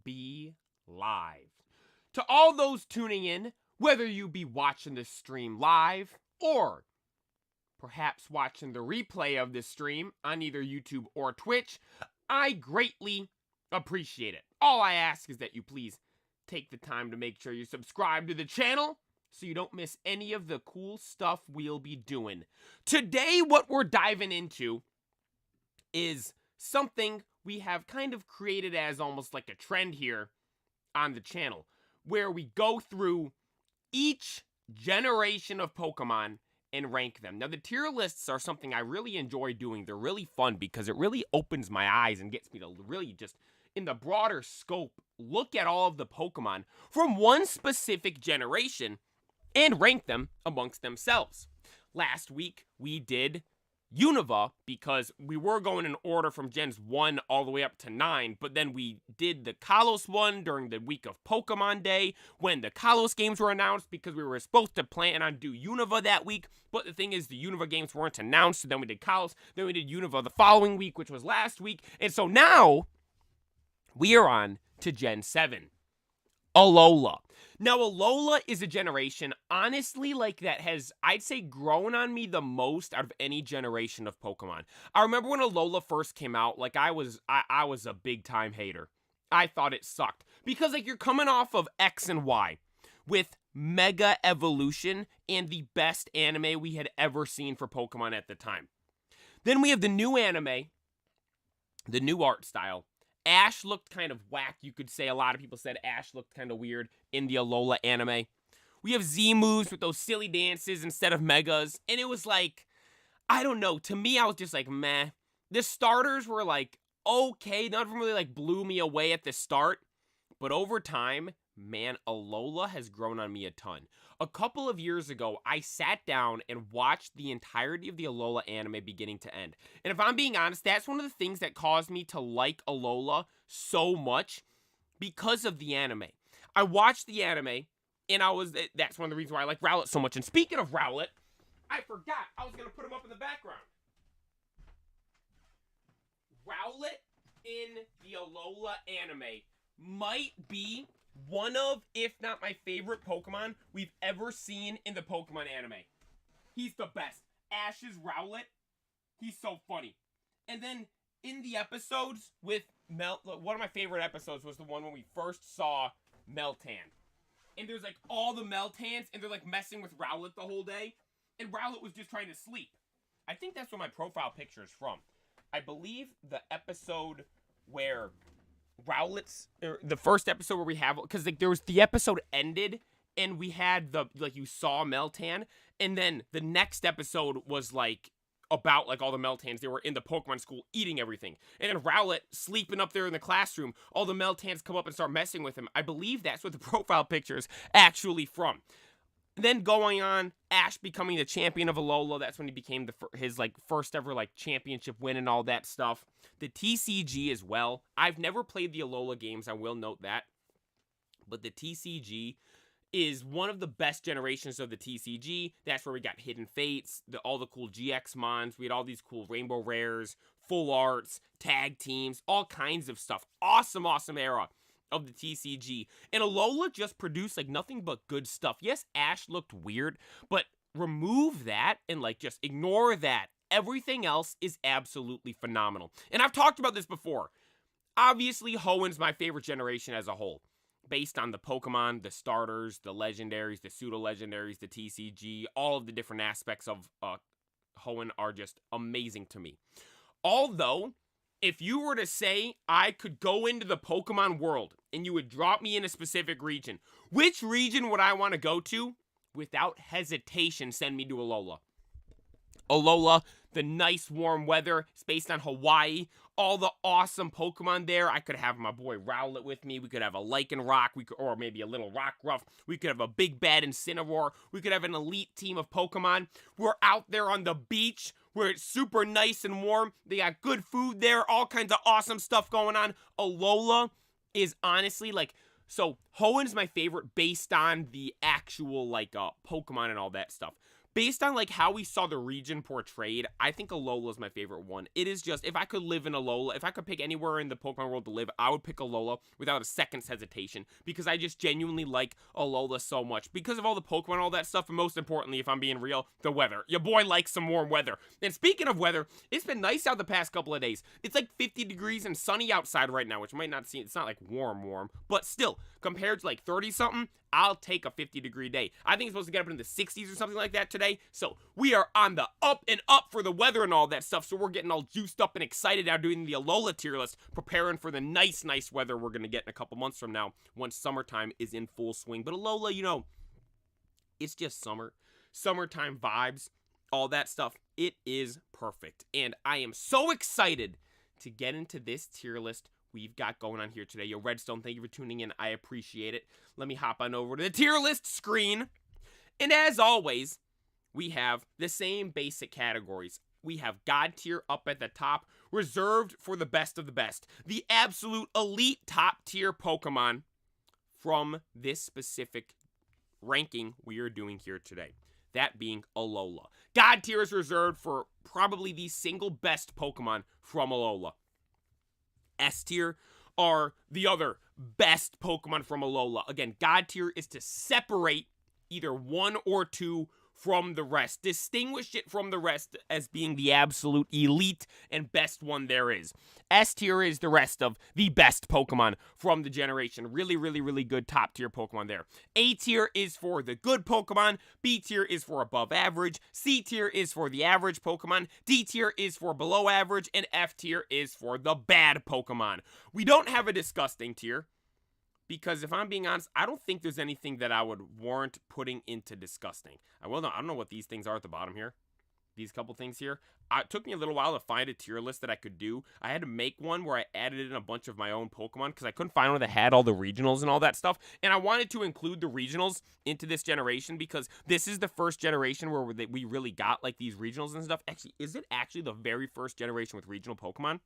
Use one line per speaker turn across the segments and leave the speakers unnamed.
be live. To all those tuning in, whether you be watching this stream live or perhaps watching the replay of this stream on either YouTube or Twitch, I greatly appreciate it. All I ask is that you please take the time to make sure you subscribe to the channel so you don't miss any of the cool stuff we'll be doing. Today, what we're diving into is something we have kind of created as almost like a trend here on the channel, where we go through each generation of Pokemon and rank them. Now, the tier lists are something I really enjoy doing. They're really fun because it really opens my eyes and gets me to really just, in the broader scope, look at all of the Pokemon from one specific generation and rank them amongst themselves. Last week, we did Unova because we were going in order from Gens 1 all the way up to 9, but then we did the Kalos one during the week of Pokemon Day when the Kalos games were announced because we were supposed to plan on do Unova that week, but the thing is the Unova games weren't announced, so then we did Kalos, then we did Unova the following week, which was last week, and so now we are on to Gen 7. Alola. Now, Alola is a generation, honestly, like that has, I'd say, grown on me the most out of any generation of Pokemon. I remember when Alola first came out, like, I was a big-time hater. I thought it sucked. Because, like, you're coming off of X and Y with Mega Evolution and the best anime we had ever seen for Pokemon at the time. Then we have the new anime, the new art style. Ash looked kind of whack, you could say. A lot of people said Ash looked kind of weird in the Alola anime. We have Z moves with those silly dances instead of Megas. And it was like, I don't know. To me, I was just like, meh. The starters were like, okay. None of them really like blew me away at the start. But over time, man, Alola has grown on me a ton. A couple of years ago, I sat down and watched the entirety of the Alola anime beginning to end. And if I'm being honest, that's one of the things that caused me to like Alola so much because of the anime. I watched the anime, and that's one of the reasons why I like Rowlet so much. And speaking of Rowlet, I forgot. I was going to put him up in the background. Rowlet in the Alola anime might be one of, if not my favorite Pokemon we've ever seen in the Pokemon anime. He's the best. Ash's Rowlet, he's so funny. And then in the episodes with one of my favorite episodes was the one when we first saw Meltan. And there's like all the Meltans, and they're like messing with Rowlet the whole day. And Rowlet was just trying to sleep. I think that's what my profile picture is from. I believe the episode where Rowlet's, the first episode where we have, because like there was, the episode ended and we had you saw Meltan, and then the next episode was like about like all the Meltans. They were in the Pokemon school eating everything, and then Rowlet sleeping up there in the classroom. All the Meltans come up and start messing with him. I believe that's what the profile picture is actually from. Then going on, Ash becoming the champion of Alola. That's when he became his like first ever like championship win and all that stuff. The TCG as well. I've never played the Alola games, I will note that. But the TCG is one of the best generations of the TCG. That's where we got Hidden Fates, all the cool GX Mons. We had all these cool Rainbow Rares, full arts, tag teams, all kinds of stuff. Awesome, awesome era of the TCG. And Alola just produced like nothing but good stuff. Yes, Ash looked weird, but remove that and like just ignore that. Everything else is absolutely phenomenal. And I've talked about this before. Obviously, Hoenn's my favorite generation as a whole. Based on the Pokemon, the starters, the legendaries, the pseudo-legendaries, the TCG, all of the different aspects of Hoenn are just amazing to me. Although, if you were to say I could go into the Pokemon world and you would drop me in a specific region, which region would I want to go to? Without hesitation, send me to Alola. Alola, the nice warm weather, it's based on Hawaii, all the awesome Pokemon there. I could have my boy Rowlet with me. We could have a Lycanroc, or maybe a little Rockruff. We could have a big bad Incineroar. We could have an elite team of Pokemon. We're out there on the beach where it's super nice and warm. They got good food there, all kinds of awesome stuff going on. Alola is honestly like, so Hoenn's my favorite based on the actual like Pokemon and all that stuff. based on like how we saw the region portrayed, I think Alola is my favorite one. It is just, if I could live in Alola, if I could pick anywhere in the Pokemon world to live, I would pick Alola without a second's hesitation, because I just genuinely like Alola so much because of all the Pokemon and all that stuff, and most importantly, if I'm being real, the weather. Your boy likes some warm weather. And speaking of weather, it's been nice out the past couple of days. It's like 50 degrees and sunny outside right now, which might not seem, it's not like warm, but still, compared to like 30 something, I'll take a 50-degree day. I think it's supposed to get up into the 60s or something like that today. So we are on the up and up for the weather and all that stuff. So we're getting all juiced up and excited now doing the Alola tier list, preparing for the nice weather we're going to get in a couple months from now once summertime is in full swing. But Alola, you know, it's just summertime vibes, all that stuff. It is perfect. And I am so excited to get into this tier list we've got going on here today. Yo, Redstone, thank you for tuning in. I appreciate it. Let me hop on over to the tier list screen. And as always, we have the same basic categories. We have God tier up at the top, reserved for the best of the best. The absolute elite top tier Pokemon from this specific ranking we are doing here today. That being Alola. God tier is reserved for probably the single best Pokemon from Alola. S tier are the other best Pokemon from Alola. Again, God tier is to separate either one or two from the rest. Distinguish it from the rest as being the absolute elite and best one there is. S tier is the rest of the best Pokemon from the generation. Really good top tier Pokemon there. A tier is for the good Pokemon. B tier is for above average. C tier is for the average Pokemon. D tier is for below average. And F tier is for the bad Pokemon. We don't have a disgusting tier, because if I'm being honest, I don't think there's anything that I would warrant putting into disgusting. I don't know what these things are at the bottom here. These couple things here. It took me a little while to find a tier list that I could do. I had to make one where I added in a bunch of my own Pokemon because I couldn't find one that had all the regionals and all that stuff. And I wanted to include the regionals into this generation because this is the first generation where we really got like these regionals and stuff. Actually, is it actually the very first generation with regional Pokemon?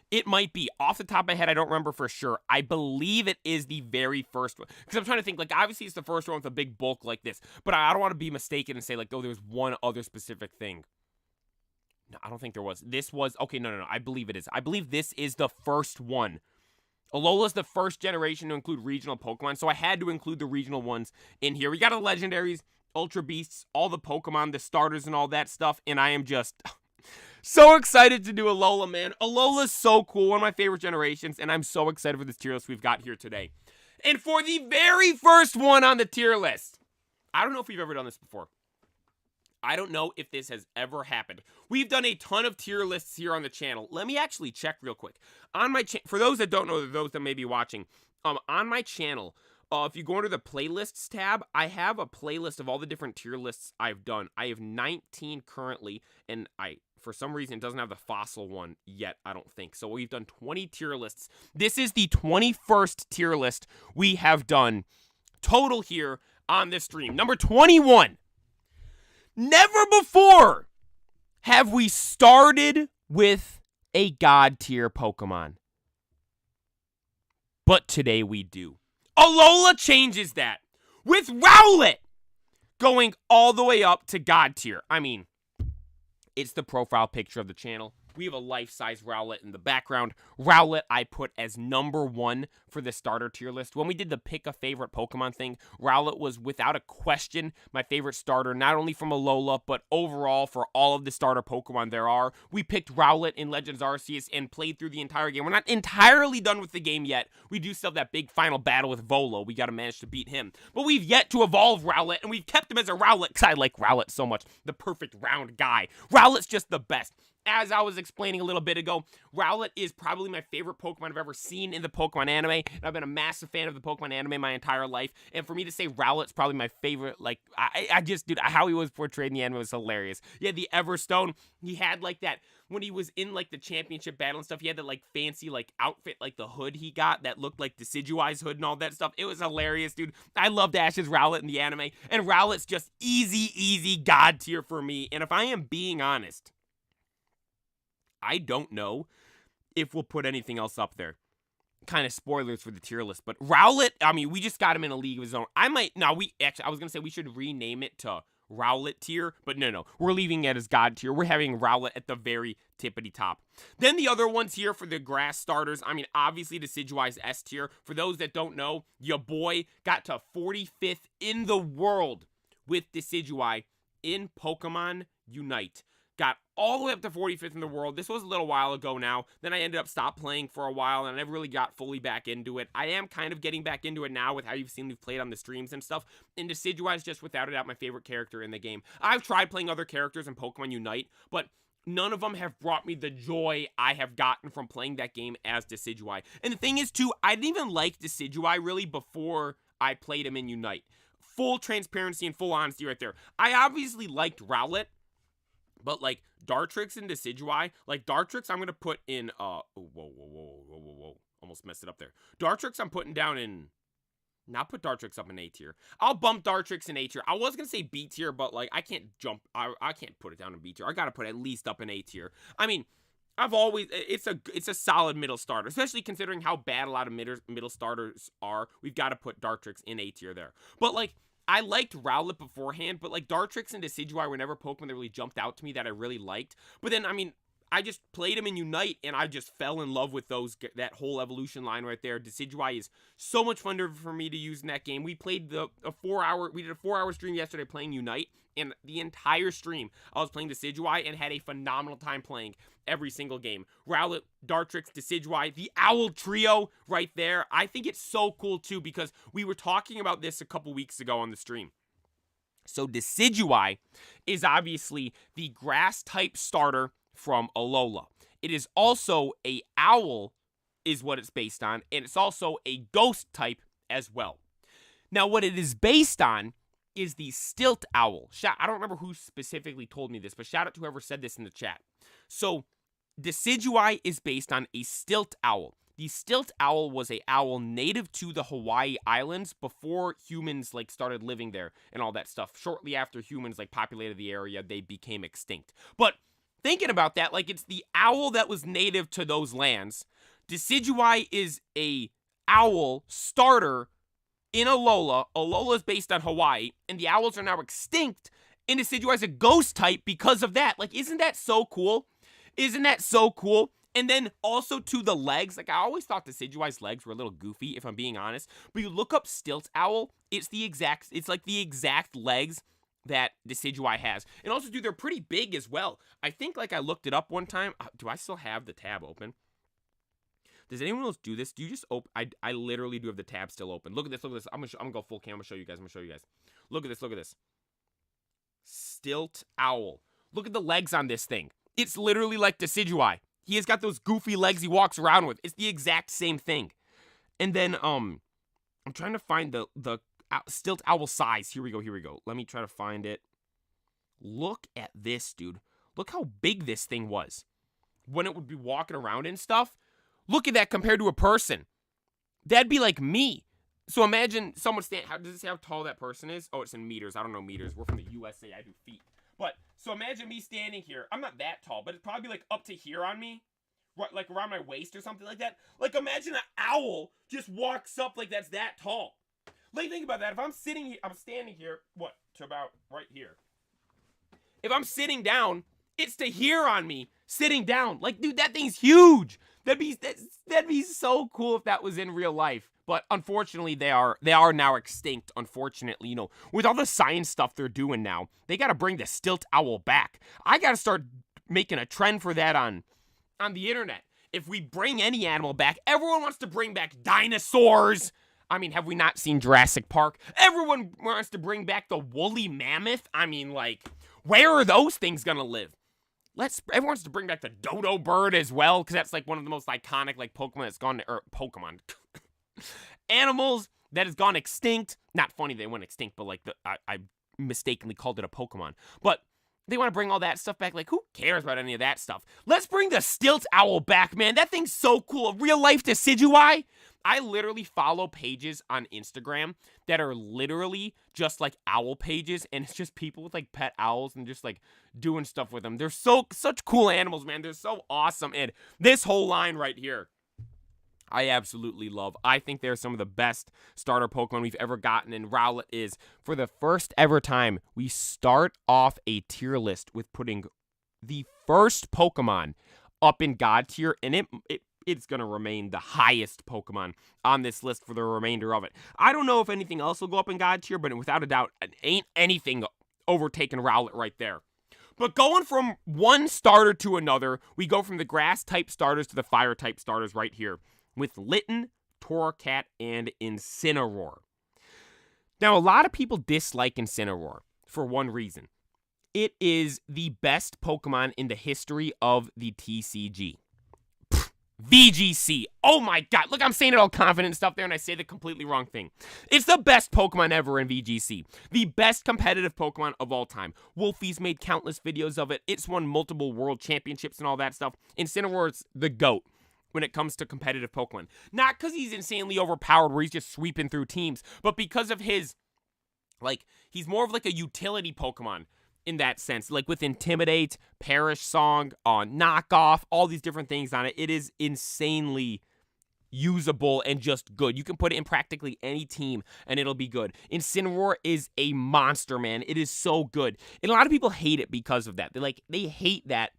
It might be. Off the top of my head, I don't remember for sure. I believe it is the very first one. Because I'm trying to think, like, obviously it's the first one with a big bulk like this. But I don't want to be mistaken and say, like, oh, there's one other specific thing. No, I don't think there was. This was, okay, no. I believe it is. I believe this is the first one. Alola's the first generation to include regional Pokemon, so I had to include the regional ones in here. We got the legendaries, Ultra Beasts, all the Pokemon, the starters, and all that stuff, and I am just so excited to do Alola, man. Alola's so cool, one of my favorite generations, and I'm so excited for this tier list we've got here today. And for the very first one on the tier list, I don't know if we've ever done this before. I don't know if this has ever happened. We've done a ton of tier lists here on the channel. Let me actually check real quick. On my for those that don't know, those that may be watching, on my channel, if you go into the playlists tab, I have a playlist of all the different tier lists I've done. I have 19 currently, and for some reason, it doesn't have the fossil one yet, I don't think. So we've done 20 tier lists. This is the 21st tier list we have done total here on this stream. Number 21. Never before have we started with a God tier Pokemon. But today we do. Alola changes that with Rowlet going all the way up to God tier. I mean, it's the profile picture of the channel. We have a life-size Rowlet in the background. Rowlet I put as number 1 for the starter tier list. When we did the pick a favorite Pokemon thing, Rowlet was without a question my favorite starter, not only from Alola, but overall for all of the starter Pokemon there are. We picked Rowlet in Legends Arceus and played through the entire game. We're not entirely done with the game yet. We do still have that big final battle with Volo. We got to manage to beat him. But we've yet to evolve Rowlet, and we've kept him as a Rowlet because I like Rowlet so much. The perfect round guy. Rowlet's just the best. As I was explaining a little bit ago, Rowlet is probably my favorite Pokemon I've ever seen in the Pokemon anime. And I've been a massive fan of the Pokemon anime my entire life. And for me to say Rowlet's probably my favorite, like, I just, dude, how he was portrayed in the anime was hilarious. He had the Everstone. He had, like, that, when he was in, like, the championship battle and stuff, he had that, like, fancy, like, outfit, like, the hood he got that looked like Decidueye's hood and all that stuff. It was hilarious, dude. I loved Ash's Rowlet in the anime. And Rowlet's just easy God tier for me. And if I am being honest, I don't know if we'll put anything else up there. Kind of spoilers for the tier list, but Rowlet, I mean, we just got him in a league of his own. I was going to say we should rename it to Rowlet tier, but no, we're leaving it as God tier. We're having Rowlet at the very tippity top. Then the other ones here for the grass starters, I mean, obviously Decidueye's S tier. For those that don't know, your boy got to 45th in the world with Decidueye in Pokemon Unite. Got all the way up to 45th in the world. This was a little while ago now. Then I ended up stopped playing for a while, and I never really got fully back into it. I am kind of getting back into it now with how you've seen me played on the streams and stuff. And Decidueye is just without a doubt my favorite character in the game. I've tried playing other characters in Pokemon Unite, but none of them have brought me the joy I have gotten from playing that game as Decidueye. And the thing is, too, I didn't even like Decidueye really before I played him in Unite. Full transparency and full honesty right there. I obviously liked Rowlet, but like Dartrix and Decidueye, like Dartrix I'm going to put in, whoa. Almost messed it up there. Dartrix I'm putting down in, not put Dartrix up in A tier. I'll bump Dartrix in A tier. I was going to say B tier, but like I can't jump, I can't put it down in B tier. I got to put at least up in A tier. I mean, I've always, it's a solid middle starter, especially considering how bad a lot of middle starters are. We've got to put Dartrix in A tier there. But like, I liked Rowlet beforehand, but like Dartrix and Decidueye were never Pokemon that really jumped out to me that I really liked. But then, I mean, I just played him in Unite, and I just fell in love with that whole evolution line right there. Decidueye is so much fun for me to use in that game. We played we did a 4-hour stream yesterday playing Unite, and the entire stream I was playing Decidueye and had a phenomenal time playing every single game. Rowlet, Dartrix, Decidueye, the Owl Trio right there. I think it's so cool too because we were talking about this a couple weeks ago on the stream. So Decidueye is obviously the grass type starter from Alola. It is also a owl is what it's based on, and it's also a ghost type as well. Now what it is based on is the Stilt Owl. I don't remember who specifically told me this, but shout out to whoever said this in the chat. So Decidueye is based on a Stilt Owl. The Stilt Owl was a owl native to the Hawaii Islands before humans like started living there and all that stuff. Shortly after humans like populated the area, they became extinct. But thinking about that, like it's the owl that was native to those lands. Decidueye is a owl starter in Alola. Alola is based on Hawaii, and the owls are now extinct, and Decidueye is a ghost type because of that. Like, isn't that so cool? Isn't that so cool? And then also to the legs, like I always thought Decidueye's legs were a little goofy, if I'm being honest. But you look up Stilt Owl, it's like the exact legs that Decidueye has. And also, dude, they're pretty big as well. I think like I looked it up one time. Do I still have the tab open? Does anyone else do this? Do you just open? I literally do have the tab still open. Look at this. Look at this. I'm gonna go full cam. I'm gonna show you guys. Look at this. Look at this. Stilt Owl. Look at the legs on this thing. It's literally like Decidueye. He has got those goofy legs he walks around with. It's the exact same thing. And then I'm trying to find the Stilt Owl size. Here we go. Let me try to find it. Look at this, dude. Look how big this thing was when it would be walking around and stuff. Look at that compared to a person. That'd be like me. So imagine someone does it say how tall that person is? Oh, it's in meters. I don't know meters. We're from the USA. I do feet. But, so imagine me standing here. I'm not that tall, but it's probably like up to here on me. Right, like around my waist or something like that. Like imagine an owl just walks up like that's that tall. Like think about that. If I'm standing here, what, to about right here. If I'm sitting down, it's to here on me, sitting down. Like, dude, that thing's huge. That'd be so cool if that was in real life. But unfortunately, they are now extinct, unfortunately. You know, with all the science stuff they're doing now, they got to bring the Stilt Owl back. I got to start making a trend for that on the internet. If we bring any animal back, everyone wants to bring back dinosaurs. I mean, have we not seen Jurassic Park? Everyone wants to bring back the woolly mammoth. I mean, like, where are those things gonna live? Everyone wants to bring back the dodo bird as well, because that's like one of the most iconic like Pokemon that's gone, or Pokemon. Animals that has gone extinct. Not funny they went extinct, but like I mistakenly called it a Pokemon. But they want to bring all that stuff back. Like, who cares about any of that stuff? Let's bring the Stilt Owl back, man. That thing's so cool. Real life Decidueye. I literally follow pages on Instagram that are literally just like owl pages, and it's just people with like pet owls and just like doing stuff with them. They're such cool animals, man. They're so awesome. And this whole line right here, I absolutely love. I think they're some of the best starter Pokemon we've ever gotten, and Rowlet is, for the first ever time, we start off a tier list with putting the first Pokemon up in God tier, and it's going to remain the highest Pokemon on this list for the remainder of it. I don't know if anything else will go up in God tier, but without a doubt, ain't anything overtaking Rowlet right there. But going from one starter to another, we go from the grass-type starters to the fire-type starters right here, with Litten, Torracat, and Incineroar. Now, a lot of people dislike Incineroar for one reason. It is the best Pokemon in the history of the TCG. VGC. Oh my god. Look, I'm saying it all confident and stuff there, and I say the completely wrong thing. It's the best Pokemon ever in VGC. The best competitive Pokemon of all time. Wolfie's made countless videos of it. It's won multiple world championships and all that stuff. Incineroar's the GOAT when it comes to competitive Pokemon. Not because he's insanely overpowered where he's just sweeping through teams, but because of his, he's more of like a utility Pokemon in that sense. Like with Intimidate, Perish Song, Knockoff, all these different things on it. It is insanely usable and just good. You can put it in practically any team and it'll be good. Incineroar is a monster, man. It is so good. And a lot of people hate it because of that. They hate that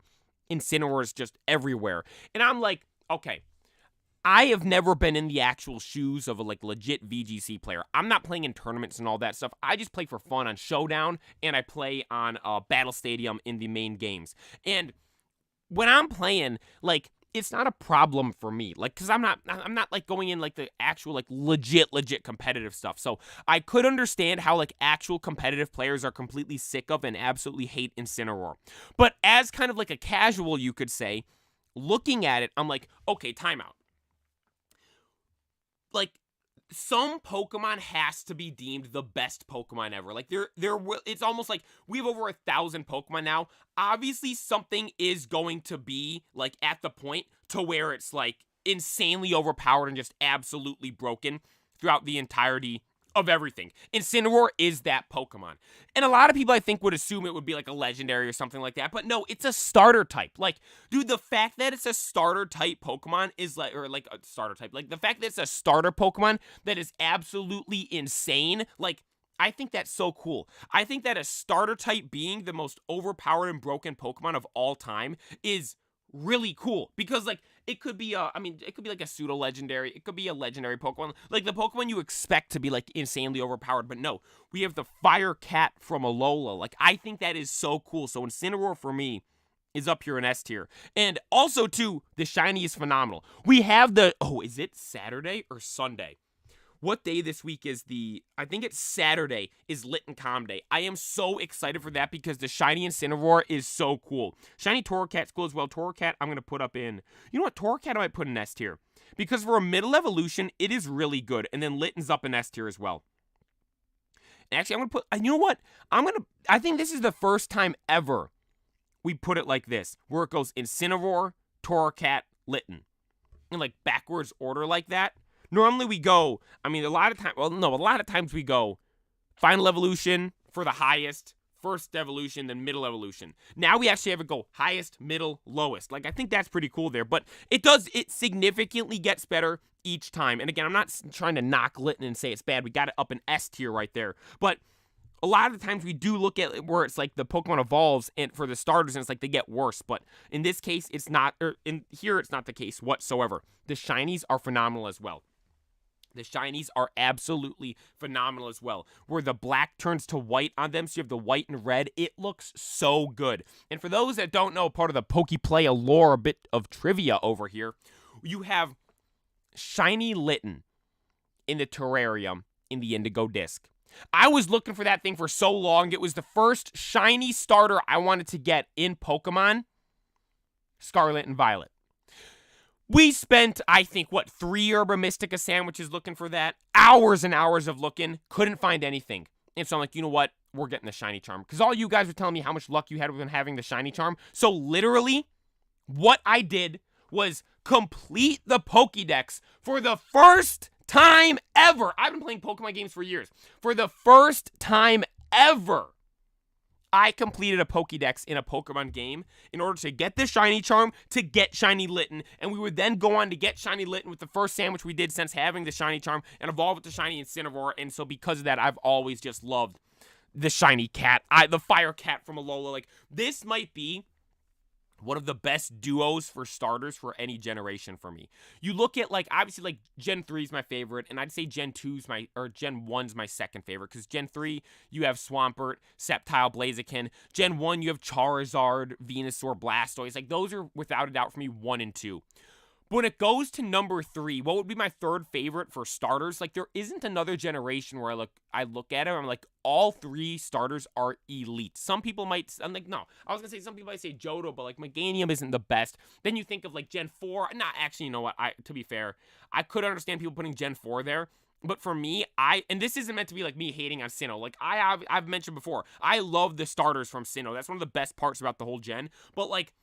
Incineroar is just everywhere. And I'm like, okay, I have never been in the actual shoes of a legit VGC player. I'm not playing in tournaments and all that stuff. I just play for fun on Showdown, and I play on Battle Stadium in the main games. And when I'm playing, it's not a problem for me, because I'm not going in the actual legit competitive stuff. So I could understand how actual competitive players are completely sick of and absolutely hate Incineroar. But as kind of a casual, you could say, looking at it, I'm like, okay, timeout. Some Pokemon has to be deemed the best Pokemon ever. It's almost like we have over 1,000 Pokemon now. Obviously, something is going to be at the point to where it's insanely overpowered and just absolutely broken throughout the entirety of everything. Incineroar is that Pokemon. And a lot of people, I think, would assume it would be a legendary or something like that. But no, it's a starter type. Dude, the fact that it's a starter type Pokemon is the fact that it's a starter Pokemon that is absolutely insane. I think that's so cool. I think that a starter type being the most overpowered and broken Pokemon of all time is really cool, because it could be a pseudo legendary, it could be a legendary Pokemon, the Pokemon you expect to be insanely overpowered. But no, we have the Fire Cat from Alola. I think that is so cool. So Incineroar for me is up here in S tier. And also too, the shiny is phenomenal. We have is it Saturday or Sunday? What day this week is I think it's Saturday, is Lit and Calm Day. I am so excited for that because the shiny Incineroar is so cool. Shiny Torracat's cool as well. Torracat, I'm going to put up in, you know what, Torracat I might put in S tier. Because for a middle evolution, it is really good. And then Litten's up in S tier as well. And actually, I'm going to put, you know what, I think this is the first time ever we put it like this, where it goes Incineroar, Torracat, Litten. In backwards order like that. Normally we go, a lot of times we go Final Evolution for the highest, First Evolution, then Middle Evolution. Now we actually have it go highest, middle, lowest. I think that's pretty cool there, but it significantly gets better each time. And again, I'm not trying to knock Litten and say it's bad. We got it up in S tier right there. But a lot of the times we do look at where it's the Pokemon evolves and for the starters, and it's they get worse. But in this case, it's not, or in here, it's not the case whatsoever. The shinies are phenomenal as well. The shinies are absolutely phenomenal as well. Where the black turns to white on them, so you have the white and red. It looks so good. And for those that don't know, part of the Pokeplay lore, a bit of trivia over here, you have shiny Litten in the terrarium in the Indigo Disc. I was looking for that thing for so long. It was the first shiny starter I wanted to get in Pokemon Scarlet and Violet. We spent, I think, 3 Herba Mystica sandwiches looking for that. Hours and hours of looking. Couldn't find anything. And so I'm like, you know what? We're getting the shiny charm. Because all you guys were telling me how much luck you had with having the shiny charm. So literally, what I did was complete the Pokédex for the first time ever. I've been playing Pokemon games for years. For the first time ever, I completed a Pokédex in a Pokemon game in order to get the Shiny Charm, to get Shiny Litten, and we would then go on to get Shiny Litten with the first sandwich we did since having the Shiny Charm and evolve it to Shiny Incineroar, and so because of that, I've always just loved the Shiny Cat. The Fire Cat from Alola. Like, this might be one of the best duos for starters for any generation for me. You look at, like, obviously, like, Gen 3 is my favorite, and I'd say Gen 1's my second favorite, because Gen 3, you have Swampert, Sceptile, Blaziken. Gen 1, you have Charizard, Venusaur, Blastoise. Like, those are, without a doubt, for me, 1 and 2. But when it goes to number 3, what would be my third favorite for starters? Like, there isn't another generation where I look at it, I'm like, all 3 starters are elite. Some people might, I'm like, no. I was going to say, some people might say Johto, but, like, Meganium isn't the best. Then you think of, like, Gen 4. Nah, actually, you know what? To be fair, I could understand people putting Gen 4 there. But for me, and this isn't meant to be, like, me hating on Sinnoh. Like, I've mentioned before, I love the starters from Sinnoh. That's one of the best parts about the whole gen. But, like,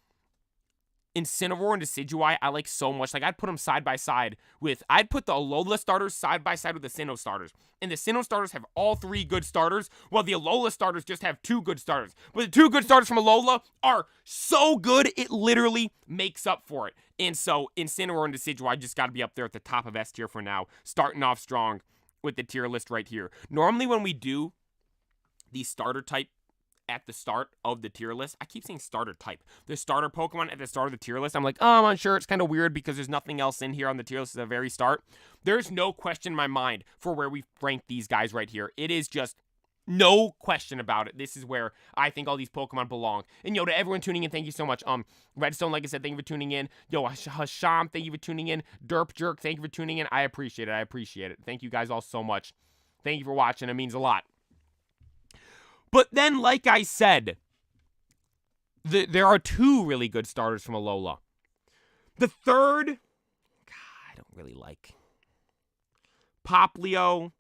Incineroar and Decidueye, I like so much. Like, I'd put them side by side with, I'd put the Alola starters side by side with the Sinnoh starters. And the Sinnoh starters have all 3 good starters, while the Alola starters just have 2 good starters. But the 2 good starters from Alola are so good, it literally makes up for it. And so, Incineroar and Decidueye just got to be up there at the top of S tier for now, starting off strong with the tier list right here. Normally, when we do the starter type at the start of the tier list, I keep saying starter type, the starter Pokemon at the start of the tier list, I'm like, oh, I'm unsure. It's kind of weird because there's nothing else in here on the tier list at the very start. There's no question in my mind for where we rank these guys right here. It is just no question about it. This is where I think all these Pokemon belong. And yo, to everyone tuning in, thank you so much. Redstone, like I said, thank you for tuning in. Yo, Hasham, thank you for tuning in. Derp Jerk, thank you for tuning in. I appreciate it. Thank you guys all so much. Thank you for watching. It means a lot. But then, like I said, there are 2 really good starters from Alola. The third, I don't really like. Poplio.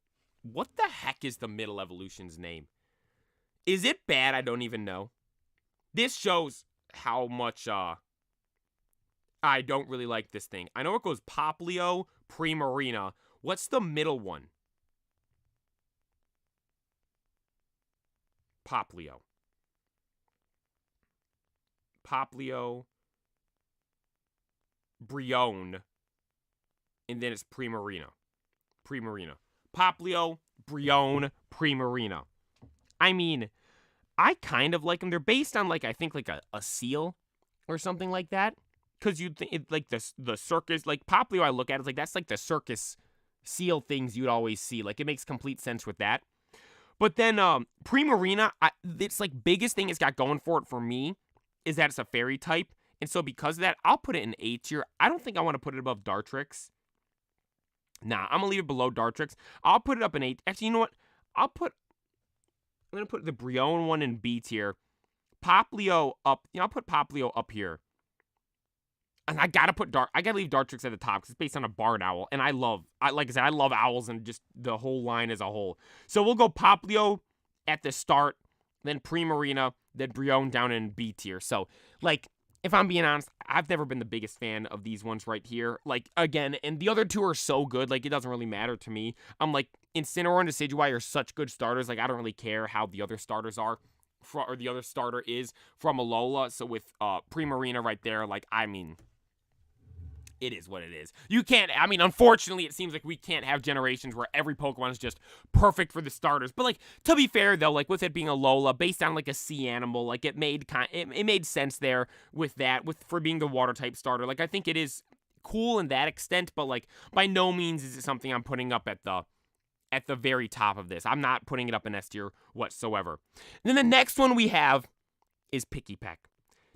What the heck is the middle evolution's name? Is it bad? I don't even know. This shows how much I don't really like this thing. I know it goes Poplio, Primarina. What's the middle one? Poplio, Brionne, and then it's Primarina. Poplio, Brionne, Primarina. I mean, I kind of like them. They're based on, like, I think, like, a seal or something like that. Because you'd think, like, the circus, like, Poplio I look at, it's like, that's, like, the circus seal things you'd always see. Like, it makes complete sense with that. But then Primarina, its like biggest thing it's got going for it for me is that it's a fairy type. And so because of that, I'll put it in A tier. I don't think I want to put it above Dartrix. Nah, I'm going to leave it below Dartrix. I'll put it up in A. Actually, you know what? I'm going to put the Brionne one in B tier. Poplio up. I'll put Poplio up here. And I gotta leave Dartrix at the top because it's based on a barn owl. And like I said, I love owls and just the whole line as a whole. So we'll go Poplio at the start, then Primarina, then Brionne down in B tier. So, like, if I'm being honest, I've never been the biggest fan of these ones right here. Like, again, and the other 2 are so good, like, it doesn't really matter to me. I'm like, Incineroar and Decidueye are such good starters, like, I don't really care how the other starters are, or the other starter is from Alola. So with Primarina right there, like, I mean, it is what it is. You can't, I mean, unfortunately, it seems like we can't have generations where every Pokemon is just perfect for the starters. But, like, to be fair, though, like, with it being a Alola, based on, like, a sea animal, like, it made sense there with that, for being the water-type starter. Like, I think it is cool in that extent, but, like, by no means is it something I'm putting up at the very top of this. I'm not putting it up in S tier whatsoever. And then the next one we have is Pikipek.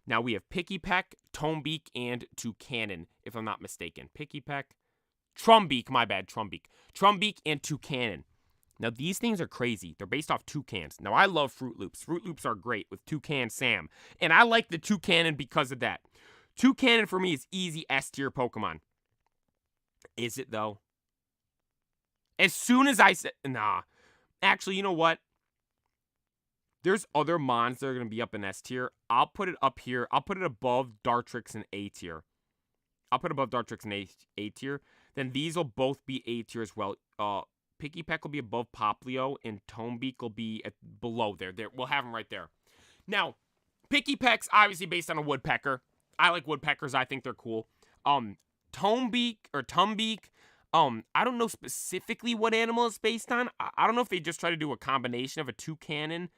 Now, we have Pikipek, Togebeak, and Toucanon, if I'm not mistaken. Pikipek, Trumbeak, my bad, Trumbeak. Trumbeak and Toucanon. Now, these things are crazy. They're based off toucans. Now, I love Fruit Loops. Fruit Loops are great with Toucan Sam. And I like the Toucanon because of that. Toucanon, for me, is easy S tier Pokemon. Is it, though? As soon as I said, nah. Actually, you know what? There's other mons that are going to be up in S tier. I'll put it up here. I'll put it above Dartrix in A tier. I'll put above Dartrix in A tier. Then these will both be A tier as well. Pikipek will be above Poplio, and Togebeak will be below there. We'll have them right there. Now, Picky Peck's obviously based on a woodpecker. I like woodpeckers. I think they're cool. Tomebeak or Tumbeak. I don't know specifically what animal it's based on. I don't know if they just try to do a combination of a toucan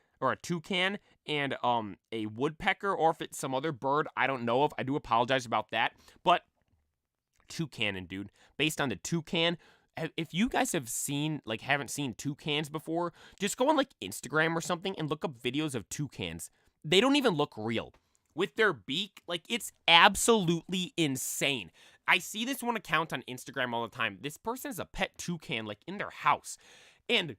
and a woodpecker, or if it's some other bird I don't know of. I do apologize about that. But toucan, dude, based on the toucan. If you guys haven't seen toucans before, just go on like Instagram or something and look up videos of toucans. They don't even look real. With their beak, like, it's absolutely insane. I see this one account on Instagram all the time. This person has a pet toucan, like, in their house. And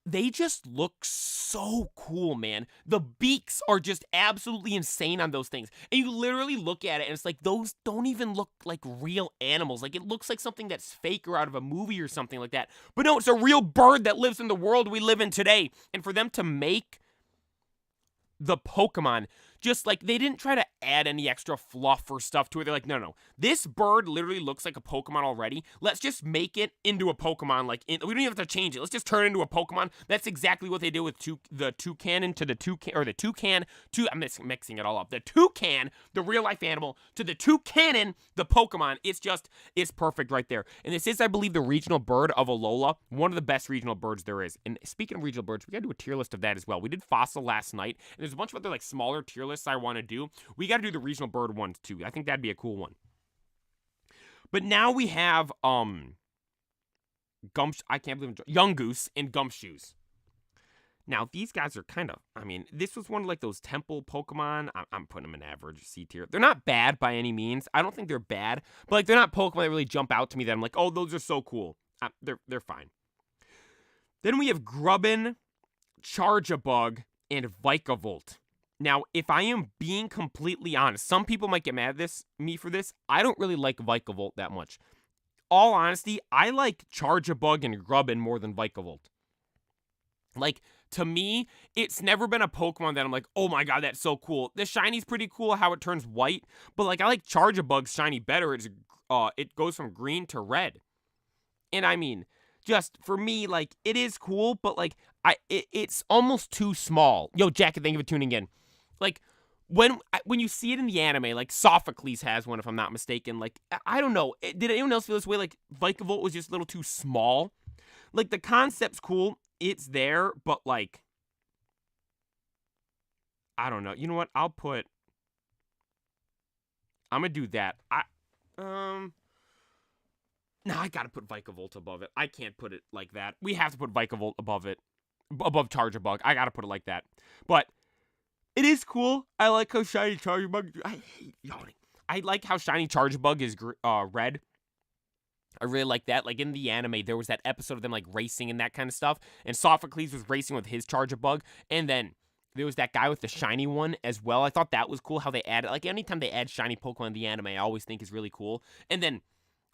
they just look so cool, man. The beaks are just absolutely insane on those things. And you literally look at it, and it's like, those don't even look like real animals. Like, it looks like something that's fake or out of a movie or something like that. But no, it's a real bird that lives in the world we live in today. And for them to make the Pokemon, just like, they didn't try to add any extra fluff or stuff to it. They're like, no, this bird literally looks like a Pokemon already. Let's just make it into a Pokemon. Like, we don't even have to change it. Let's just turn it into a Pokemon. That's exactly what they did with the toucan, I'm mixing it all up. The toucan, the real life animal, to the toucanon, the Pokemon. It's perfect right there. And this is, I believe, the regional bird of Alola, one of the best regional birds there is. And speaking of regional birds, we gotta do a tier list of that as well. We did Fossil last night, and there's a bunch of other like smaller tier lists I want to do. We got to do the regional bird ones too. I think that'd be a cool one. But now we have Yungoos and Gumshoes. Now these guys are kind of, this was one of like those temple Pokemon. I'm putting them in average C tier. They're not bad by any means. I don't think they're bad, but like, they're not Pokemon that really jump out to me that I'm like, oh, those are so cool. They're fine. Then we have Grubbin, Charjabug, and Vikavolt. Now, if I am being completely honest, some people might get mad at me for this. I don't really like Vikavolt that much. All honesty, I like Charjabug and Grubbin more than Vikavolt. Like, to me, it's never been a Pokemon that I'm like, oh my god, that's so cool. The shiny's pretty cool, how it turns white, but like, I like Charjabug's shiny better. It goes from green to red. And just for me, like, it is cool, but like, it's almost too small. Yo, Jack, thank you for tuning in. Like, when you see it in the anime, like, Sophocles has one, if I'm not mistaken. Like, I don't know. Did anyone else feel this way? Like, Vikavolt was just a little too small? Like, the concept's cool. It's there, but, like, I don't know. You know what? I'm going to do that. No, I got to put Vikavolt above it. I can't put it like that. We have to put Vikavolt above Charjabug. I got to put it like that. But it is cool. I like how shiny Charjabug. I hate yawning. I like how shiny Charjabug is red. I really like that. Like, in the anime, there was that episode of them like racing and that kind of stuff. And Sophocles was racing with his Charjabug. And then there was that guy with the shiny one as well. I thought that was cool how they added. Like, anytime they add shiny Pokemon in the anime, I always think is really cool. And then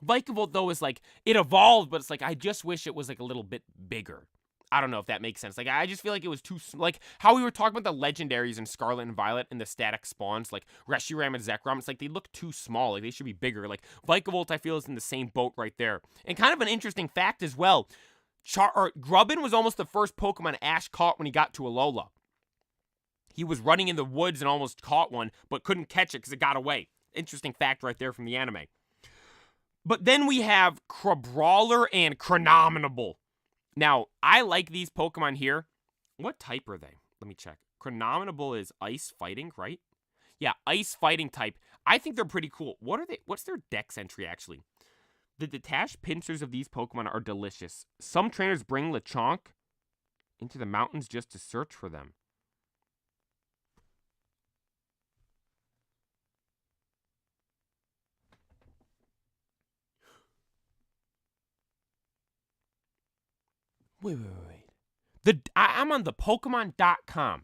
Vikavolt, though, is like, it evolved, but it's like, I just wish it was like a little bit bigger. I don't know if that makes sense. Like, I just feel like it was too, like, how we were talking about the legendaries in Scarlet and Violet and the static spawns, like Reshiram and Zekrom. It's like, they look too small. Like, they should be bigger. Like, Vikavolt, I feel, is in the same boat right there. And kind of an interesting fact as well, Grubbin was almost the first Pokemon Ash caught when he got to Alola. He was running in the woods and almost caught one, but couldn't catch it because it got away. Interesting fact right there from the anime. But then we have Crabrawler and Chronominable. Now, I like these Pokemon here. What type are they? Let me check. Chronominable is ice fighting, right? Yeah, ice fighting type. I think they're pretty cool. What are they? What's their dex entry, actually? The detached pincers of these Pokemon are delicious. Some trainers bring Lechonk into the mountains just to search for them. Wait. I'm on the Pokemon.com.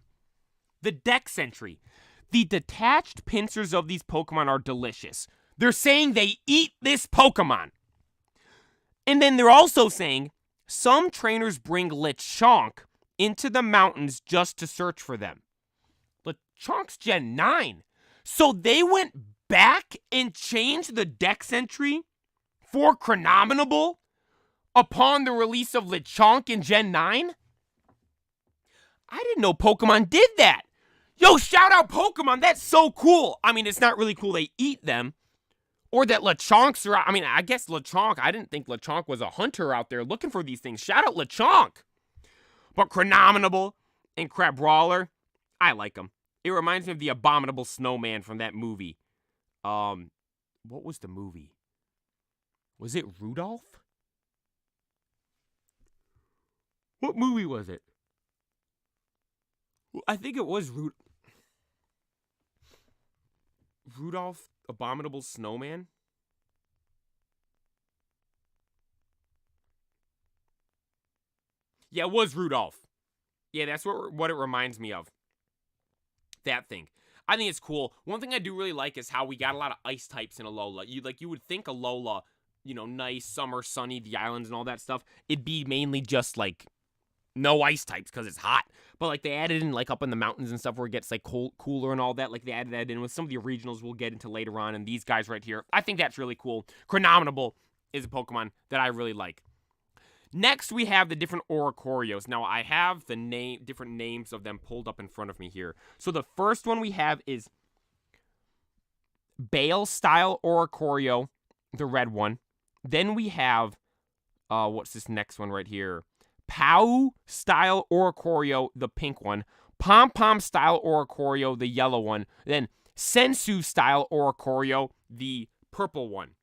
The dex entry. The detached pincers of these Pokemon are delicious. They're saying they eat this Pokemon. And then they're also saying some trainers bring Lechonk into the mountains just to search for them. Lechonk's Gen 9. So they went back and changed the dex entry for Chronominable upon the release of Lechonk in Gen 9? I didn't know Pokemon did that. Yo, shout out Pokemon. That's so cool. I mean, it's not really cool they eat them. Or that Lechonks are, I mean, I guess Lechonk, I didn't think Lechonk was a hunter out there looking for these things. Shout out Lechonk. But Chronominable and Crabrawler, I like them. It reminds me of the Abominable Snowman from that movie. What was the movie? Was it Rudolph? What movie was it? I think it was Rudolph, Abominable Snowman. Yeah, it was Rudolph. Yeah, that's what it reminds me of. That thing. I think it's cool. One thing I do really like is how we got a lot of ice types in Alola. You would think Alola, nice, summer, sunny, the islands and all that stuff, it'd be mainly just like no ice types because it's hot. But like they added in like up in the mountains and stuff where it gets like cooler and all that. Like they added that in with some of the regionals we'll get into later on. And these guys right here, I think that's really cool. Chronominable is a Pokemon that I really like. Next, we have the different Oricorios. Now, I have the different names of them pulled up in front of me here. So the first one we have is Bale-style Oricorio, the red one. Then we have, what's this next one right here? Pau-style Oricorio, the pink one. Pom-Pom-style Oricorio, the yellow one. Then Sensu-style Oricorio, the purple one.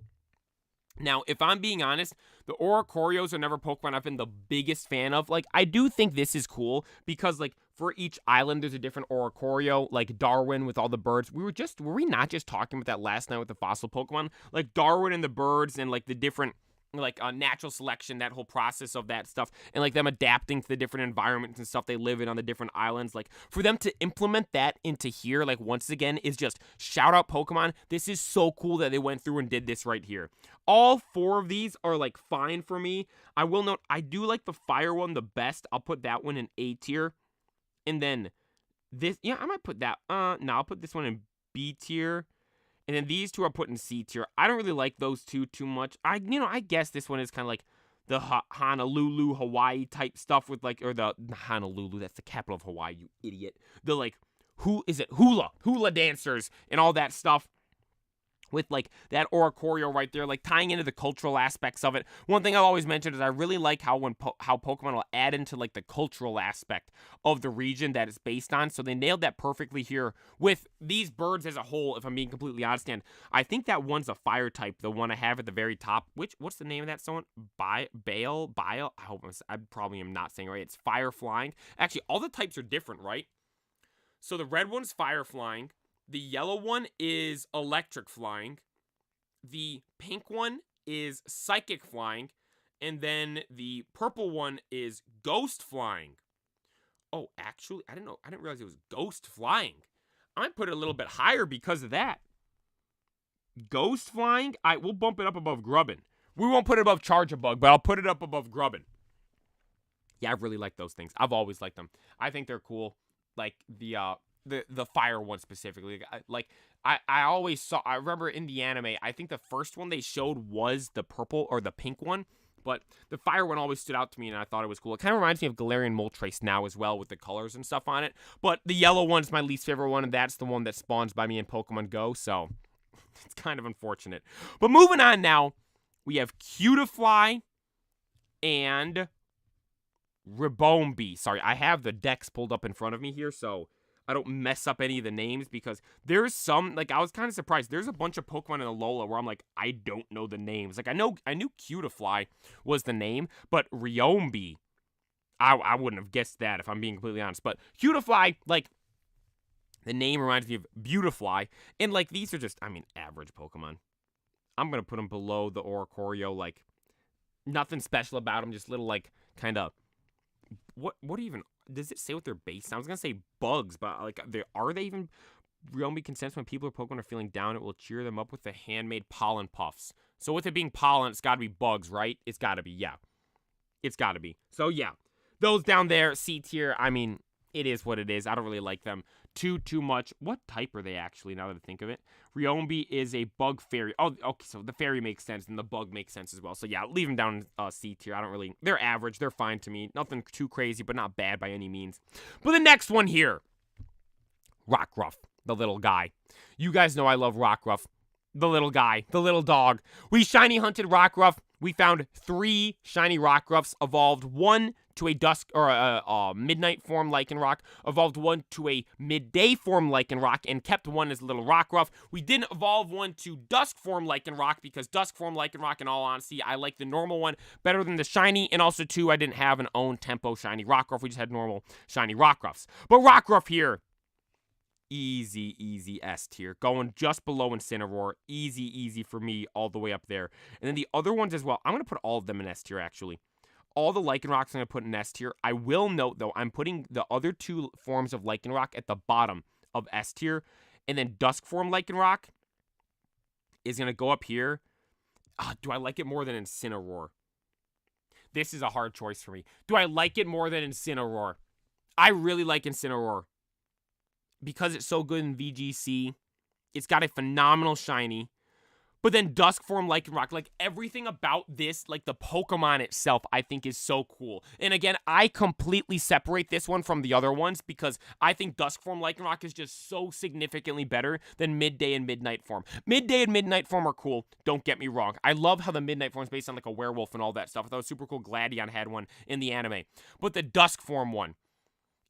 Now, if I'm being honest, the Oricorios are never Pokemon I've been the biggest fan of. Like, I do think this is cool because, like, for each island, there's a different Oricorio. Like, Darwin with all the birds. Were we not just talking about that last night with the fossil Pokemon? Like, Darwin and the birds and, like, the different, like, natural selection, that whole process of that stuff. And, like, them adapting to the different environments and stuff they live in on the different islands. Like, for them to implement that into here, like, once again, is just shout out Pokemon. This is so cool that they went through and did this right here. All four of these are, like, fine for me. I will note, I do like the fire one the best. I'll put that one in A tier. And then this, yeah, I might put that, no, I'll put this one in B tier. And then these two are put in C tier. I don't really like those two too much. I guess this one is kind of like the Honolulu, Hawaii type stuff with, like, or the Honolulu, that's the capital of Hawaii, you idiot. The, like, hula dancers and all that stuff. With, like, that Oricorio right there, like, tying into the cultural aspects of it. One thing I've always mentioned is I really like how how Pokemon will add into, like, the cultural aspect of the region that it's based on. So they nailed that perfectly here with these birds as a whole, if I'm being completely honest. And I think that one's a fire type, the one I have at the very top. What's the name of that one? Bale? I probably am not saying it right. It's fire flying. Actually, all the types are different, right? So the red one's fire flying. The yellow one is electric flying. The pink one is psychic flying. And then the purple one is ghost flying. Oh, actually, I didn't realize it was ghost flying. I might put it a little bit higher because of that. Ghost flying, we'll bump it up above Grubbin. We won't put it above Charjabug, but I'll put it up above Grubbin. Yeah, I really like those things. I've always liked them. I think they're cool. Like the fire one specifically. I always saw, I remember in the anime, I think the first one they showed was the purple or the pink one, but the fire one always stood out to me and I thought it was cool. It kind of reminds me of Galarian Moltres now as well with the colors and stuff on it, but the yellow one's my least favorite one and that's the one that spawns by me in Pokemon Go, so it's kind of unfortunate. But moving on now, we have Cutiefly and Ribombee. Sorry, I have the decks pulled up in front of me here, so I don't mess up any of the names because there's some, like, I was kind of surprised. There's a bunch of Pokemon in Alola where I'm like, I don't know the names. Like, I knew Cutiefly was the name, but Ribombee, I wouldn't have guessed that if I'm being completely honest. But Cutiefly, like, the name reminds me of Beautifly. And, like, these are just, average Pokemon. I'm going to put them below the Oricorio, like, nothing special about them, just little, like, kind of, what even, does it say what they're based on? I was going to say bugs, but, like, are they even, Ribombee can sense when people or Pokemon are feeling down, it will cheer them up with the handmade pollen puffs. So with it being pollen, it's got to be bugs, right? It's got to be, yeah. It's got to be. So, yeah. Those down there, C tier, it is what it is. I don't really like them too much. What type are they actually, now that I think of it? Ribombee is a bug fairy. Oh, okay, so the fairy makes sense, and the bug makes sense as well. So yeah, leave them down C tier. I don't really, they're average. They're fine to me. Nothing too crazy, but not bad by any means. But the next one here, Rockruff, the little guy. You guys know I love Rockruff, the little guy, the little dog. We shiny hunted Rockruff. We found 3 shiny Rockruffs, evolved 1 to a dusk or a midnight form Lycanroc, evolved 1 to a midday form Lycanroc, and kept 1 as little Rockruff. We didn't evolve 1 to dusk form Lycanroc because dusk form Lycanroc, in all honesty, I like the normal one better than the shiny, and also 2, I didn't have an own tempo shiny Rockruff. We just had normal shiny Rockruffs. But Rockruff here, easy S tier, going just below Incineroar. Easy for me all the way up there. And then the other ones as well, I'm going to put all of them in S tier, actually. All the Lycanrocs I'm going to put in S tier. I will note, though, I'm putting the other 2 forms of Lycanroc at the bottom of S tier. And then Dusk form Lycanroc is going to go up here. Do I like it more than Incineroar? This is a hard choice for me. Do I like it more than Incineroar? I really like Incineroar. Because it's so good in VGC, it's got a phenomenal shiny. But then Dusk form Lycanroc, like everything about this, like the Pokemon itself, I think is so cool. And again, I completely separate this one from the other ones because I think Dusk form Lycanroc is just so significantly better than Midday and Midnight form. Midday and Midnight form are cool, don't get me wrong. I love how the Midnight form is based on like a werewolf and all that stuff. I thought it was super cool. Gladion had one in the anime. But the Dusk form one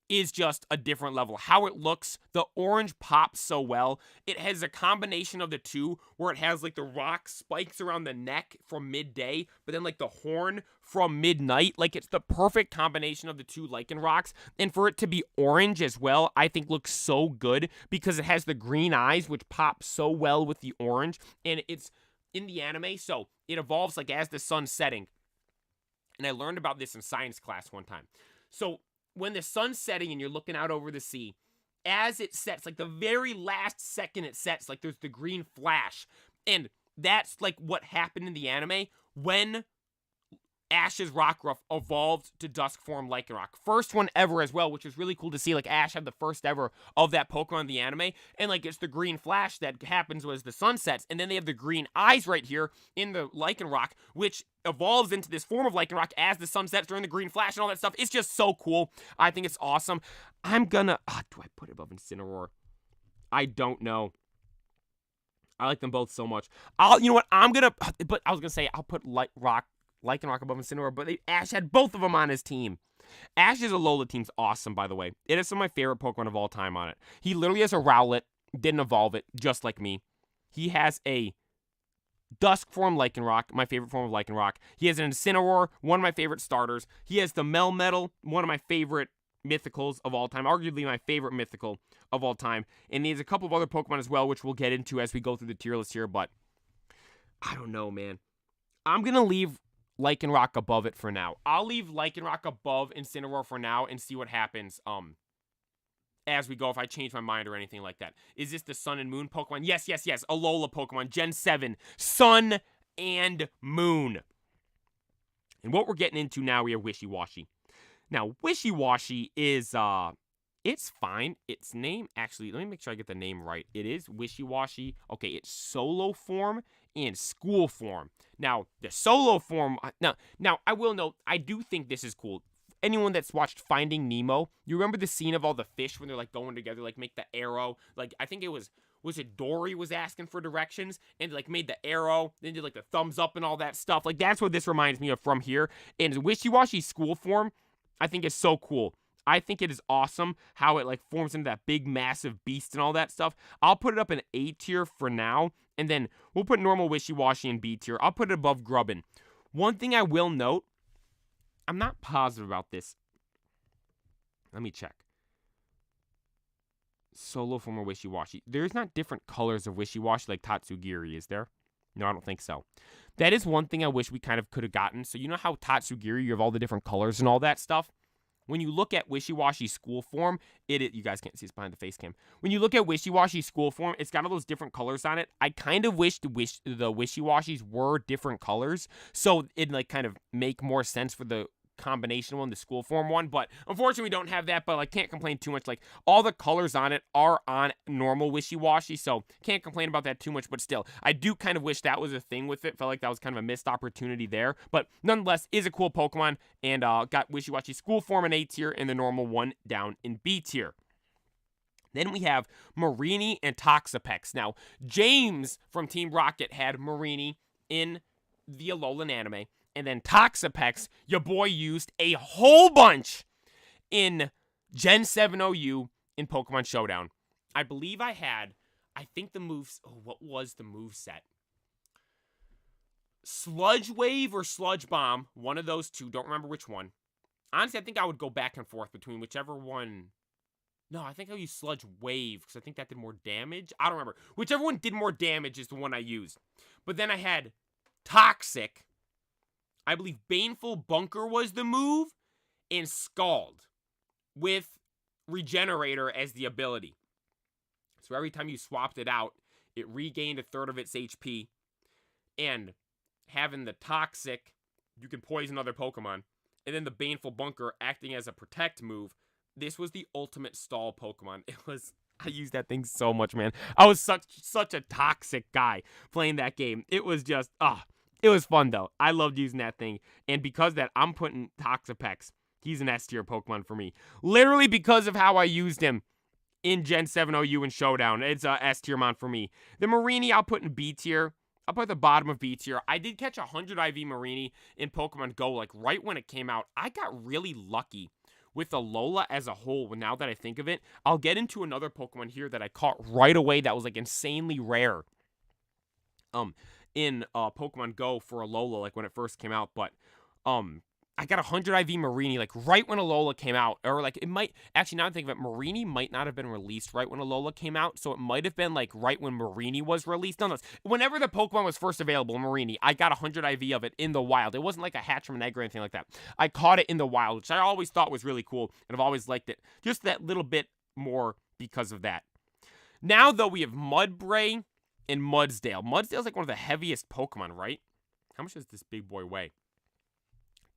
is just a different level. How it looks, the orange pops so well. It has a combination of the 2 where it has like the rock spikes around the neck from Midday, but then like the horn from Midnight. Like it's the perfect combination of the 2 Lycanrocs. And for it to be orange as well, I think looks so good because it has the green eyes, which pop so well with the orange. And it's in the anime, so it evolves like as the sun's setting. And I learned about this in science class one time. So when the sun's setting and you're looking out over the sea, as it sets, like the very last second it sets, like there's the green flash. And that's like what happened in the anime when Ash's Rockruff evolved to Dusk form Lycanroc. First one ever as well, which is really cool to see. Like Ash had the first ever of that Pokemon in the anime. And like it's the green flash that happens as the sun sets. And then they have the green eyes right here in the Lycanroc, which evolves into this form of Lycanroc as the sun sets during the green flash and all that stuff. It's just so cool. I think it's awesome. I'm gonna... do I put it above Incineroar? I don't know. I like them both so much. You know what? But I was gonna say I'll put Lycanroc above Incineroar, but Ash had both of them on his team. Ash's Alola team's awesome, by the way. It is some of my favorite Pokemon of all time on it. He literally has a Rowlet, didn't evolve it, just like me. He has a Dusk form Lycanroc, my favorite form of Lycanroc. He has an Incineroar, one of my favorite starters. He has the Melmetal, one of my favorite mythicals of all time, arguably my favorite mythical of all time. And he has a couple of other Pokemon as well, which we'll get into as we go through the tier list here, but I don't know, man. I'm going to leave Lycanroc above it for now. I'll leave Lycanroc above Incineroar for now and see what happens as we go if I change my mind or anything like that. Is this the Sun and Moon Pokemon? Yes. Alola Pokemon, Gen 7, Sun and Moon. And what we're getting into now, we have Wishy-Washy. Now, Wishy-Washy is, it's fine. Its name, actually, let me make sure I get the name right. It is Wishy-Washy. Okay, it's solo form and school form. Now, the solo form, now, I will note, I do think this is cool. Anyone that's watched Finding Nemo, you remember the scene of all the fish when they're, like, going together, like, make the arrow? Like, I think it was it Dory was asking for directions, and, like, made the arrow, then did, like, the thumbs up and all that stuff. Like, that's what this reminds me of from here. And Wishy-Washy school form, I think is so cool. I think it is awesome how it, like, forms into that big, massive beast and all that stuff. I'll put it up in A tier for now, and then we'll put normal Wishy-Washy in B tier. I'll put it above Grubbin. One thing I will note, I'm not positive about this. Let me check. Solo form of Wishy-Washy. There's not different colors of Wishy-Washy like Tatsugiri, is there? No, I don't think so. That is one thing I wish we kind of could have gotten. So you know how Tatsugiri, you have all the different colors and all that stuff? When you look at Wishy-Washy school form, you guys can't see it's behind the face cam. When you look at Wishy-Washy school form, it's got all those different colors on it. I kind of wish the Wishy-Washies were different colors, so it'd like kind of make more sense for the combination one, the school form one, but unfortunately we don't have that, but I can't complain too much. Like, all the colors on it are on normal Wishy-Washy, so can't complain about that too much, but still, I do kind of wish that was a thing with it. Felt like that was kind of a missed opportunity there, but nonetheless, is a cool Pokemon, and got Wishy-Washy school form in A tier, and the normal one down in B tier. Then we have Marini and Toxapex. Now, James from Team Rocket had Marini in the Alolan anime. And then Toxapex, your boy used a whole bunch in Gen 7 OU in Pokemon Showdown. I believe I think the moves, what was the move set? Sludge Wave or Sludge Bomb, one of those two, don't remember which one. Honestly, I think I would go back and forth between whichever one. No, I think I used Sludge Wave because I think that did more damage. I don't remember. Whichever one did more damage is the one I used. But then I had Toxic. I believe Baneful Bunker was the move. And Scald with Regenerator as the ability. So every time you swapped it out, it regained a third of its HP. And having the Toxic, you can poison other Pokemon. And then the Baneful Bunker acting as a protect move. This was the ultimate stall Pokemon. I used that thing so much, man. I was such a toxic guy playing that game. It was just, it was fun, though. I loved using that thing. And because of that, I'm putting Toxapex. He's an S tier Pokemon for me. Literally because of how I used him in Gen 7 OU and Showdown. It's a S tier mon for me. The Marini, I'll put in B tier. I'll put at the bottom of B tier. I did catch 100 IV Marini in Pokemon Go, like right when it came out. I got really lucky with Alola as a whole, now that I think of it. I'll get into another Pokemon here that I caught right away that was like insanely rare in Pokemon Go for Alola, like when it first came out. But I got 100 IV Marini, like right when Alola came out. Or like it might, actually now that I think of it, Marini might not have been released right when Alola came out. So it might have been like right when Marini was released. No, whenever the Pokemon was first available, Marini, I got 100 IV of it in the wild. It wasn't like a hatch from an egg or anything like that. I caught it in the wild, which I always thought was really cool. And I've always liked it. Just that little bit more because of that. Now, though, we have Mudbray and Mudsdale. Mudsdale's like one of the heaviest Pokemon, right? How much does this big boy weigh?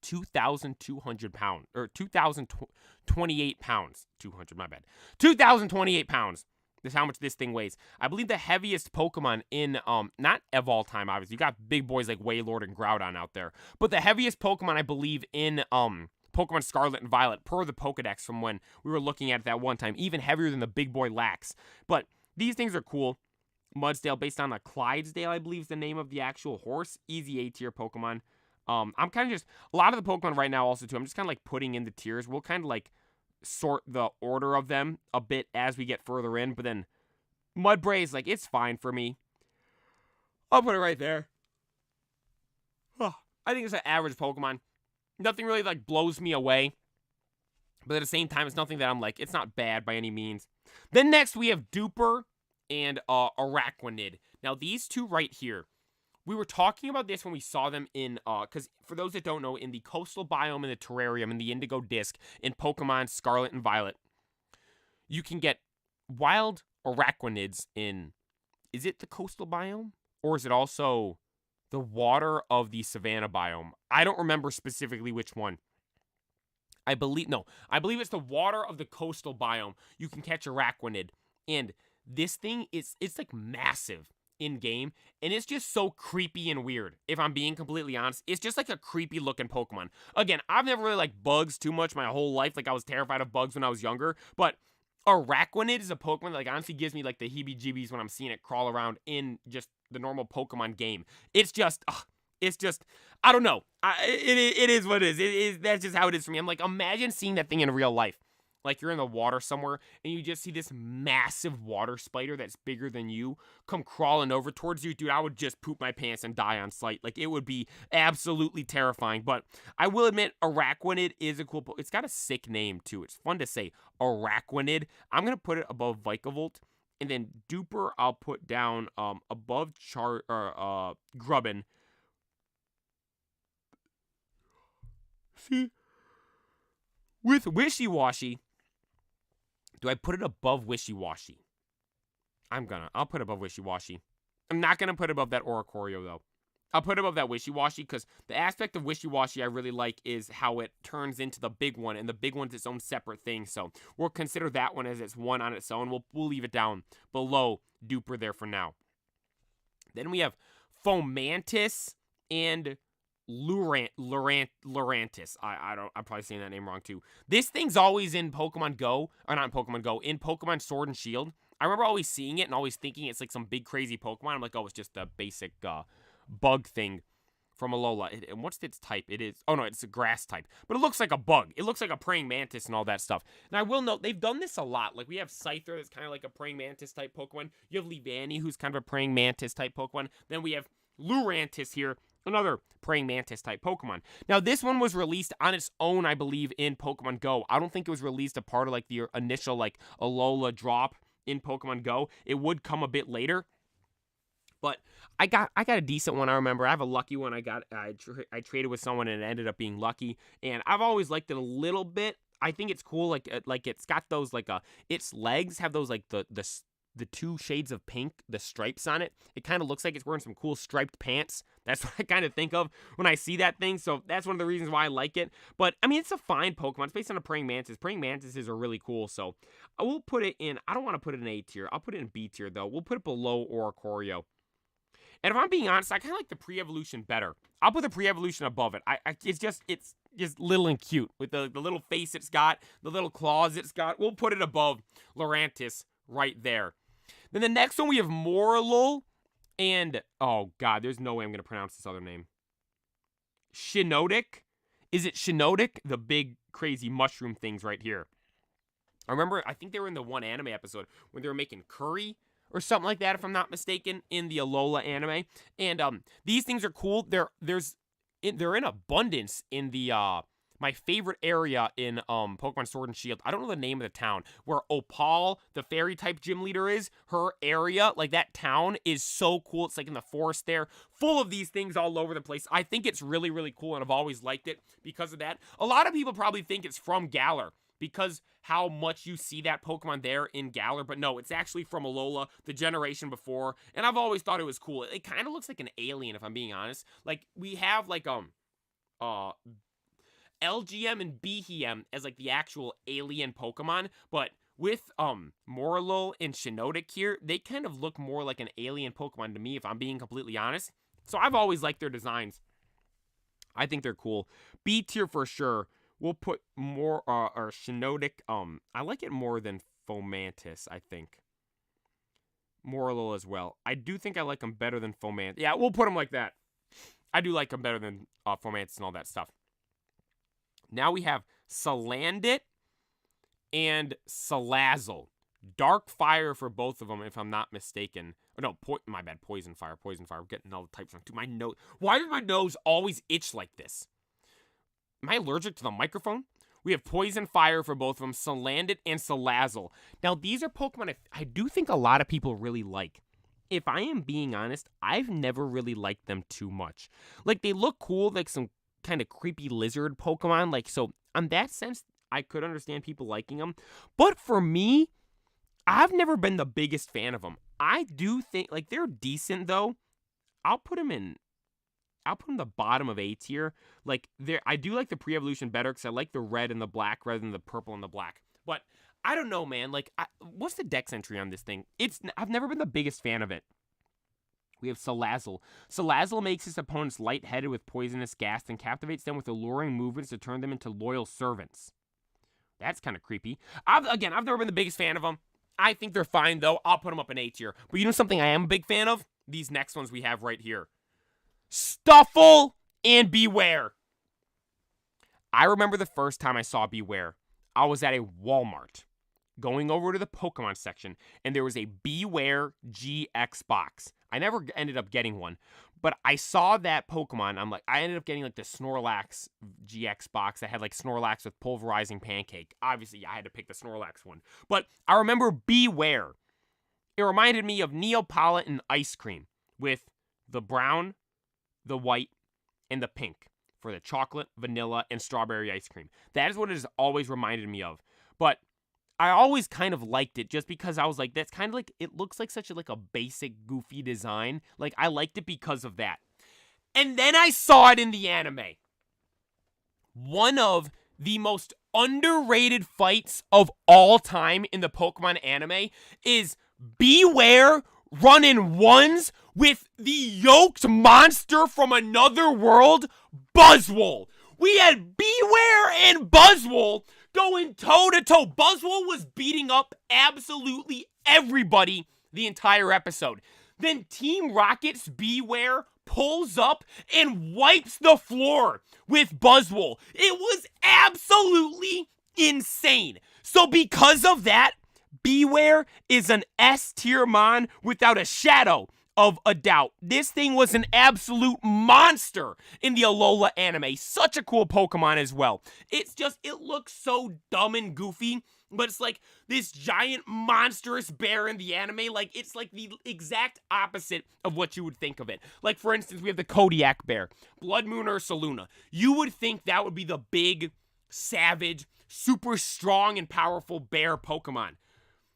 2,200 pounds, or 2,028 pounds. 200, my bad. 2,028 pounds. That's how much this thing weighs. I believe the heaviest Pokemon in, not of all time, obviously. You got big boys like Wailord and Groudon out there. But the heaviest Pokemon, I believe, in, Pokemon Scarlet and Violet, per the Pokedex from when we were looking at it that one time. Even heavier than the big boy Lax. But these things are cool. Mudsdale, based on a Clydesdale, I believe is the name of the actual horse. Easy A tier Pokemon. I'm kind of just, a lot of the Pokemon right now also too, I'm just kind of like putting in the tiers. We'll kind of like sort the order of them a bit as we get further in, but then Mudbray is like, it's fine for me. I'll put it right there. I think it's an average Pokemon. Nothing really like blows me away, but at the same time, it's nothing that I'm like, it's not bad by any means. Then next we have Duper and Araquanid. Now these two right here, we were talking about this when we saw them in, because for those that don't know, in the coastal biome, in the terrarium, in the indigo disc, in Pokemon Scarlet and Violet, you can get wild Araquanids in, is it the coastal biome? Or is it also the water of the savanna biome? I don't remember specifically which one. I believe it's the water of the coastal biome. You can catch Araquanid. And this thing it's like massive in game, and it's just so creepy and weird. If I'm being completely honest, it's just like a creepy looking Pokemon. Again, I've never really liked bugs too much my whole life. Like I was terrified of bugs when I was younger, but Araquanid is a Pokemon that like honestly gives me like the heebie-jeebies when I'm seeing it crawl around in just the normal Pokemon game. It's just I don't know. It is what it is. That's just how it is for me. I'm like, imagine seeing that thing in real life. Like you're in the water somewhere and you just see this massive water spider that's bigger than you come crawling over towards you. Dude, I would just poop my pants and die on sight. Like it would be absolutely terrifying. But I will admit, Araquanid is a cool It's got a sick name too. It's fun to say. Araquanid. I'm going to put it above Vikavolt. And then Duper, I'll put down above Grubbin. See? With Wishy-Washy, do I put it above Wishy-Washy? I'll put it above Wishy-Washy. I'm not going to put it above that Oricorio, though. I'll put it above that Wishy-Washy, because the aspect of Wishy-Washy I really like is how it turns into the big one, and the big one's its own separate thing, so we'll consider that one as its one on its own. We'll leave it down below Duper there for now. Then we have Fomantis and Lurantis. I'm probably saying that name wrong too. This thing's always in Pokemon Go, or not in Pokemon Go, in Pokemon Sword and Shield. I remember always seeing it and always thinking it's like some big crazy Pokemon. I'm like, oh, it's just a basic bug thing from Alola. And what's its type? It's a grass type. But it looks like a bug. It looks like a praying mantis and all that stuff. And I will note, they've done this a lot. Like, we have Scyther that's kind of like a praying mantis type Pokemon. You have Leavanny, who's kind of a praying mantis type Pokemon. Then we have Lurantis here, another praying mantis type Pokemon. Now, this one was released on its own, I believe, in Pokemon Go. I don't think it was released a part of, like, the initial, like, Alola drop in Pokemon Go. It would come a bit later. But I got a decent one, I remember. I have a lucky one I traded with someone and it ended up being lucky. And I've always liked it a little bit. I think it's cool, like it's got those, like, its legs have those, like, the two shades of pink, the stripes on it. It kind of looks like it's wearing some cool striped pants. That's what I kind of think of when I see that thing. So that's one of the reasons why I like it. But, I mean, it's a fine Pokemon. It's based on a praying mantis. Praying mantises are really cool. So I will put it in, I don't want to put it in A tier. I'll put it in B tier, though. We'll put it below Oricorio. And if I'm being honest, I kind of like the pre-evolution better. I'll put the pre-evolution above it. It's just little and cute with the little face it's got, the little claws it's got. We'll put it above Lurantis right there. Then the next one we have Morlul and, oh god, there's no way I'm going to pronounce this other name. Shiinotic? Is it Shiinotic? The big crazy mushroom things right here. I remember, I think they were in the one anime episode when they were making curry or something like that, if I'm not mistaken, in the Alola anime. And these things are cool. They're in abundance in the my favorite area in Pokemon Sword and Shield. I don't know the name of the town where Opal, the fairy type gym leader, is. Her area, like that town, is so cool. It's like in the forest there, full of these things all over the place. I think it's really, really cool, and I've always liked it because of that. A lot of people probably think it's from Galar, because how much you see that Pokemon there in Galar, but no, it's actually from Alola, the generation before, and I've always thought it was cool. It kind of looks like an alien, if I'm being honest. Like, we have, like, LGM and Behem as, like, the actual alien Pokemon, but with, Morlul and Shiinotic here, they kind of look more like an alien Pokemon to me, if I'm being completely honest. So I've always liked their designs. I think they're cool. B tier for sure. We'll put more, or Shiinotic, I like it more than Fomantis, I think. Morlul as well. I do think I like them better than Fomantis. Yeah, we'll put them like that. I do like them better than Fomantis and all that stuff. Now we have Salandit and Salazzle. Dark Fire for both of them, if I'm not mistaken. Oh, no, my bad, Poison Fire. Poison Fire. We're getting all the types wrong, too. My nose. Why does my nose always itch like this? Am I allergic to the microphone? We have Poison Fire for both of them, Salandit and Salazzle. Now, these are Pokemon I do think a lot of people really like. If I am being honest, I've never really liked them too much. Like, they look cool, like some kind of creepy lizard Pokemon. Like, so, on that sense, I could understand people liking them. But for me, I've never been the biggest fan of them. I do think, like, they're decent, though. I'll put them the bottom of A tier. Like, I do like the pre-evolution better because I like the red and the black rather than the purple and the black. But I don't know, man. Like, what's the dex entry on this thing? I've never been the biggest fan of it. We have Salazzle. Salazzle makes his opponents lightheaded with poisonous gas and captivates them with alluring movements to turn them into loyal servants. That's kind of creepy. I've never been the biggest fan of them. I think they're fine, though. I'll put them up in A tier. But you know something I am a big fan of? These next ones we have right here. Stuffle and Beware. I remember the first time I saw Beware. I was at a Walmart going over to the Pokemon section, and there was a Beware GX box. I never ended up getting one, but I saw that Pokemon. I ended up getting like the Snorlax GX box that had like Snorlax with pulverizing pancake. Obviously, I had to pick the Snorlax one, but I remember Beware. It reminded me of Neapolitan ice cream with the brown, the white, and the pink for the chocolate, vanilla, and strawberry ice cream. That is what it has always reminded me of. But I always kind of liked it just because I was like, that's kind of like, it looks like such a basic, goofy design. Like, I liked it because of that. And then I saw it in the anime. One of the most underrated fights of all time in the Pokemon anime is Beware running ones with the yoked monster from another world, Buzzwole. We had Beware and Buzzwole going toe-to-toe. Buzzwole was beating up absolutely everybody the entire episode. Then Team Rocket's Beware pulls up and wipes the floor with Buzzwole. It was absolutely insane. So because of that, Beware is an S-tier mon without a shadow of a doubt. This thing was an absolute monster in the Alola anime. Such a cool Pokemon as well. It's just, it looks so dumb and goofy, but it's like this giant monstrous bear in the anime. Like, it's like the exact opposite of what you would think of it. Like, for instance, we have the Kodiak bear, Blood Moon Ursa Luna. You would think that would be the big, savage, super strong and powerful bear Pokemon.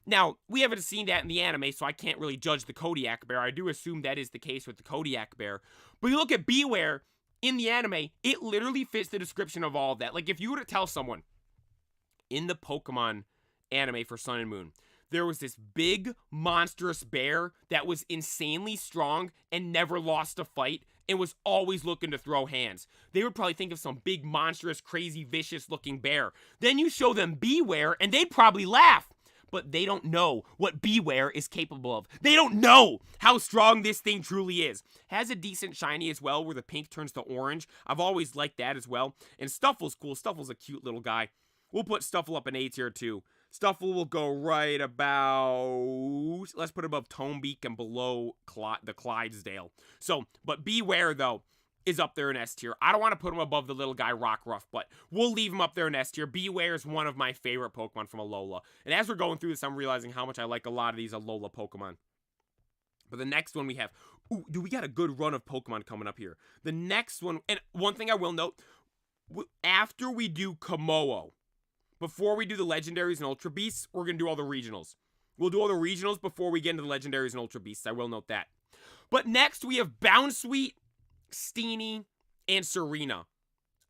Now, we haven't seen that in the anime, so I can't really judge the Kodiak bear. I do assume that is the case with the Kodiak bear. But you look at Beware in the anime, it literally fits the description of all of that. Like, if you were to tell someone in the Pokemon anime for Sun and Moon, there was this big, monstrous bear that was insanely strong and never lost a fight and was always looking to throw hands, they would probably think of some big, monstrous, crazy, vicious-looking bear. Then you show them Beware, and they'd probably laugh. But they don't know what Beware is capable of. They don't know how strong this thing truly is. Has a decent shiny as well, where the pink turns to orange. I've always liked that as well. And Stuffle's cool. Stuffle's a cute little guy. We'll put Stuffle up in A tier too. Stuffle will go right about, let's put above Tonebeak and below the Clydesdale. So, but Beware though is up there in S tier. I don't want to put him above the little guy Rockruff, but we'll leave him up there in S tier. Beware is one of my favorite Pokemon from Alola. And as we're going through this, I'm realizing how much I like a lot of these Alola Pokemon. But the next one we have, ooh, dude, we got a good run of Pokemon coming up here. The next one, and one thing I will note, after we do Komodo, before we do the Legendaries and Ultra Beasts, we're going to do all the regionals. We'll do all the regionals before we get into the Legendaries and Ultra Beasts. I will note that. But next we have Bounsweet, Steenie, and Serena.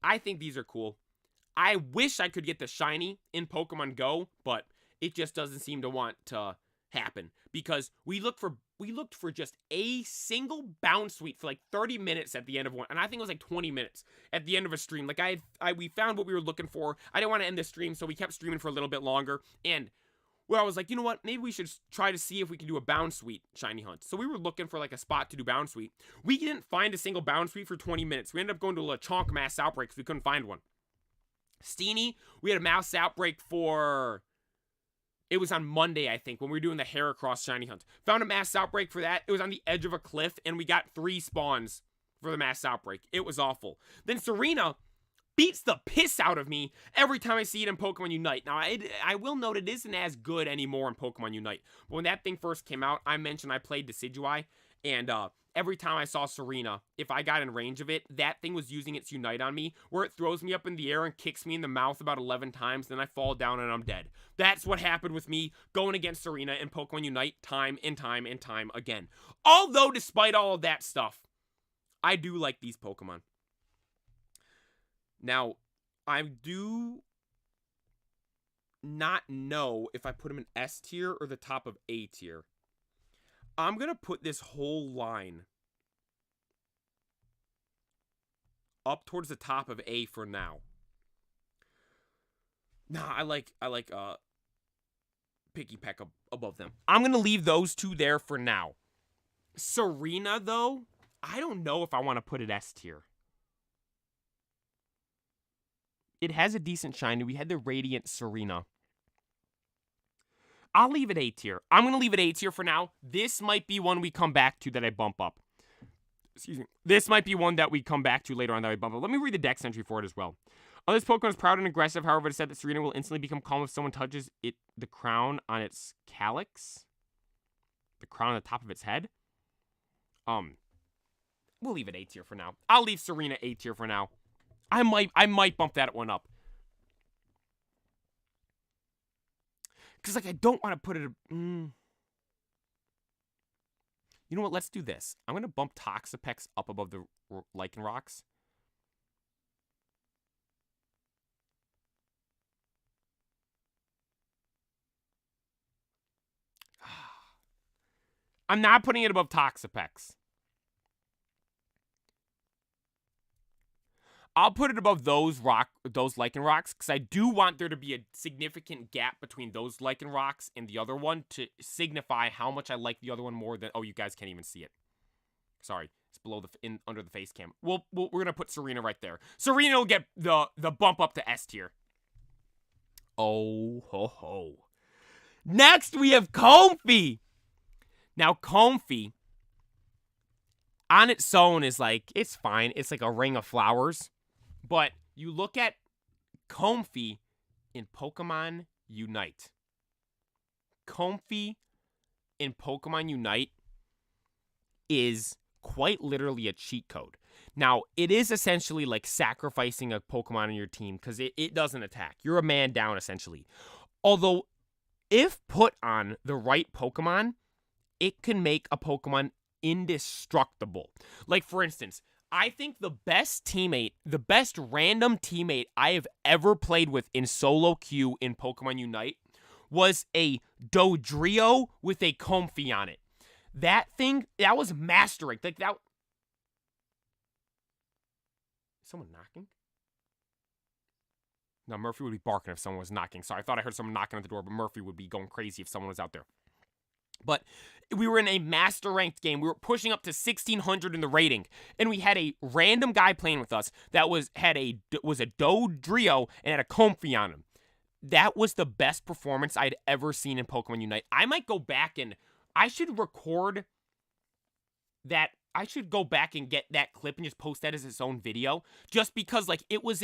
I think these are cool. I wish I could get the shiny in Pokemon Go, but it just doesn't seem to want to happen because we looked for just a single Bounsweet for like 30 minutes at the end of one, and I think it was like 20 minutes at the end of a stream. Like we found what we were looking for. I didn't want to end the stream, so we kept streaming for a little bit longer, and where I was like, you know what, maybe we should try to see if we can do a Bounsweet shiny hunt. So we were looking for like a spot to do Bounsweet. We didn't find a single Bounsweet for 20 minutes. We ended up going to a Lechonk mass outbreak because we couldn't find one. Steenie, we had a mass outbreak for, it was on Monday, I think, when we were doing the Heracross shiny hunt. Found a mass outbreak for that. It was on the edge of a cliff, and we got 3 spawns for the mass outbreak. It was awful. Then Serena beats the piss out of me every time I see it in Pokemon Unite. Now, I will note it isn't as good anymore in Pokemon Unite. But when that thing first came out, I mentioned I played Decidueye, and every time I saw Serena, if I got in range of it, that thing was using its Unite on me, where it throws me up in the air and kicks me in the mouth about 11 times, then I fall down and I'm dead. That's what happened with me going against Serena in Pokemon Unite time and time and time again. Although, despite all of that stuff, I do like these Pokemon. Now, I do not know if I put them in S tier or the top of A tier. I'm going to put this whole line up towards the top of A for now. Nah, I like Picky Peck above them. I'm going to leave those two there for now. Serena, though, I don't know if I want to put it S tier. It has a decent shiny. We had the Radiant Serena. I'll leave it A tier. I'm going to leave it A tier for now. This might be one we come back to that I bump up. Excuse me. This might be one that we come back to later on that I bump up. Let me read the dex entry for it as well. This Pokemon is proud and aggressive. However, it is said that Serena will instantly become calm if someone touches the crown on its calyx. The crown on the top of its head. We'll leave it A tier for now. I'll leave Serena A tier for now. I might bump that one up. Because, like, I don't want to put it... You know what? Let's do this. I'm going to bump Toxapex up above the Lycanrocs. I'm not putting it above Toxapex. I'll put it above those Lichen Rocks, because I do want there to be a significant gap between those Lichen Rocks and the other one to signify how much I like the other one more than. Oh, you guys can't even see it. Sorry, it's below under the face cam. We're gonna put Serena right there. Serena will get the bump up to S tier. Oh ho ho. Next we have Comfey. Now Comfey, on its own, is like, it's fine. It's like a ring of flowers. But you look at Comfey in Pokemon Unite. Comfey in Pokemon Unite is quite literally a cheat code. Now, it is essentially like sacrificing a Pokemon on your team because it doesn't attack. You're a man down, essentially. Although, if put on the right Pokemon, it can make a Pokemon indestructible. Like, for instance, I think the best random teammate I have ever played with in solo queue in Pokemon Unite was a Dodrio with a Comfey on it. That was mastering. Like, that... Is someone knocking? No, Murphy would be barking if someone was knocking. Sorry, I thought I heard someone knocking at the door, but Murphy would be going crazy if someone was out there. But we were in a master ranked game. We were pushing up to 1,600 in the rating, and we had a random guy playing with us that was a Dodrio and had a Comfey on him. That was the best performance I'd ever seen in Pokemon Unite. I might go back and I should record that. I should go back and get that clip and just post that as its own video, just because like it was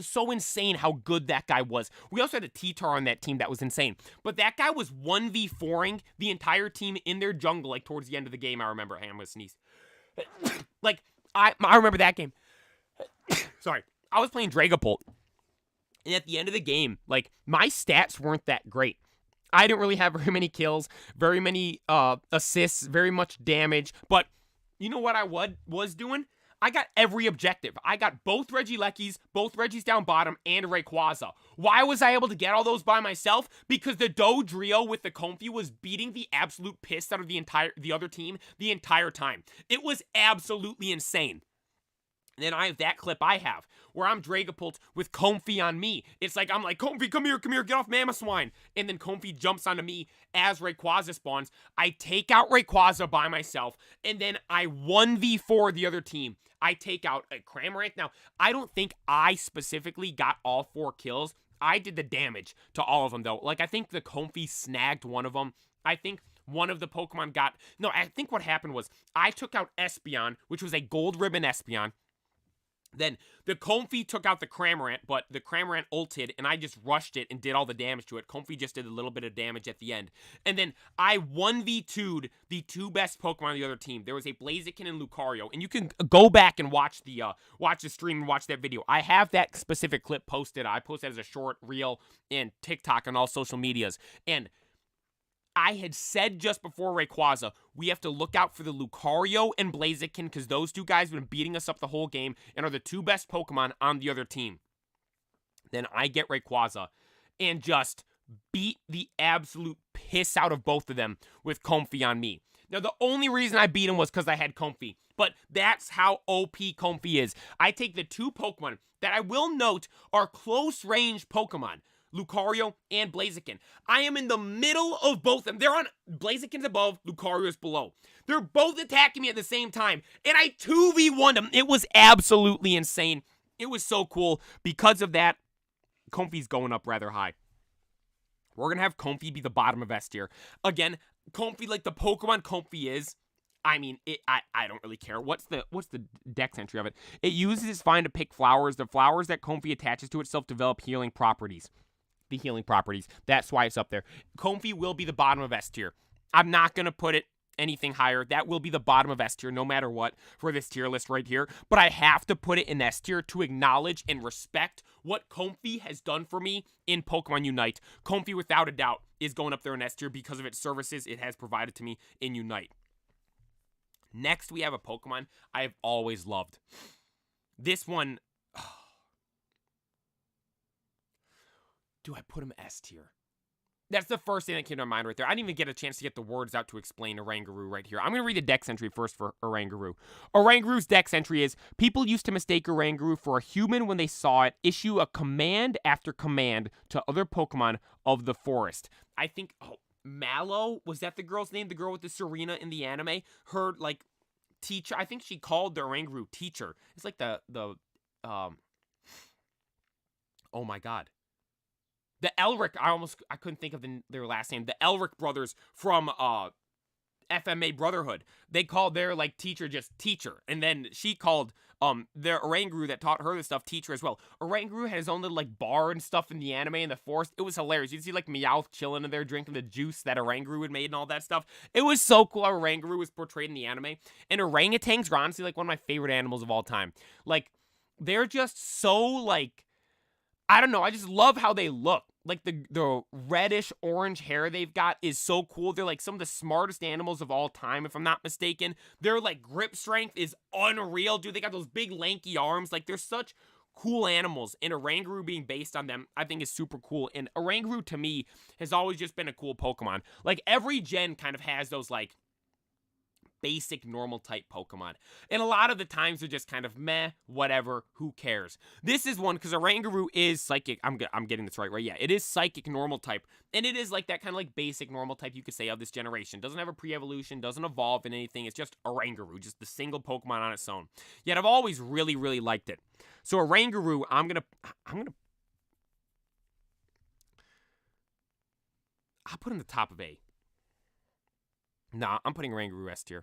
so insane how good that guy was. We also had a T-Tar on that team that was insane, but that guy was 1v4ing the entire team in their jungle like towards the end of the game. I remember. Hey, I'm gonna sneeze. Like I remember that game. Sorry, I was playing Dragapult, and at the end of the game, like my stats weren't that great. I didn't really have very many kills, very many assists, very much damage, but you know what I was doing? I got every objective. I got both Regielekis, both Regis down bottom, and Rayquaza. Why was I able to get all those by myself? Because the Dodrio with the Comfey was beating the absolute piss out of the other team the entire time. It was absolutely insane. And then I have that clip I have, where I'm Dragapult with Comfey on me. It's like, I'm like, Comfey, come here, get off Mamoswine. And then Comfey jumps onto me as Rayquaza spawns. I take out Rayquaza by myself, and then I 1v4 the other team. I take out a Cramorant. Now, I don't think I specifically got all 4 kills. I did the damage to all of them, though. Like, I think the Comfey snagged one of them. I think one of the Pokemon no, I think what happened was I took out Espeon, which was a gold ribbon Espeon. Then the Comfey took out the Cramorant, but the Cramorant ulted, and I just rushed it and did all the damage to it. Comfey just did a little bit of damage at the end. And then I 1v2'd the 2 best Pokemon on the other team. There was a Blaziken and Lucario, and you can go back and watch the stream and watch that video. I have that specific clip posted. I posted it as a short reel in TikTok and all social medias. And I had said just before Rayquaza, we have to look out for the Lucario and Blaziken because those 2 guys have been beating us up the whole game and are the 2 best Pokemon on the other team. Then I get Rayquaza and just beat the absolute piss out of both of them with Comfey on me. Now, the only reason I beat him was because I had Comfey, but that's how OP Comfey is. I take the 2 Pokemon that I will note are close-range Pokemon, Lucario and Blaziken. I am in the middle of both of them. They're on Blaziken's above, Lucario's below. They're both attacking me at the same time, and I 2v1'd them. It was absolutely insane. It was so cool. Because of that, Comfey's going up rather high. We're going to have Comfey be the bottom of S tier. Again, Comfey, like the Pokemon Comfey is, I mean, I don't really care. What's the dex entry of it? It uses its vine to pick flowers. The flowers that Comfey attaches to itself develop healing properties. The healing properties. That's why it's up there. Comfey will be the bottom of S tier. I'm not going to put it anything higher. That will be the bottom of S tier no matter what for this tier list right here. But I have to put it in S tier to acknowledge and respect what Comfey has done for me in Pokemon Unite. Comfey, without a doubt, is going up there in S tier because of its services it has provided to me in Unite. Next, we have a Pokemon I have always loved. This one... Do I put him S tier? That's the first thing that came to my mind right there. I didn't even get a chance to get the words out to explain Oranguru right here. I'm going to read the dex entry first for Oranguru. Oranguru's dex entry is, people used to mistake Oranguru for a human when they saw it issue a command after command to other Pokemon of the forest. I think, Mallow, was that the girl's name? The girl with the Serena in the anime? Her, like, teacher, I think she called the Oranguru teacher. It's like oh my god. The Elric, I couldn't think of their last name. The Elric brothers from FMA Brotherhood. They called their like teacher just teacher, and then she called their Oranguru that taught her the stuff teacher as well. Oranguru had his own little like bar and stuff in the anime in the forest. It was hilarious. You'd see like Meowth chilling in there drinking the juice that Oranguru had made and all that stuff. It was so cool how Oranguru was portrayed in the anime. And orangutans are honestly like one of my favorite animals of all time. Like they're just so like, I don't know, I just love how they look. Like, the reddish orange hair they've got is so cool. They're, like, some of the smartest animals of all time, if I'm not mistaken. Their, like, grip strength is unreal, dude. They got those big, lanky arms. Like, they're such cool animals. And Oranguru being based on them, I think is super cool. And Oranguru, to me, has always just been a cool Pokemon. Like, every gen kind of has those, like, basic normal type Pokemon. And a lot of the times they're just kind of meh, whatever, who cares. This is one because Oranguru is psychic. I'm getting this right? Yeah, it is psychic normal type. And it is like that kind of like basic normal type you could say of this generation. Doesn't have a pre-evolution, doesn't evolve in anything. It's just Oranguru, just the single Pokemon on its own. Yet I've always really, really liked it. So Oranguru, I'll put in the top of A. Nah, I'm putting Oranguru S tier.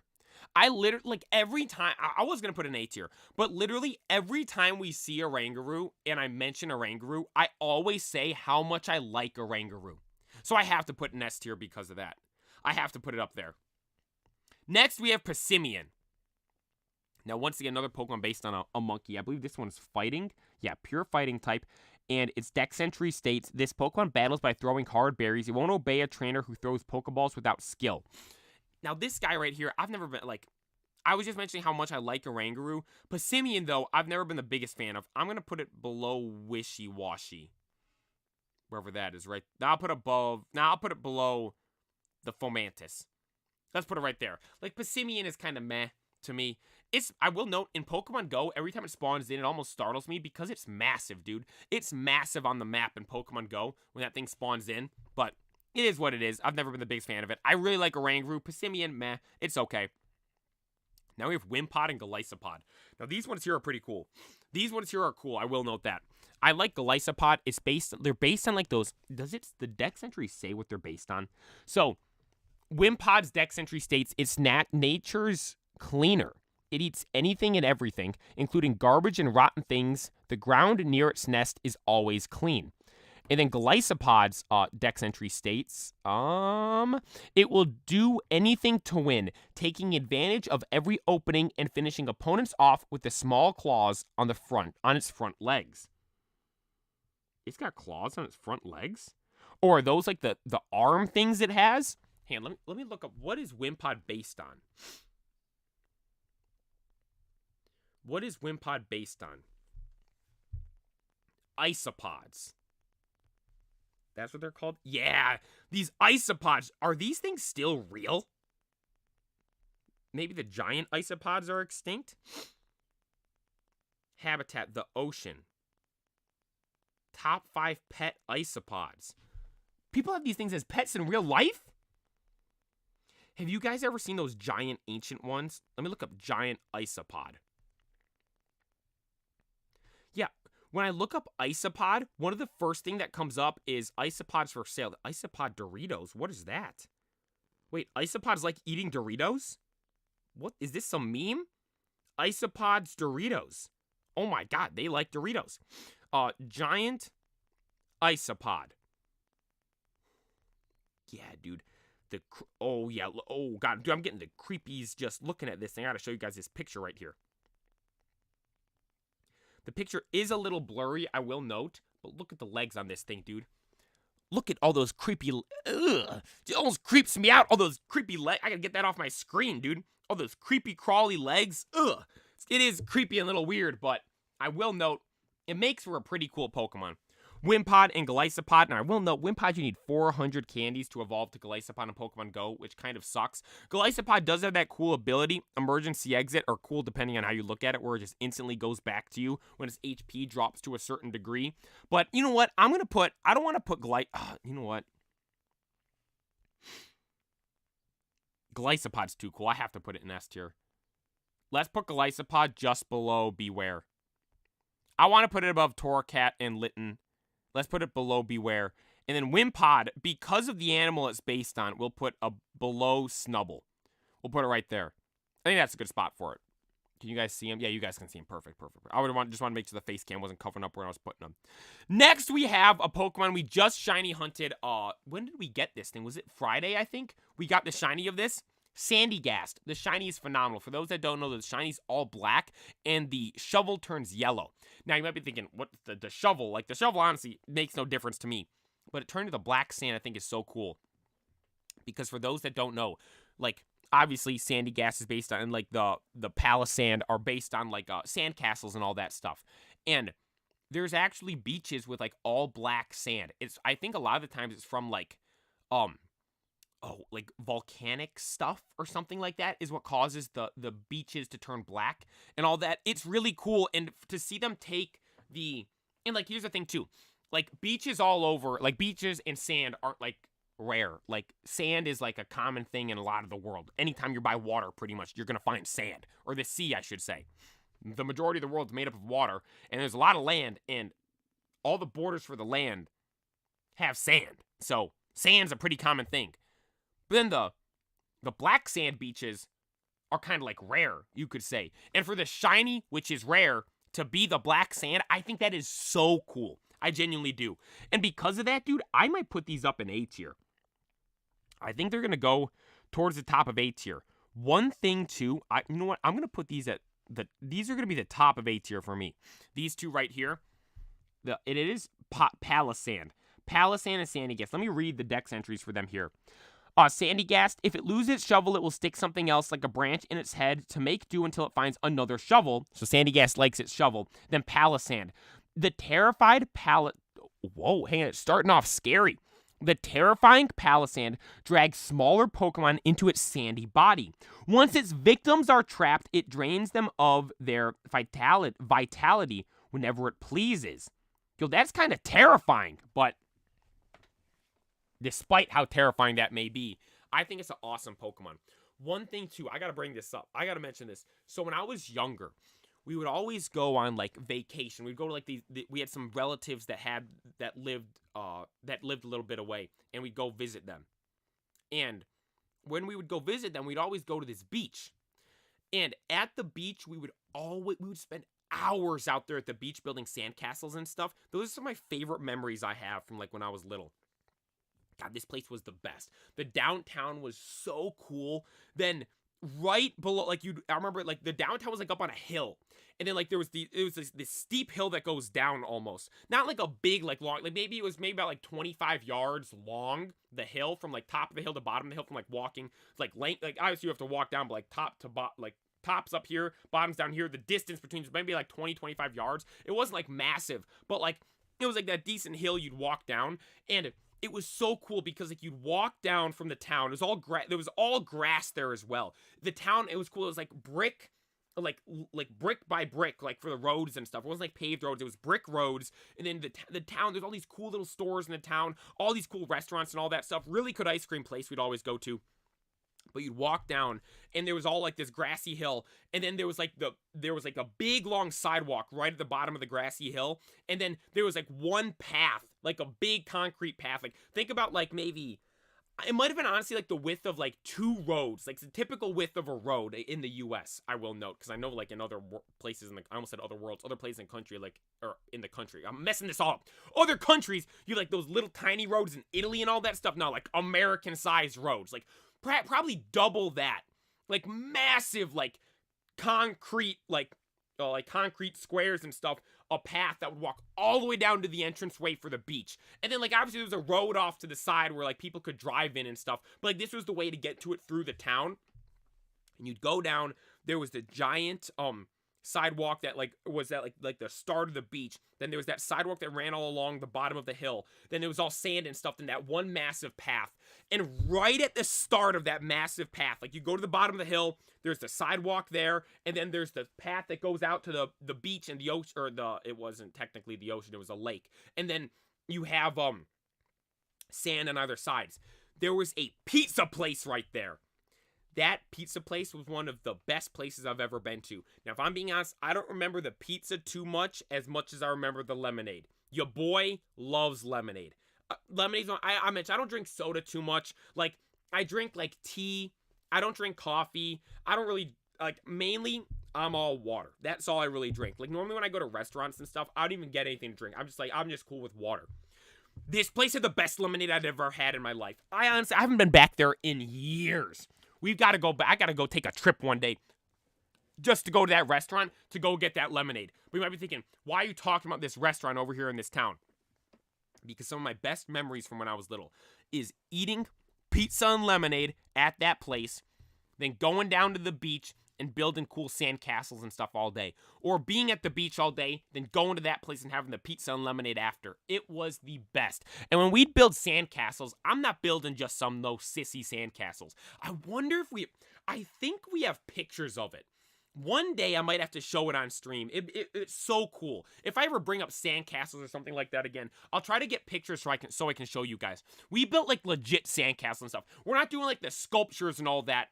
I literally, like, every time, I was going to put an A tier, but literally every time we see Oranguru and I mention Oranguru, I always say how much I like Oranguru. So I have to put an S tier because of that. I have to put it up there. Next, we have Passimian. Now, once again, another Pokemon based on a monkey. I believe this one is fighting. Yeah, pure fighting type. And its dex entry states, this Pokemon battles by throwing hard berries. It won't obey a trainer who throws Pokeballs without skill. Now, this guy right here, I've never been, like, I was just mentioning how much I like Oranguru. Passimian, though, I've never been the biggest fan of. I'm going to put it below Wishy-Washy. Wherever that is, right? Now I'll put it below the Fomantis. Let's put it right there. Like, Passimian is kind of meh to me. I will note, in Pokemon Go, every time it spawns in, it almost startles me because it's massive, dude. It's massive on the map in Pokemon Go when that thing spawns in, but it is what it is. I've never been the biggest fan of it. I really like Oranguru. Passimian, meh. It's okay. Now we have Wimpod and Golisopod. Now these ones here are pretty cool. These ones here are cool. I will note that. I like Golisopod. They're based on like those. The dex entry say what they're based on? So Wimpod's dex entry states it's nature's cleaner. It eats anything and everything, including garbage and rotten things. The ground near its nest is always clean. And then Golisopod's dex entry states, it will do anything to win, taking advantage of every opening and finishing opponents off with the small claws on its front legs. It's got claws on its front legs? Or are those like the arm things it has? Hang on, let me look up, what is Wimpod based on? What is Wimpod based on? Isopods. That's what they're called? Yeah, these isopods. Are these things still real? Maybe the giant isopods are extinct? Habitat, the ocean. Top 5 pet isopods. People have these things as pets in real life? Have you guys ever seen those giant ancient ones? Let me look up giant isopod. Yeah. When I look up isopod, one of the first thing that comes up is isopods for sale. The isopod Doritos, what is that? Wait, isopods like eating Doritos? What, is this some meme? Isopods Doritos. Oh my god, they like Doritos. Giant isopod. Yeah, dude. Oh yeah, oh god, dude, I'm getting the creepies just looking at this thing. I gotta show you guys this picture right here. The picture is a little blurry, I will note, but look at the legs on this thing, dude. Look at all those creepy, ugh. It almost creeps me out, all those creepy legs. I gotta get that off my screen, dude. All those creepy, crawly legs, ugh. It is creepy and a little weird, but I will note, it makes for a pretty cool Pokemon. Wimpod and Golisopod. And I will note, Wimpod, you need 400 candies to evolve to Golisopod in Pokemon Go, which kind of sucks. Golisopod does have that cool ability, Emergency Exit, or cool depending on how you look at it, where it just instantly goes back to you when its HP drops to a certain degree. But you know what? I don't want to put you know what? Golisopod's too cool. I have to put it in S tier. Let's put Golisopod just below Beware. I want to put it above Torracat and Litten. Let's put it below Beware. And then Wimpod, because of the animal it's based on, we'll put a below Snubble. We'll put it right there. I think that's a good spot for it. Can you guys see him? Yeah, you guys can see him. Perfect. I just want to make sure the face cam wasn't covering up where I was putting him. Next, we have a Pokemon we just shiny hunted. When did we get this thing? Was it Friday, I think? We got the shiny of this. Sandygast. The shiny is phenomenal. For those that don't know, the shiny's all black, and the shovel turns yellow. Now, you might be thinking, what the shovel? Like, the shovel, honestly, makes no difference to me. But it turned to the black sand, I think, is so cool. Because for those that don't know, like, obviously, Sandygast is based on, and, like, the Palisand are based on, like, sand castles and all that stuff. And there's actually beaches with, like, all black sand. I think a lot of the times it's from, like, like volcanic stuff or something like that is what causes the beaches to turn black and all that. It's really cool. And to see them take and like, here's the thing too, like beaches all over, like beaches and sand aren't like rare. Like sand is like a common thing in a lot of the world. Anytime you're by water, pretty much, you're going to find sand, or the sea, I should say. The majority of the world is made up of water, and there's a lot of land, and all the borders for the land have sand. So sand's a pretty common thing. But then the black sand beaches are kind of like rare, you could say. And for the shiny, which is rare, to be the black sand, I think that is so cool. I genuinely do. And because of that, dude, I might put these up in A tier. I think they're going to go towards the top of A tier. One thing, too, you know what? I'm going to put these these are going to be the top of A tier for me. These two right here. It is Palisand. Palisand and Sandygast. Let me read the dex entries for them here. Sandygast, if it loses its shovel, it will stick something else like a branch in its head to make do until it finds another shovel. So Sandygast likes its shovel. Then Palisand. The terrified Whoa, hang on, it's starting off scary. The terrifying Palisand drags smaller Pokemon into its sandy body. Once its victims are trapped, it drains them of their vitality whenever it pleases. Yo, that's kind of terrifying, but despite how terrifying that may be, I think it's an awesome Pokemon. One thing, too, I got to bring this up. I got to mention this. So when I was younger, we would always go on, like, vacation. We'd go to, like, we had some relatives that lived a little bit away, and we'd go visit them. And when we would go visit them, we'd always go to this beach. And at the beach, we would spend hours out there at the beach building sandcastles and stuff. Those are some of my favorite memories I have from, like, when I was little. God, this place was the best. The downtown was so cool. Then right below, like, I remember, like, the downtown was, like, up on a hill. And then, like, there was this steep hill that goes down almost. Not, like, a big, like, long, like, maybe it was about, like, 25 yards long, the hill, from, like, top of the hill to bottom of the hill, from, like, walking, like, length, like, obviously you have to walk down, but, like, top to bottom, like, top's up here, bottom's down here. The distance between maybe, like, 20, 25 yards. It wasn't, like, massive, but, like, it was, like, that decent hill you'd walk down, and it was so cool because, like, you'd walk down from the town. It was all there was all grass there as well. The town, it was cool. It was like brick, like brick by brick, like for the roads and stuff. It wasn't like paved roads. It was brick roads. And then the town, there's all these cool little stores in the town, all these cool restaurants and all that stuff. Really good ice cream place we'd always go to. But you'd walk down, and there was all, like, this grassy hill, and then there was, like, a big, long sidewalk right at the bottom of the grassy hill, and then there was, like, one path, like, a big concrete path. Like, think about, like, maybe, it might have been, honestly, like, the width of, like, 2 roads, like, the typical width of a road in the U.S., I will note, because I know, like, in other places, I almost said other worlds, other places in the country, like, or in the country, I'm messing this all up. Other countries, you like, those little tiny roads in Italy and all that stuff, no, like, American-sized roads, like, probably double that, like massive, like concrete, like concrete squares and stuff, a path that would walk all the way down to the entranceway for the beach. And then, like, obviously there was a road off to the side where, like, people could drive in and stuff, but, like, this was the way to get to it through the town. And you'd go down, there was the giant sidewalk that like was that like the start of the beach. Then there was that sidewalk that ran all along the bottom of the hill. Then there was all sand and stuff in that one massive path. And right at the start of that massive path, like you go to the bottom of the hill, there's the sidewalk there, and then there's the path that goes out to the beach and the ocean, or it wasn't technically the ocean, it was a lake. And then you have sand on either sides. There was a pizza place right there. That pizza place was one of the best places I've ever been to. Now, if I'm being honest, I don't remember the pizza too much as I remember the lemonade. Your boy loves lemonade. Lemonade's on, I mentioned I don't drink soda too much. Like, I drink, like, tea. I don't drink coffee. I don't really, like, mainly, I'm all water. That's all I really drink. Like, normally when I go to restaurants and stuff, I don't even get anything to drink. I'm just cool with water. This place had the best lemonade I'd ever had in my life. I haven't been back there in years. We've got to go back. I got to go take a trip one day just to go to that restaurant to go get that lemonade. But you might be thinking, why are you talking about this restaurant over here in this town? Because some of my best memories from when I was little is eating pizza and lemonade at that place, then going down to the beach and building cool sand castles and stuff all day. Or being at the beach all day, then going to that place and having the pizza and lemonade after. It was the best. And when we'd build sand castles, I'm not building just some sissy sand castles. I wonder if I think we have pictures of it. One day I might have to show it on stream. It's so cool. If I ever bring up sand castles or something like that again, I'll try to get pictures so I can show you guys. We built like legit sand castles and stuff. We're not doing like the sculptures and all that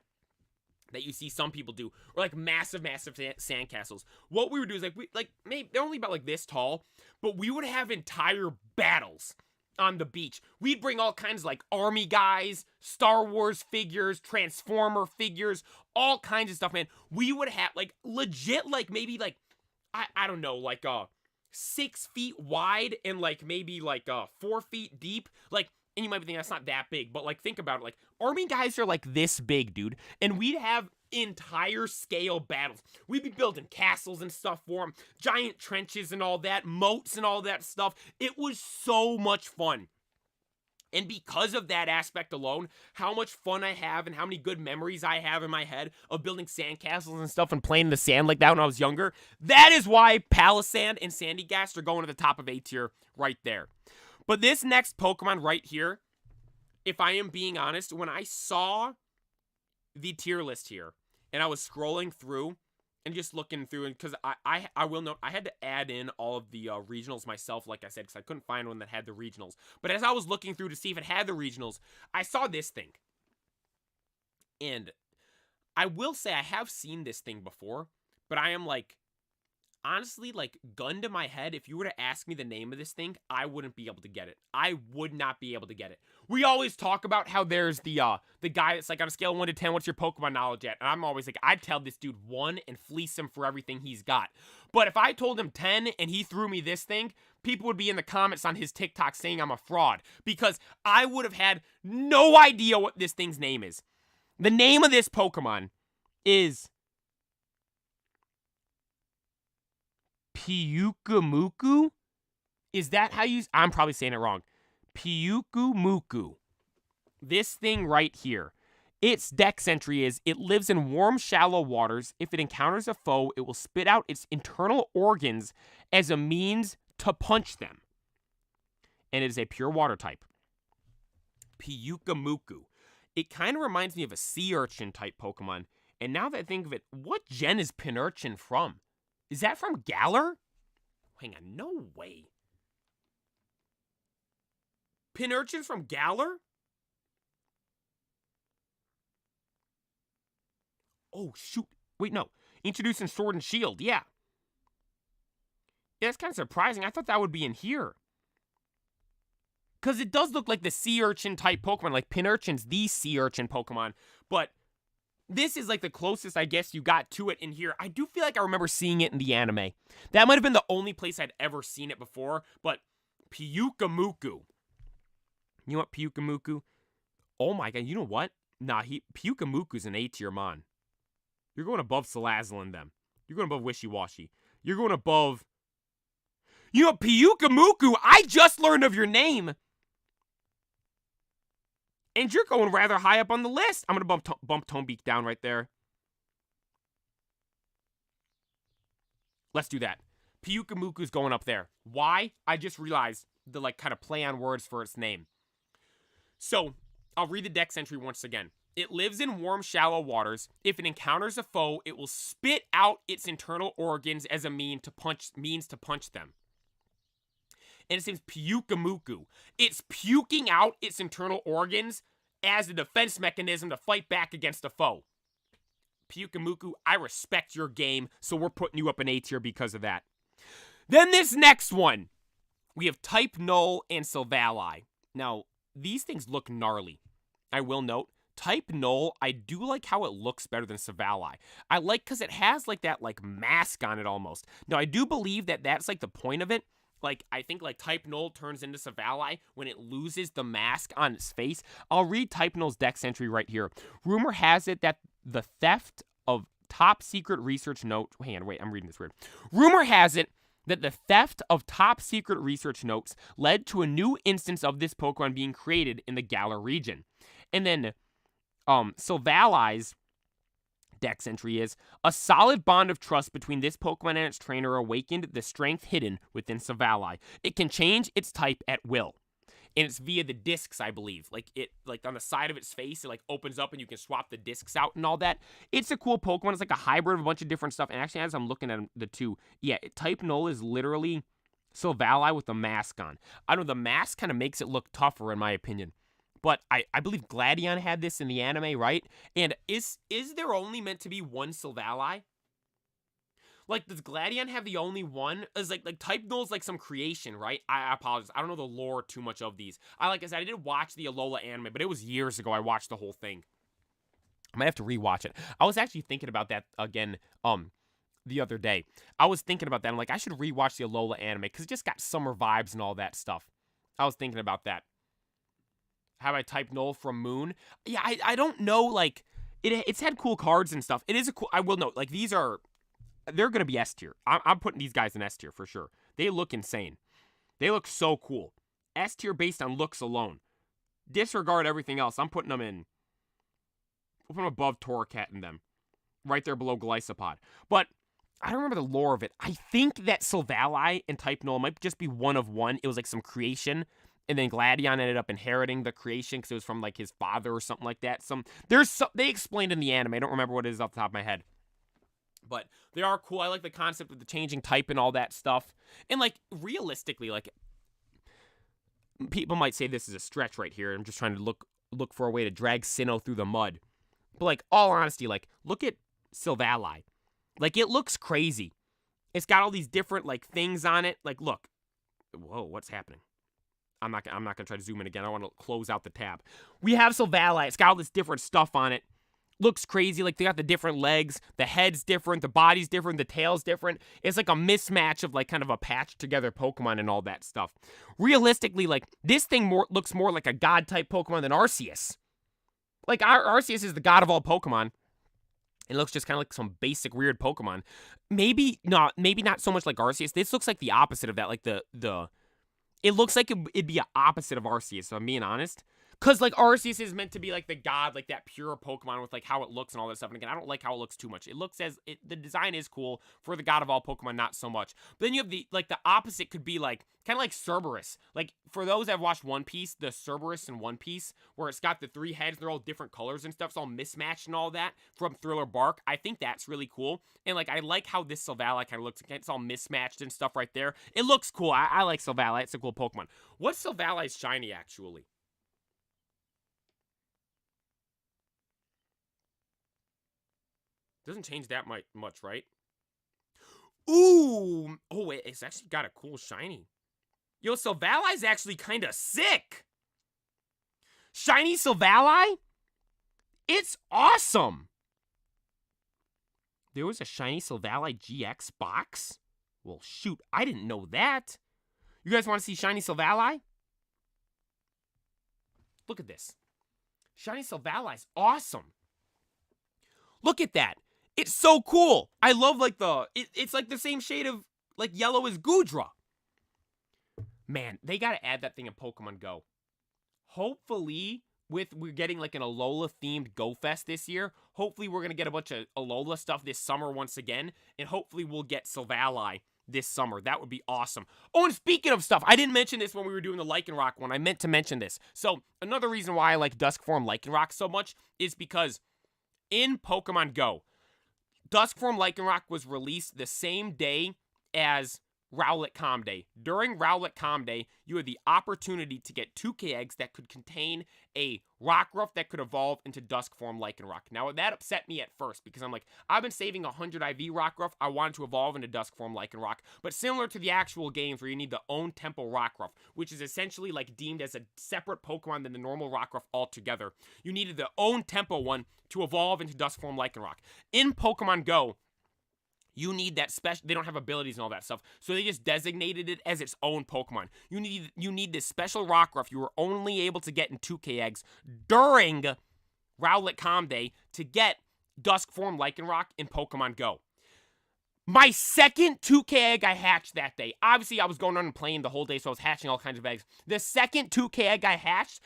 you see some people do, or like massive sandcastles. What we would do is maybe they're only about like this tall, but we would have entire battles on the beach. We'd bring all kinds of like army guys, Star Wars figures, Transformer figures, all kinds of stuff, man. We would have like legit like maybe like I don't know, like 6 feet wide and like maybe like 4 feet deep, like. And you might be thinking, that's not that big, but, like, think about it. Like, army guys are, like, this big, dude. And we'd have entire scale battles. We'd be building castles and stuff for them. Giant trenches and all that. Moats and all that stuff. It was so much fun. And because of that aspect alone, how much fun I have and how many good memories I have in my head of building sandcastles and stuff and playing in the sand like that when I was younger, that is why Palisand and Sandygast are going to the top of A tier right there. But this next Pokemon right here, if I am being honest, when I saw the tier list here, and I was scrolling through and just looking through, and because I will note, I had to add in all of the regionals myself, like I said, because I couldn't find one that had the regionals. But as I was looking through to see if it had the regionals, I saw this thing. And I will say I have seen this thing before, but I am like, honestly, like, gun to my head, if you were to ask me the name of this thing, I wouldn't be able to get it. I would not be able to get it. We always talk about how there's the guy that's like, on a scale of 1 to 10, what's your Pokemon knowledge at? And I'm always like, I'd tell this dude 1 and fleece him for everything he's got. But if I told him 10 and he threw me this thing, people would be in the comments on his TikTok saying I'm a fraud. Because I would have had no idea what this thing's name is. The name of this Pokemon is Pyukumuku? Is that how you... I'm probably saying it wrong. Pyukumuku. This thing right here. Its dex entry is, it lives in warm, shallow waters. If it encounters a foe, it will spit out its internal organs as a means to punch them. And it is a pure water type. Pyukumuku. It kind of reminds me of a sea urchin type Pokemon. And now that I think of it, what gen is Pinurchin from? Is that from Galar? Hang on, no way. Pinurchin's from Galar? Oh, shoot. Wait, no. Introducing Sword and Shield, yeah. Yeah, that's kind of surprising. I thought that would be in here. Because it does look like the sea urchin type Pokemon. Like, Pinurchin's the sea urchin Pokemon. But this is like the closest, I guess, you got to it in here. I do feel like I remember seeing it in the anime. That might have been the only place I'd ever seen it before, but Pyukumuku. You know what, Pyukumuku? Oh my god, you know what? Nah, Pyukumuku's an A-tier mon. You're going above Salazzle and them. You're going above Wishy-Washy. You're going above... You know, Pyukumuku, I just learned of your name! And you're going rather high up on the list. I'm going to bump Tonebeak down right there. Let's do that. Pyukumuku's going up there. Why? I just realized the like kind of play on words for its name. So, I'll read the dex entry once again. It lives in warm, shallow waters. If it encounters a foe, it will spit out its internal organs as a means to punch them. And it says Pyukamuku. It's puking out its internal organs as a defense mechanism to fight back against a foe. Pyukamuku, I respect your game, so we're putting you up an A tier because of that. Then this next one. We have Type Null and Silvally. Now, these things look gnarly. I will note, Type Null, I do like how it looks better than Silvally. I like because it has like that like mask on it almost. Now, I do believe that that's like the point of it. Like, I think like Type Null turns into Silvally when it loses the mask on its face. I'll read Type Null's dex entry right here. Rumor has it that the theft of top secret research notes... Wait, I'm reading this weird. Rumor has it that the theft of top secret research notes led to a new instance of this Pokemon being created in the Galar region. And then Silvally's dex entry is, a solid bond of trust between this Pokemon and its trainer awakened the strength hidden within Silvally. It can change its type at will. And it's via the discs, I believe. Like on the side of its face, it like opens up and you can swap the discs out and all that. It's a cool Pokemon. It's like a hybrid of a bunch of different stuff. And actually, as I'm looking at the two, yeah, Type Null is literally Silvally with the mask on. I don't know, the mask kind of makes it look tougher in my opinion. But I believe Gladion had this in the anime, right? And is there only meant to be one Silvally? Like, does Gladion have the only one? Is like Type Null's like some creation, right? I apologize. I don't know the lore too much of these. Like I said, I did watch the Alola anime, but it was years ago I watched the whole thing. I might have to rewatch it. I was actually thinking about that again, the other day. I was thinking about that. I'm like, I should rewatch the Alola anime because it just got summer vibes and all that stuff. I was thinking about that. How I Type Null from Moon. Yeah, I don't know, like, it's had cool cards and stuff. It is a cool, I will note, like, they're going to be S tier. I'm putting these guys in S tier for sure. They look insane. They look so cool. S tier based on looks alone. Disregard everything else. I'm putting them above Torracat in them. Right there below Glycopod. But I don't remember the lore of it. I think that Silvally and Type Null might just be one of one. It was like some creation. And then Gladion ended up inheriting the creation because it was from like his father or something like that. They explained in the anime. I don't remember what it is off the top of my head. But they are cool. I like the concept of the changing type and all that stuff. And like realistically, like people might say this is a stretch right here. I'm just trying to look for a way to drag Sinnoh through the mud. But like all honesty, like look at Silvally. Like it looks crazy. It's got all these different like things on it. Like look. Whoa, what's happening? I'm not going to try to zoom in again. I want to close out the tab. We have Silvally. It's got all this different stuff on it. Looks crazy. Like, they got the different legs. The head's different. The body's different. The tail's different. It's like a mismatch of, like, kind of a patched together Pokemon and all that stuff. Realistically, like, this thing looks more like a God-type Pokemon than Arceus. Like, Arceus is the god of all Pokemon. It looks just kind of like some basic weird Pokemon. Maybe not so much like Arceus. This looks like the opposite of that. Like, it looks like it'd be an opposite of Arceus, if I'm being honest. Because, like, Arceus is meant to be, like, the god, like, that pure Pokemon with, like, how it looks and all that stuff. And again, I don't like how it looks too much. It looks the design is cool for the god of all Pokemon, not so much. But then you have the opposite could be, like, kind of like Cerberus. Like, for those that have watched One Piece, the Cerberus in One Piece, where it's got the 3 heads, they're all different colors and stuff. It's all mismatched and all that from Thriller Bark. I think that's really cool. And, like, I like how this Silvally kind of looks. It's all mismatched and stuff right there. It looks cool. I like Silvally. It's a cool Pokemon. What's Silvally's shiny, actually? Doesn't change that much, right? Ooh! Oh, wait, it's actually got a cool shiny. Yo, Silvally's actually kind of sick! Shiny Silvally? It's awesome! There was a shiny Silvally GX box? Well, shoot, I didn't know that. You guys want to see shiny Silvally? Look at this. Shiny Silvally's awesome. Look at that. It's so cool. I love, like, it's like the same shade of, like, yellow as Goodra. Man, they gotta add that thing in Pokemon Go. Hopefully, we're getting like an Alola themed Go Fest this year. Hopefully we're gonna get a bunch of Alola stuff this summer once again, and hopefully we'll get Silvally this summer. That would be awesome. Oh, and speaking of stuff, I didn't mention this when we were doing the Lycanroc one. I meant to mention this. So another reason why I like Dusk Form Lycanroc so much is because in Pokemon Go, Dusk Form Lycanroc was released the same day as Rowlet Calm Day. During Rowlet Calm Day, you had the opportunity to get 2K eggs that could contain a Rockruff that could evolve into Dusk Form Lycanroc. Now, that upset me at first because I'm like, I've been saving 100 IV Rockruff. I wanted to evolve into Dusk Form Lycanroc. But similar to the actual games where you need the own Temple Rockruff, which is essentially like deemed as a separate Pokemon than the normal Rockruff altogether, you needed the own Temple one to evolve into Dusk Form Lycanroc. In Pokemon Go, you need that special. They don't have abilities and all that stuff, so they just designated it as its own Pokemon. You need this special Rockruff you were only able to get in 2K eggs during Rowlet Calm Day to get Dusk Form Lycanroc in Pokemon Go. My second 2K egg I hatched that day. Obviously, I was going on and playing the whole day, so I was hatching all kinds of eggs. The second 2K egg I hatched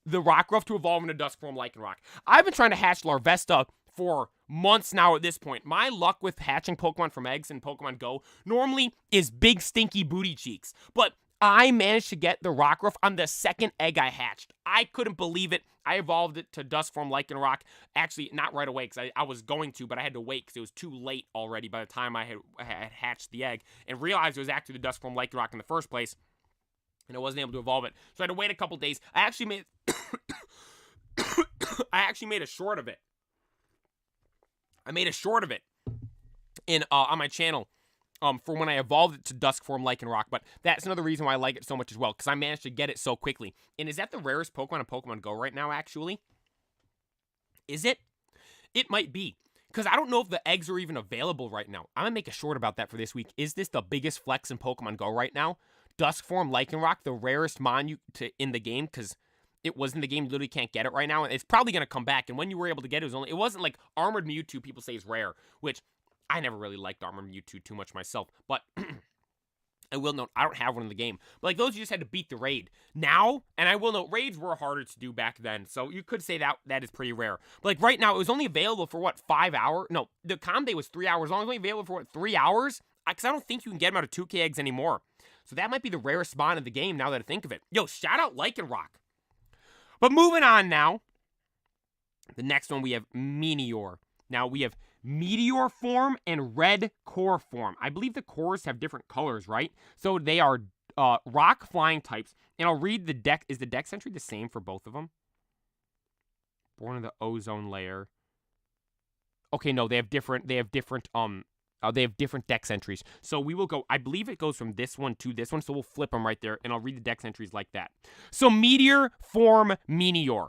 the Rockruff to evolve into Dusk Form Lycanroc. I've been trying to hatch Larvesta for months now at this point. My luck with hatching Pokemon from eggs in Pokemon Go normally is big stinky booty cheeks. But I managed to get the Rockruff on the second egg I hatched. I couldn't believe it. I evolved it to Dusk Form Lycanroc. Actually, not right away because I was going to, but I had to wait because it was too late already by the time I had hatched the egg and realized it was actually the Dusk Form Lycanroc in the first place. And I wasn't able to evolve it. So I had to wait a couple days. I actually made a short of it. I made a short of it on my channel for when I evolved it to Dusk Form Lycanroc, but that's another reason why I like it so much as well, because I managed to get it so quickly. And is that the rarest Pokemon in Pokemon Go right now, actually? Is it? It might be, because I don't know if the eggs are even available right now. I'm going to make a short about that for this week. Is this the biggest flex in Pokemon Go right now? Dusk Form Lycanroc, the rarest mon in the game, because it was in the game, you literally can't get it right now, and it's probably going to come back, and when you were able to get it, it wasn't like Armored Mewtwo people say is rare, which I never really liked Armored Mewtwo too much myself, but I will note, I don't have one in the game, but like those you just had to beat the raid. Now, and I will note, raids were harder to do back then, so you could say that is pretty rare, but like right now, it was only available for what, 5 hours? No, the Calm Day was 3 hours long, it was only available for what, 3 hours? Because I don't think you can get them out of 2K eggs anymore, so that might be the rarest spawn in the game now that I think of it. Yo, shout out Lycanroc. But moving on now, the next one we have Meteor. Now we have Meteor form and Red Core form. I believe the cores have different colors, right? So they are rock flying types. And I'll read the deck. Is the dex entry the same for both of them? Born in the ozone layer. Okay, no, they have different dex entries. So we will go, I believe it goes from this one to this one, so we'll flip them right there, and I'll read the dex entries like that. So Meteor form Meteor.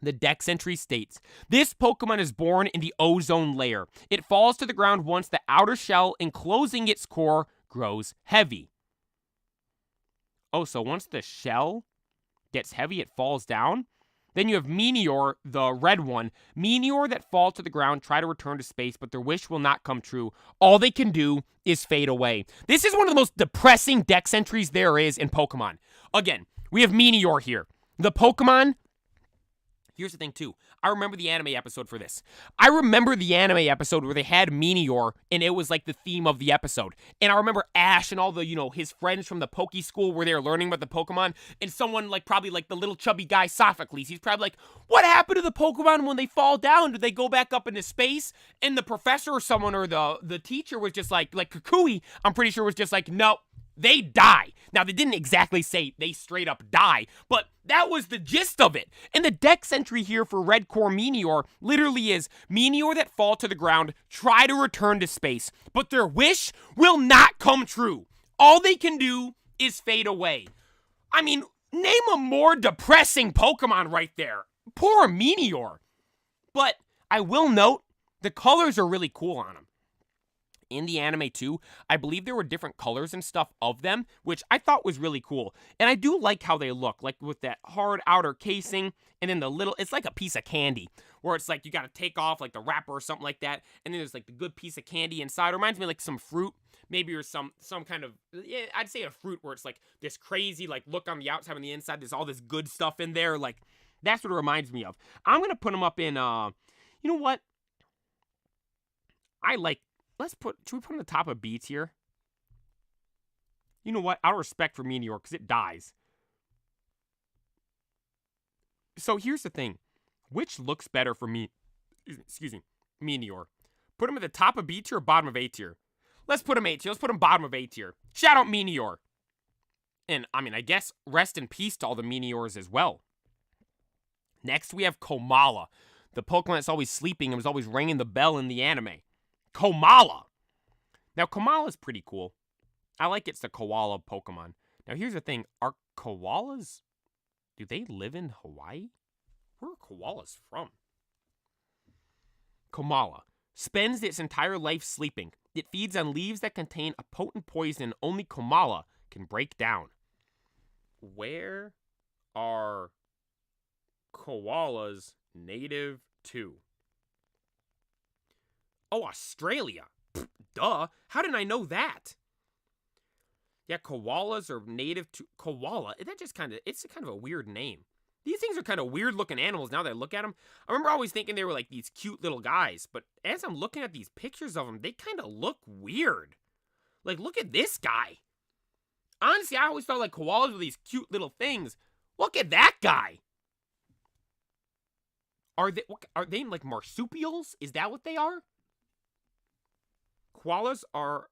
The dex entry states, this Pokemon is born in the ozone layer. It falls to the ground once the outer shell enclosing its core grows heavy. Oh, so once the shell gets heavy, it falls down? Then you have Meteor, the red one. Meteor that fall to the ground, try to return to space, but their wish will not come true. All they can do is fade away. This is one of the most depressing dex entries there is in Pokemon. Again, we have Meteor here. The Pokemon... Here's the thing, too. I remember the anime episode for this. I remember the anime episode where they had Meteor, and it was like the theme of the episode. And I remember Ash and all the, his friends from the Poke School where they were learning about the Pokemon, and someone probably the little chubby guy, Sophocles, he's probably like, what happened to the Pokemon when they fall down? Do they go back up into space? And the professor or someone, or the teacher was just like Kukui, I'm pretty sure was just like, no. They die. Now, they didn't exactly say they straight up die, but that was the gist of it. And the dex entry here for Red Core Meteor literally is Meteor that fall to the ground, try to return to space, but their wish will not come true. All they can do is fade away. I mean, name a more depressing Pokemon right there. Poor Meteor. But I will note, the colors are really cool on him. in the anime too. I believe there were different colors and stuff of them, which I thought was really cool. And I do like how they look, like with that hard outer casing and then the little, it's like a piece of candy where it's like you got to take off like the wrapper or something like that. And then there's like the good piece of candy inside. It reminds me of like some fruit, maybe, or some kind of, yeah, I'd say a fruit where it's like this crazy like look on the outside and the inside. There's all this good stuff in there. Like that's what it reminds me of. I'm going to put them up in, you know what? Should we put on the top of B tier? You know what? Out of respect for Meteor, because it dies. So here's the thing. Which looks better for me? Excuse me. Meteor. Put him at the top of B tier or bottom of A tier? Let's put him A tier. Let's put him bottom of A tier. Shout out Meteor. And, I mean, I guess rest in peace to all the Meteors as well. Next, we have Komala. The Pokemon that's always sleeping and was always ringing the bell in the anime. Komala. Now, Komala's pretty cool. I like it's the koala Pokemon. Now, here's the thing. Are koalas, do they live in Hawaii? Where are koalas from? Komala. Spends its entire life sleeping. It feeds on leaves that contain a potent poison only Komala can break down. Where are koalas native to? Oh, Australia. Pfft, duh. How did I know that? Yeah, koalas are native to... Koala? That just kind of... It's kind of a weird name. These things are kind of weird-looking animals now that I look at them. I remember always thinking they were like these cute little guys, but as I'm looking at these pictures of them, they kind of look weird. Like, look at this guy. Honestly, I always thought like koalas were these cute little things. Look at that guy. Are they like marsupials? Is that what they are? Koalas are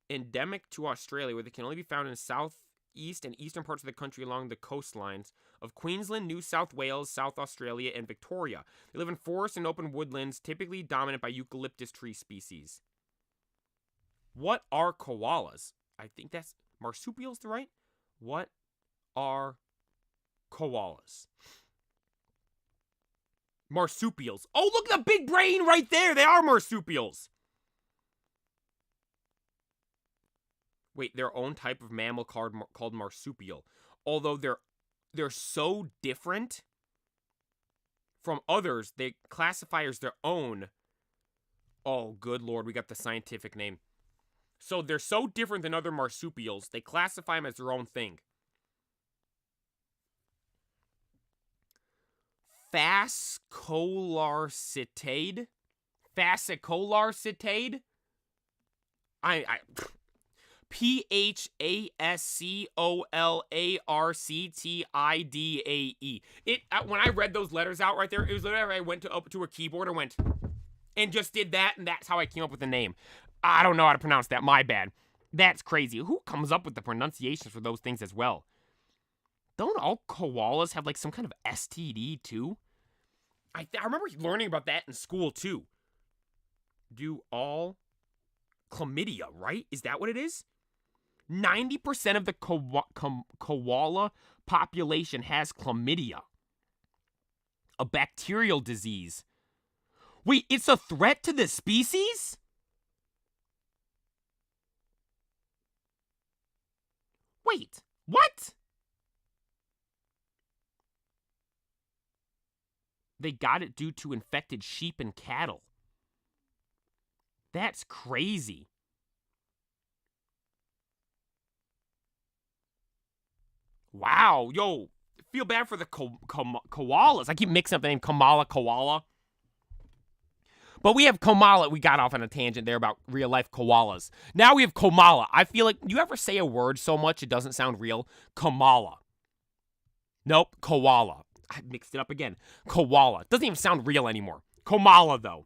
endemic to Australia, where they can only be found in southeast and eastern parts of the country along the coastlines of Queensland, New South Wales, South Australia, and Victoria. They live in forests and open woodlands, typically dominant by eucalyptus tree species. What are koalas? I think that's marsupials, right? What are koalas? Marsupials. Oh, look at the big brain right there. They are marsupials. Wait, their own type of mammal called marsupial. Although they're so different from others, they classify as their own. Oh, good lord, we got the scientific name. So they're so different than other marsupials, they classify them as their own thing. Phascolarctid? Phascolarctid? Phascolarctidae. When I read those letters out right there, it was literally I went up to a keyboard and went and just did that, and that's how I came up with the name. I don't know how to pronounce that. My bad. That's crazy. Who comes up with the pronunciations for those things as well? Don't all koalas have like some kind of STD too? I remember learning about that in school too. Do all chlamydia, right? Is that what it is? 90% of the koala population has chlamydia, a bacterial disease. Wait, it's a threat to the species? Wait, what? They got it due to infected sheep and cattle. That's crazy. Wow, yo, feel bad for the koalas. I keep mixing up the name Kamala Koala. But we have Komala. We got off on a tangent there about real-life koalas. Now we have Komala. I feel like, you ever say a word so much it doesn't sound real? Kamala. Nope, koala. I mixed it up again. Koala. Doesn't even sound real anymore. Komala, though.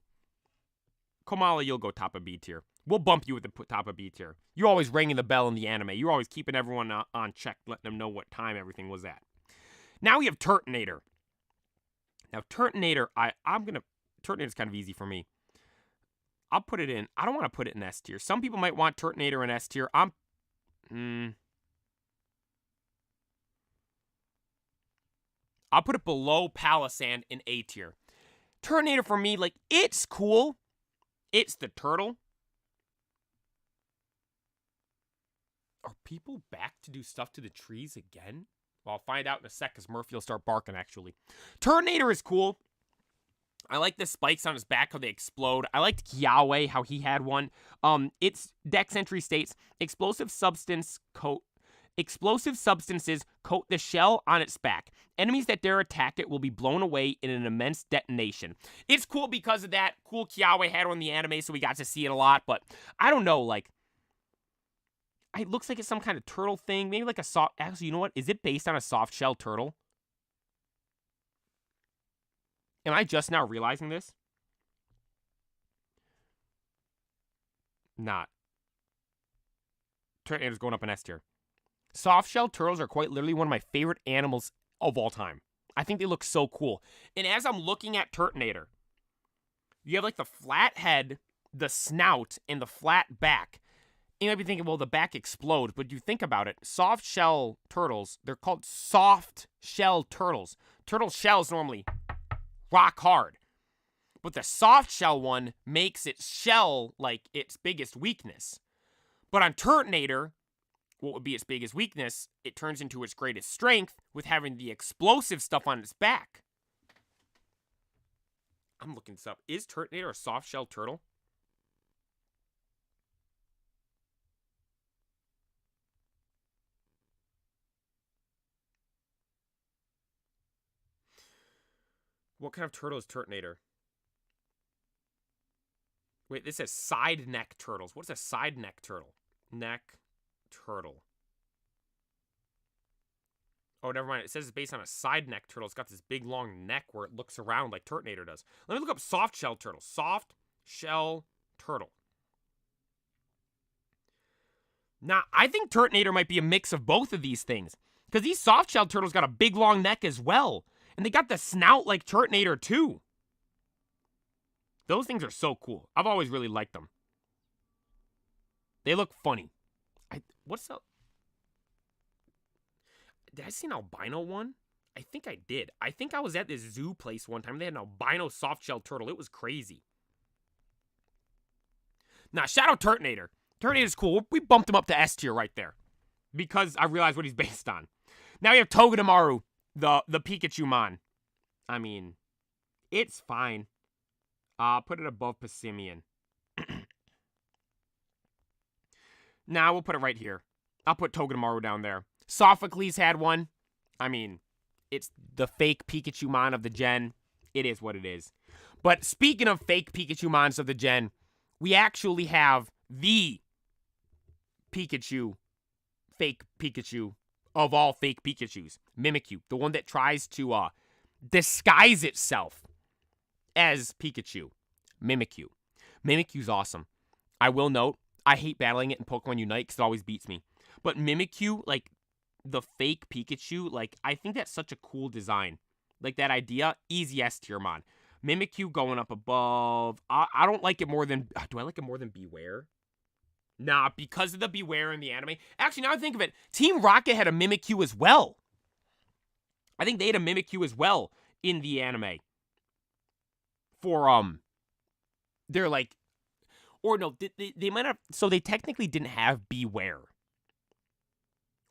Komala, you'll go top of B tier. We'll bump you at the top of B tier. You're always ringing the bell in the anime. You're always keeping everyone on check, letting them know what time everything was at. Now we have Turtonator. Now, Turtonator, Turtonator's kind of easy for me. I'll put it in. I don't want to put it in S tier. Some people might want Turtonator in S tier. I'll put it below Palisand in A tier. Turtonator for me, like, it's cool. It's the turtle. Are people back to do stuff to the trees again? Well, I'll find out in a sec because Murphy will start barking, actually. Turtonator is cool. I like the spikes on his back, how they explode. I liked Kiawe, how he had one. Its dex entry states, explosive substances coat the shell on its back. Enemies that dare attack it will be blown away in an immense detonation. It's cool because of that. Cool Kiawe had one in the anime, so we got to see it a lot. But I don't know, like, it looks like it's some kind of turtle thing. Maybe like a soft... Actually, you know what? Is it based on a soft shell turtle? Am I just now realizing this? Not. Turtonator's going up an S tier. Soft-shell turtles are quite literally one of my favorite animals of all time. I think they look so cool. And as I'm looking at Turtonator, you have like the flat head, the snout, and the flat back. You might be thinking, well, the back explodes, but you think about it. Soft-shell turtles, they're called soft-shell turtles. Turtle shells normally rock hard. But the soft shell one makes its shell like its biggest weakness. But on Turtonator, what would be its biggest weakness, it turns into its greatest strength with having the explosive stuff on its back. I'm looking this up. Is Turtonator a soft shell turtle? What kind of turtle is Turtonator? Wait, this says side neck turtles. What's a side neck turtle? Neck turtle. Oh, never mind. It says it's based on a side neck turtle. It's got this big long neck where it looks around like Turtonator does. Let me look up soft shell turtle. Soft shell turtle. Now, I think Turtonator might be a mix of both of these things. Because these soft shell turtles got a big long neck as well. And they got the snout like Turtonator too. Those things are so cool. I've always really liked them. They look funny. What's up? Did I see an albino one? I think I did. I think I was at this zoo place one time. They had an albino soft-shell turtle. It was crazy. Now, shout out Turtonator. Turtonator's cool. We bumped him up to S tier right there. Because I realized what he's based on. Now we have Togedemaru, the Pikachu mon. I mean, it's fine. Put it above Passimian. Nah, we'll put it right here. I'll put Togedemaru down there. Sophocles had one. I mean, it's the fake Pikachu mon of the gen. It is what it is. But speaking of fake Pikachu mons of the gen, we actually have the Pikachu, fake Pikachu of all fake Pikachus. Mimikyu, the one that tries to disguise itself as Pikachu. Mimikyu. Mimikyu's awesome. I will note, I hate battling it in Pokemon Unite because it always beats me. But Mimikyu, like, the fake Pikachu, like, I think that's such a cool design. Like, that idea, easy S tier mod. Mimikyu going up above. I don't like it more than... Do I like it more than Beware? Nah, because of the Beware in the anime. Actually, now I think of it, Team Rocket had a Mimikyu as well. I think they had a Mimikyu as well in the anime. For, they're like... Or no, they might have... So they technically didn't have Beware.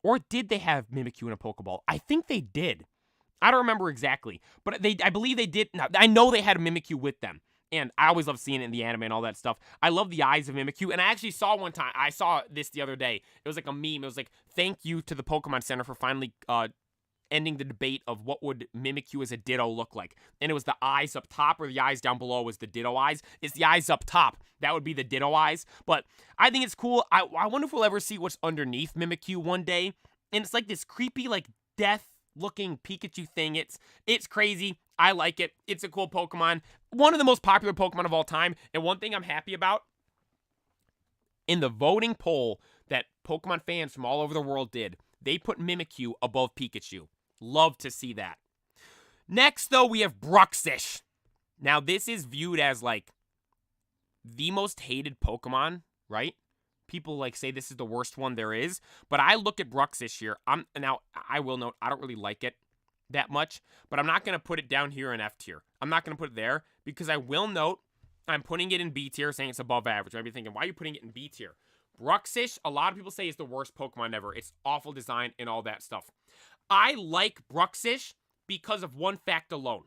Or did they have Mimikyu in a Pokeball? I think they did. I don't remember exactly. But I believe they did. Now, I know they had a Mimikyu with them. And I always love seeing it in the anime and all that stuff. I love the eyes of Mimikyu. And I actually saw one time, I saw this the other day. It was like a meme. It was like, thank you to the Pokemon Center for finally ending the debate of what would Mimikyu as a Ditto look like. And it was the eyes up top or the eyes down below was the Ditto eyes. It's the eyes up top. That would be the Ditto eyes. But I think it's cool. I wonder if we'll ever see what's underneath Mimikyu one day. And it's like this creepy, like, death-looking Pikachu thing. It's crazy. I like it. It's a cool Pokemon. One of the most popular Pokemon of all time. And one thing I'm happy about, in the voting poll that Pokemon fans from all over the world did, they put Mimikyu above Pikachu. Love to see that. Next, though, we have Bruxish. Now, this is viewed as, like, the most hated Pokemon, right? People, like, say this is the worst one there is. But I look at Bruxish here. Now, I will note, I don't really like it that much. But I'm not going to put it down here in F tier. I'm not going to put it there. Because I will note, I'm putting it in B tier, saying it's above average. I'd be thinking, why are you putting it in B tier? Bruxish, a lot of people say is the worst Pokemon ever. It's awful design and all that stuff. I like Bruxish because of one fact alone.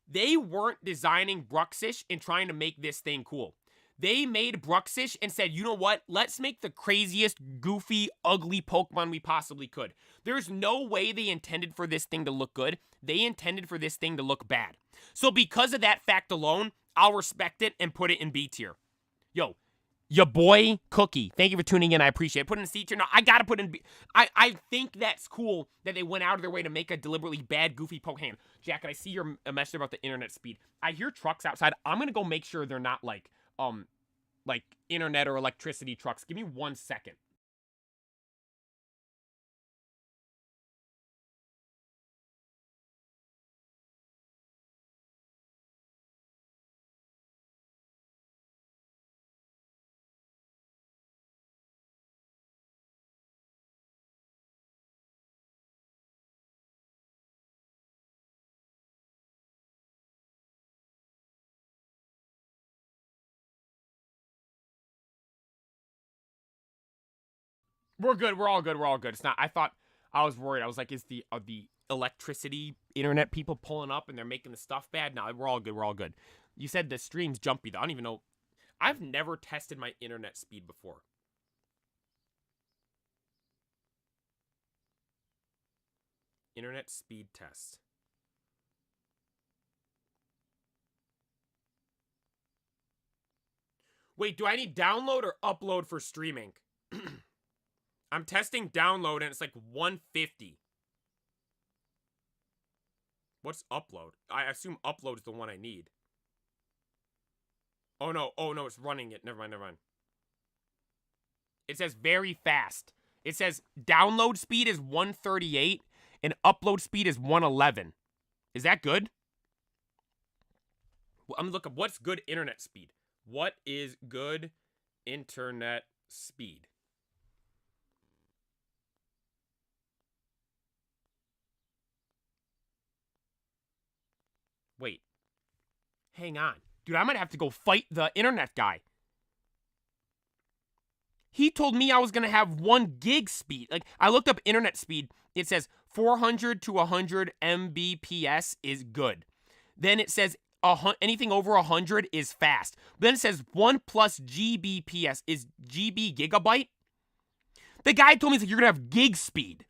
They weren't designing Bruxish and trying to make this thing cool. They made Bruxish and said, you know what? Let's make the craziest, goofy, ugly Pokemon we possibly could. There's no way they intended for this thing to look good. They intended for this thing to look bad. So because of that fact alone, I'll respect it and put it in B tier. Yo, your boy Cookie, thank you for tuning in. I appreciate it. Put it in C tier. No, I gotta put in B. I think that's cool that they went out of their way to make a deliberately bad, goofy Pokemon. Jack, I see your message about the internet speed. I hear trucks outside. I'm gonna go make sure they're not like internet or electricity trucks. Give me 1 second. We're good. We're all good. We're all good. It's not. I thought I was worried. I was like, is the electricity internet people pulling up and they're making the stuff bad? No, we're all good. We're all good. You said the stream's jumpy though. I don't even know. I've never tested my internet speed before. Internet speed test. Wait, do I need download or upload for streaming? I'm testing download and it's like 150. What's upload? I assume upload is the one I need. Oh no, it's running it. Never mind. It says very fast. It says download speed is 138 and upload speed is 111. Is that good? Well, I'm gonna look up what's good internet speed. What is good internet speed? Wait. Hang on. Dude, I might have to go fight the internet guy. He told me I was going to have 1 gig speed. Like, I looked up internet speed. It says 400 to 100 Mbps is good. Then it says anything over 100 is fast. Then it says 1 plus Gbps is GB gigabyte. The guy told me, he's like, you're going to have gig speed.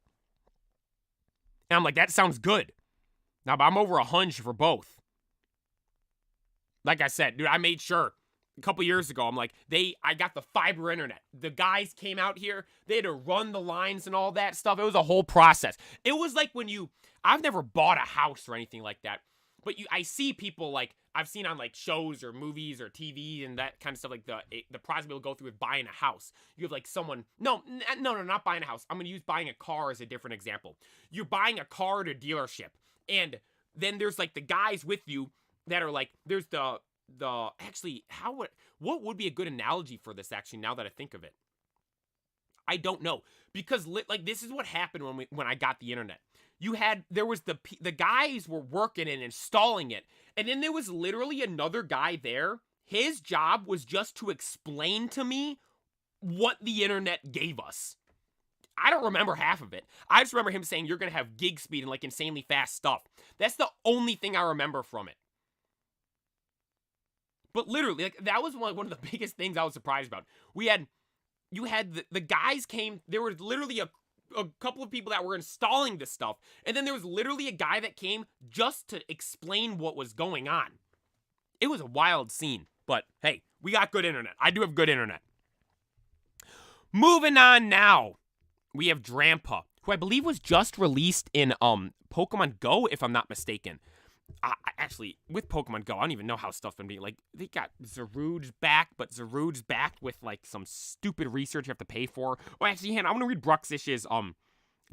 And I'm like, that sounds good. Now, but I'm over 100 for both. Like I said, dude, I made sure a couple years ago, I'm like, I got the fiber internet. The guys came out here, they had to run the lines and all that stuff. It was a whole process. It was like when I've never bought a house or anything like that, but I see people like, I've seen on like shows or movies or TV and that kind of stuff, like the process people go through with buying a house. You have like someone, no, not buying a house. I'm going to use buying a car as a different example. You're buying a car at a dealership, and then there's like the guys with you that are like, there's actually, what would be a good analogy for this, actually, now that I think of it? I don't know, because like this is what happened when I got the internet. There was the guys were working and installing it, and then there was literally another guy there. His job was just to explain to me what the internet gave us. I don't remember half of it. I just remember him saying you're gonna have gig speed and like insanely fast stuff. That's the only thing I remember from it. But literally, like, that was one of the biggest things I was surprised about. You had the guys came, there was literally a couple of people that were installing this stuff, and then there was literally a guy that came just to explain what was going on. It was a wild scene, but hey, we got good internet. I do have good internet. Moving on now, we have Drampa, who I believe was just released in Pokemon Go, if I'm not mistaken. Actually, with Pokemon Go, I don't even know how stuff's been being, like, they got Zarude's back, but Zarude's back with, like, some stupid research you have to pay for. Oh, actually, Hannah, I'm gonna read Bruxish's,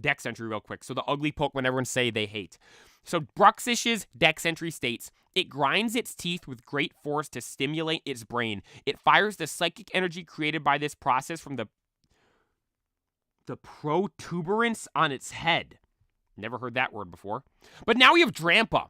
dex entry real quick, so the ugly Pokemon everyone say they hate. So, Bruxish's dex entry states, it grinds its teeth with great force to stimulate its brain. It fires the psychic energy created by this process from the protuberance on its head. Never heard that word before. But now we have Drampa.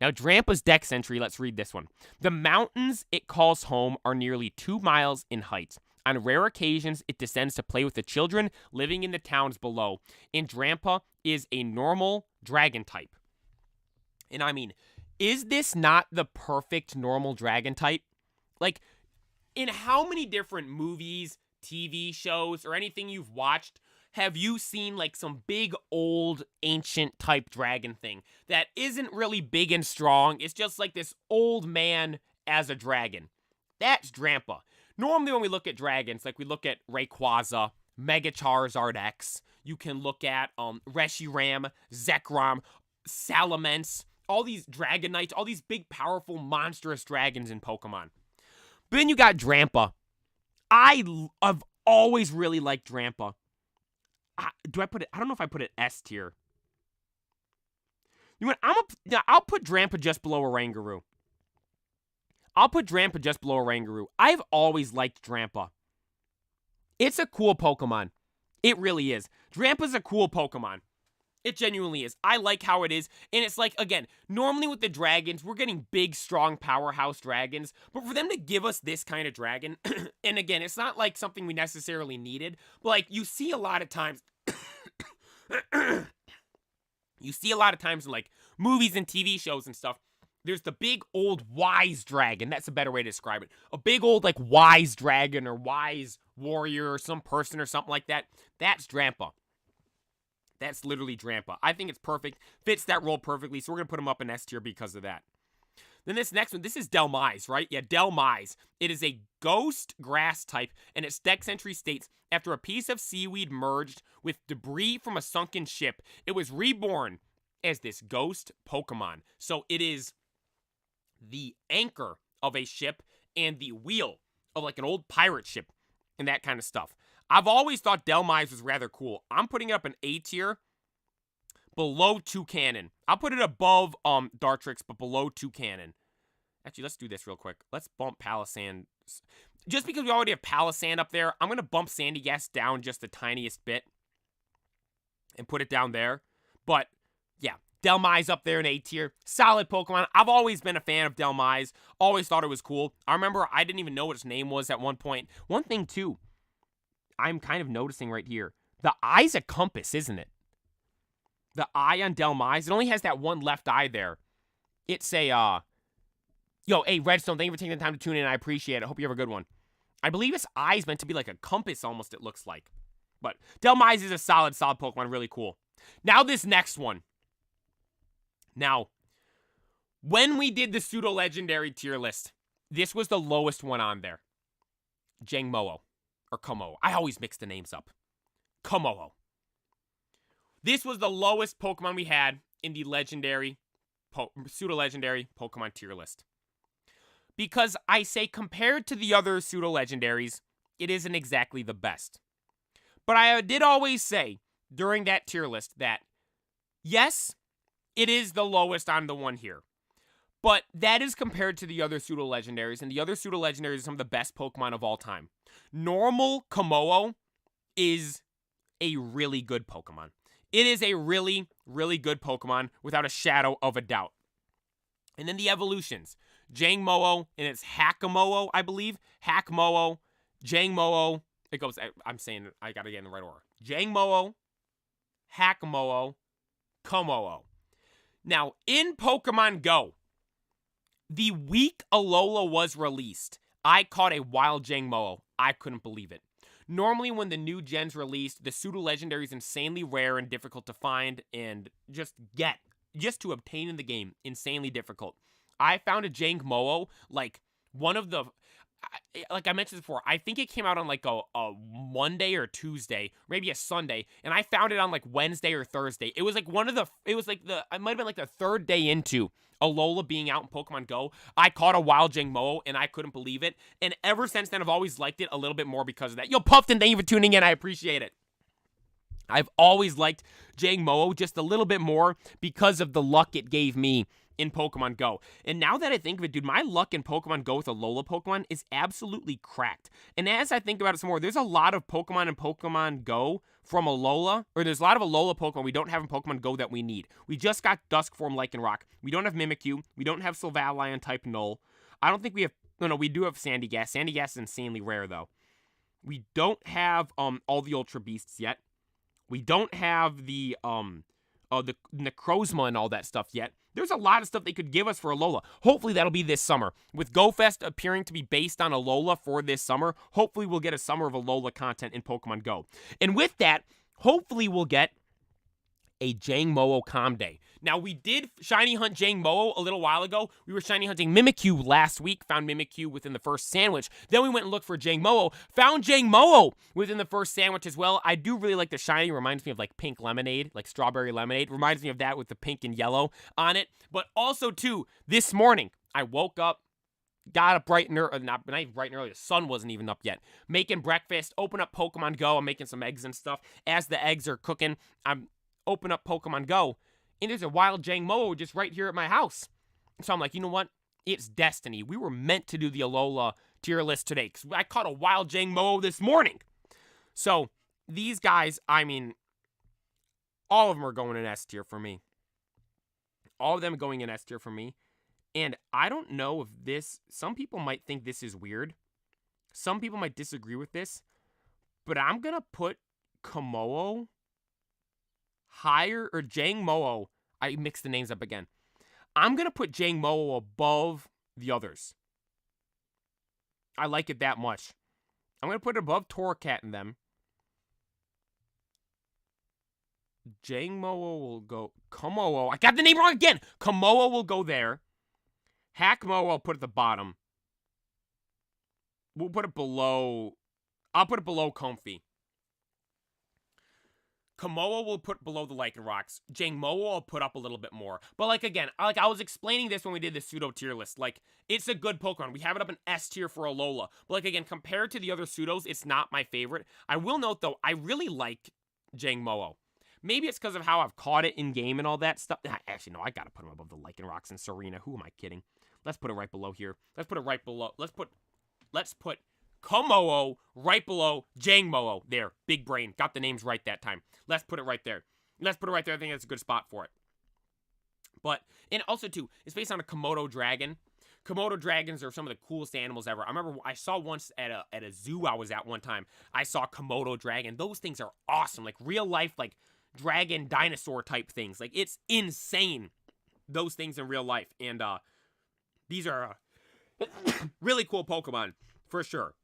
Now, Drampa's dex entry, let's read this one. The mountains it calls home are nearly 2 miles in height. On rare occasions, it descends to play with the children living in the towns below. And Drampa is a normal dragon type. And I mean, is this not the perfect normal dragon type? Like, in how many different movies, TV shows, or anything you've watched have you seen like some big old ancient type dragon thing that isn't really big and strong? It's just like this old man as a dragon. That's Drampa. Normally when we look at dragons, like we look at Rayquaza, Mega Charizard X, you can look at Reshiram, Zekrom, Salamence, all these Dragonites, all these big, powerful, monstrous dragons in Pokemon. But then you got Drampa. I've always really liked Drampa. I don't know if I put it S tier. You know, I'll put Drampa just below Oranguru. I've always liked Drampa. It's a cool Pokemon. It really is. Drampa's a cool Pokemon. It genuinely is. I like how it is. And it's like, again, normally with the dragons, we're getting big, strong, powerhouse dragons. But for them to give us this kind of dragon, and again, it's not like something we necessarily needed. But like, you see a lot of times, in like movies and TV shows and stuff, there's the big old wise dragon. That's a better way to describe it. A big old like wise dragon or wise warrior or some person or something like that. That's Drampa. That's literally Drampa. I think it's perfect. Fits that role perfectly, so we're going to put him up in S tier because of that. Then this next one, this is Delmise, right? Yeah, Delmise. It is a ghost grass type, and its dex entry states, after a piece of seaweed merged with debris from a sunken ship, it was reborn as this ghost Pokemon. So it is the anchor of a ship and the wheel of like an old pirate ship and that kind of stuff. I've always thought Delmise was rather cool. I'm putting it up in A tier, below Toucannon. I'll put it above Dartrix, but below Toucannon. Actually, let's do this real quick. Let's bump Palisand. Just because we already have Palisand up there, I'm going to bump Sandygast down just the tiniest bit and put it down there. But, yeah, Delmise up there in A tier. Solid Pokemon. I've always been a fan of Delmise. Always thought it was cool. I remember I didn't even know what its name was at one point. One thing, too, I'm kind of noticing right here. The eye's a compass, isn't it? The eye on Delmise, it only has that one left eye there. It's a, hey, Redstone, thank you for taking the time to tune in. I appreciate it. I hope you have a good one. I believe its eye is meant to be like a compass almost, it looks like. But Delmise is a solid Pokemon. Really cool. Now this next one. Now, when we did the pseudo-legendary tier list, this was the lowest one on there. Jangmo-o. Or Komo. I always mix the names up. Komo-o. This was the lowest Pokemon we had in the legendary, pseudo-legendary Pokemon tier list. Because I say compared to the other pseudo-legendaries, it isn't exactly the best. But I did always say during that tier list that, yes, it is the lowest on the one here. But that is compared to the other pseudo-legendaries, and the other pseudo-legendaries are some of the best Pokemon of all time. Normal Komo-o is a really good Pokemon. It is a really, really good Pokemon without a shadow of a doubt. And then the evolutions. Jangmo-o and it's Hakamo-o, I believe. Hakamo-o, Jangmo-o. It goes, I'm saying it, I gotta get in the right order. Jangmo-o, Hakamo-o, Komo-o. Now, in Pokemon Go, the week Alola was released, I caught a wild Jangmo-o. I couldn't believe it. Normally, when the new gen's released, the pseudo-legendary is insanely rare and difficult to find and just to obtain in the game, insanely difficult. I found a Jangmo-o, like, one of the, like I mentioned before, I think it came out on, like, a Monday or Tuesday, maybe a Sunday, and I found it on, like, Wednesday or Thursday. It was, like, it might have been, like, the third day into Alola being out in Pokemon Go. I caught a wild Jangmo-o, and I couldn't believe it, and ever since then, I've always liked it a little bit more because of that. Yo, Puffton, thank you for tuning in. I appreciate it. I've always liked Jangmo-o just a little bit more because of the luck it gave me in Pokemon Go. And now that I think of it, dude, my luck in Pokemon Go with Alola Pokemon is absolutely cracked. And as I think about it some more, there's a lot of Pokemon in Pokemon Go from Alola, or there's a lot of Alola Pokemon we don't have in Pokemon Go that we need. We just got Duskform, Lycanroc. We don't have Mimikyu. We don't have Sylvalion type Null. I don't think we have, no, we do have Sandygast. Sandygast is insanely rare, though. We don't have all the Ultra Beasts yet. We don't have the Necrozma and all that stuff yet. There's a lot of stuff they could give us for Alola. Hopefully that'll be this summer. With GoFest appearing to be based on Alola for this summer, hopefully we'll get a summer of Alola content in Pokemon Go. And with that, hopefully we'll get a Jangmo-o Calm Day. Now, we did shiny hunt Jangmo-o a little while ago. We were shiny hunting Mimikyu last week, found Mimikyu within the first sandwich. Then we went and looked for Jangmo-o, found Jangmo-o within the first sandwich as well. I do really like the shiny. Reminds me of like pink lemonade, like strawberry lemonade. Reminds me of that with the pink and yellow on it. But also, too, this morning, I woke up, got up bright and early, not bright and early, the sun wasn't even up yet. Making breakfast, open up Pokemon Go. I'm making some eggs and stuff. As the eggs are cooking, I'm open up Pokemon Go, and there's a wild Jangmo-o just right here at my house. So I'm like, you know what? It's destiny. We were meant to do the Alola tier list today, because I caught a wild Jangmo-o this morning. So these guys, I mean, all of them are going in S tier for me. All of them going in S tier for me. And I don't know if this, some people might think this is weird. Some people might disagree with this. But I'm going to put Kommo-o higher, or Jangmo-o, I mixed the names up again. I'm going to put Jangmo-o above the others. I like it that much. I'm going to put it above Torracat and them. Jangmo-o will go, Kommo-o, I got the name wrong again! Kommo-o will go there. Hackmo I'll put at the bottom. We'll put it below, I'll put it below Comfy. Kommo-o will put below the Lycanrocs. Jangmo-o I'll put up a little bit more. But like again, like I was explaining this when we did the pseudo tier list. Like, it's a good Pokemon. We have it up in S tier for Alola. But like again, compared to the other pseudos, it's not my favorite. I will note though, I really like Jangmo-o. Maybe it's because of how I've caught it in game and all that stuff. Actually, no, I gotta put him above the Lycanrocs and Serena. Who am I kidding? Let's put it right below here. Let's put it right below. Let's put Kommo-o right below Jangmo-o. There, big brain. Got the names right that time. Let's put it right there. Let's put it right there. I think that's a good spot for it. But, and also too, it's based on a Komodo dragon. Komodo dragons are some of the coolest animals ever. I remember I saw once at a zoo I was at one time. I saw a Komodo dragon. Those things are awesome. Like real life, like dragon dinosaur type things. Like it's insane. Those things in real life. And these are really cool Pokemon for sure.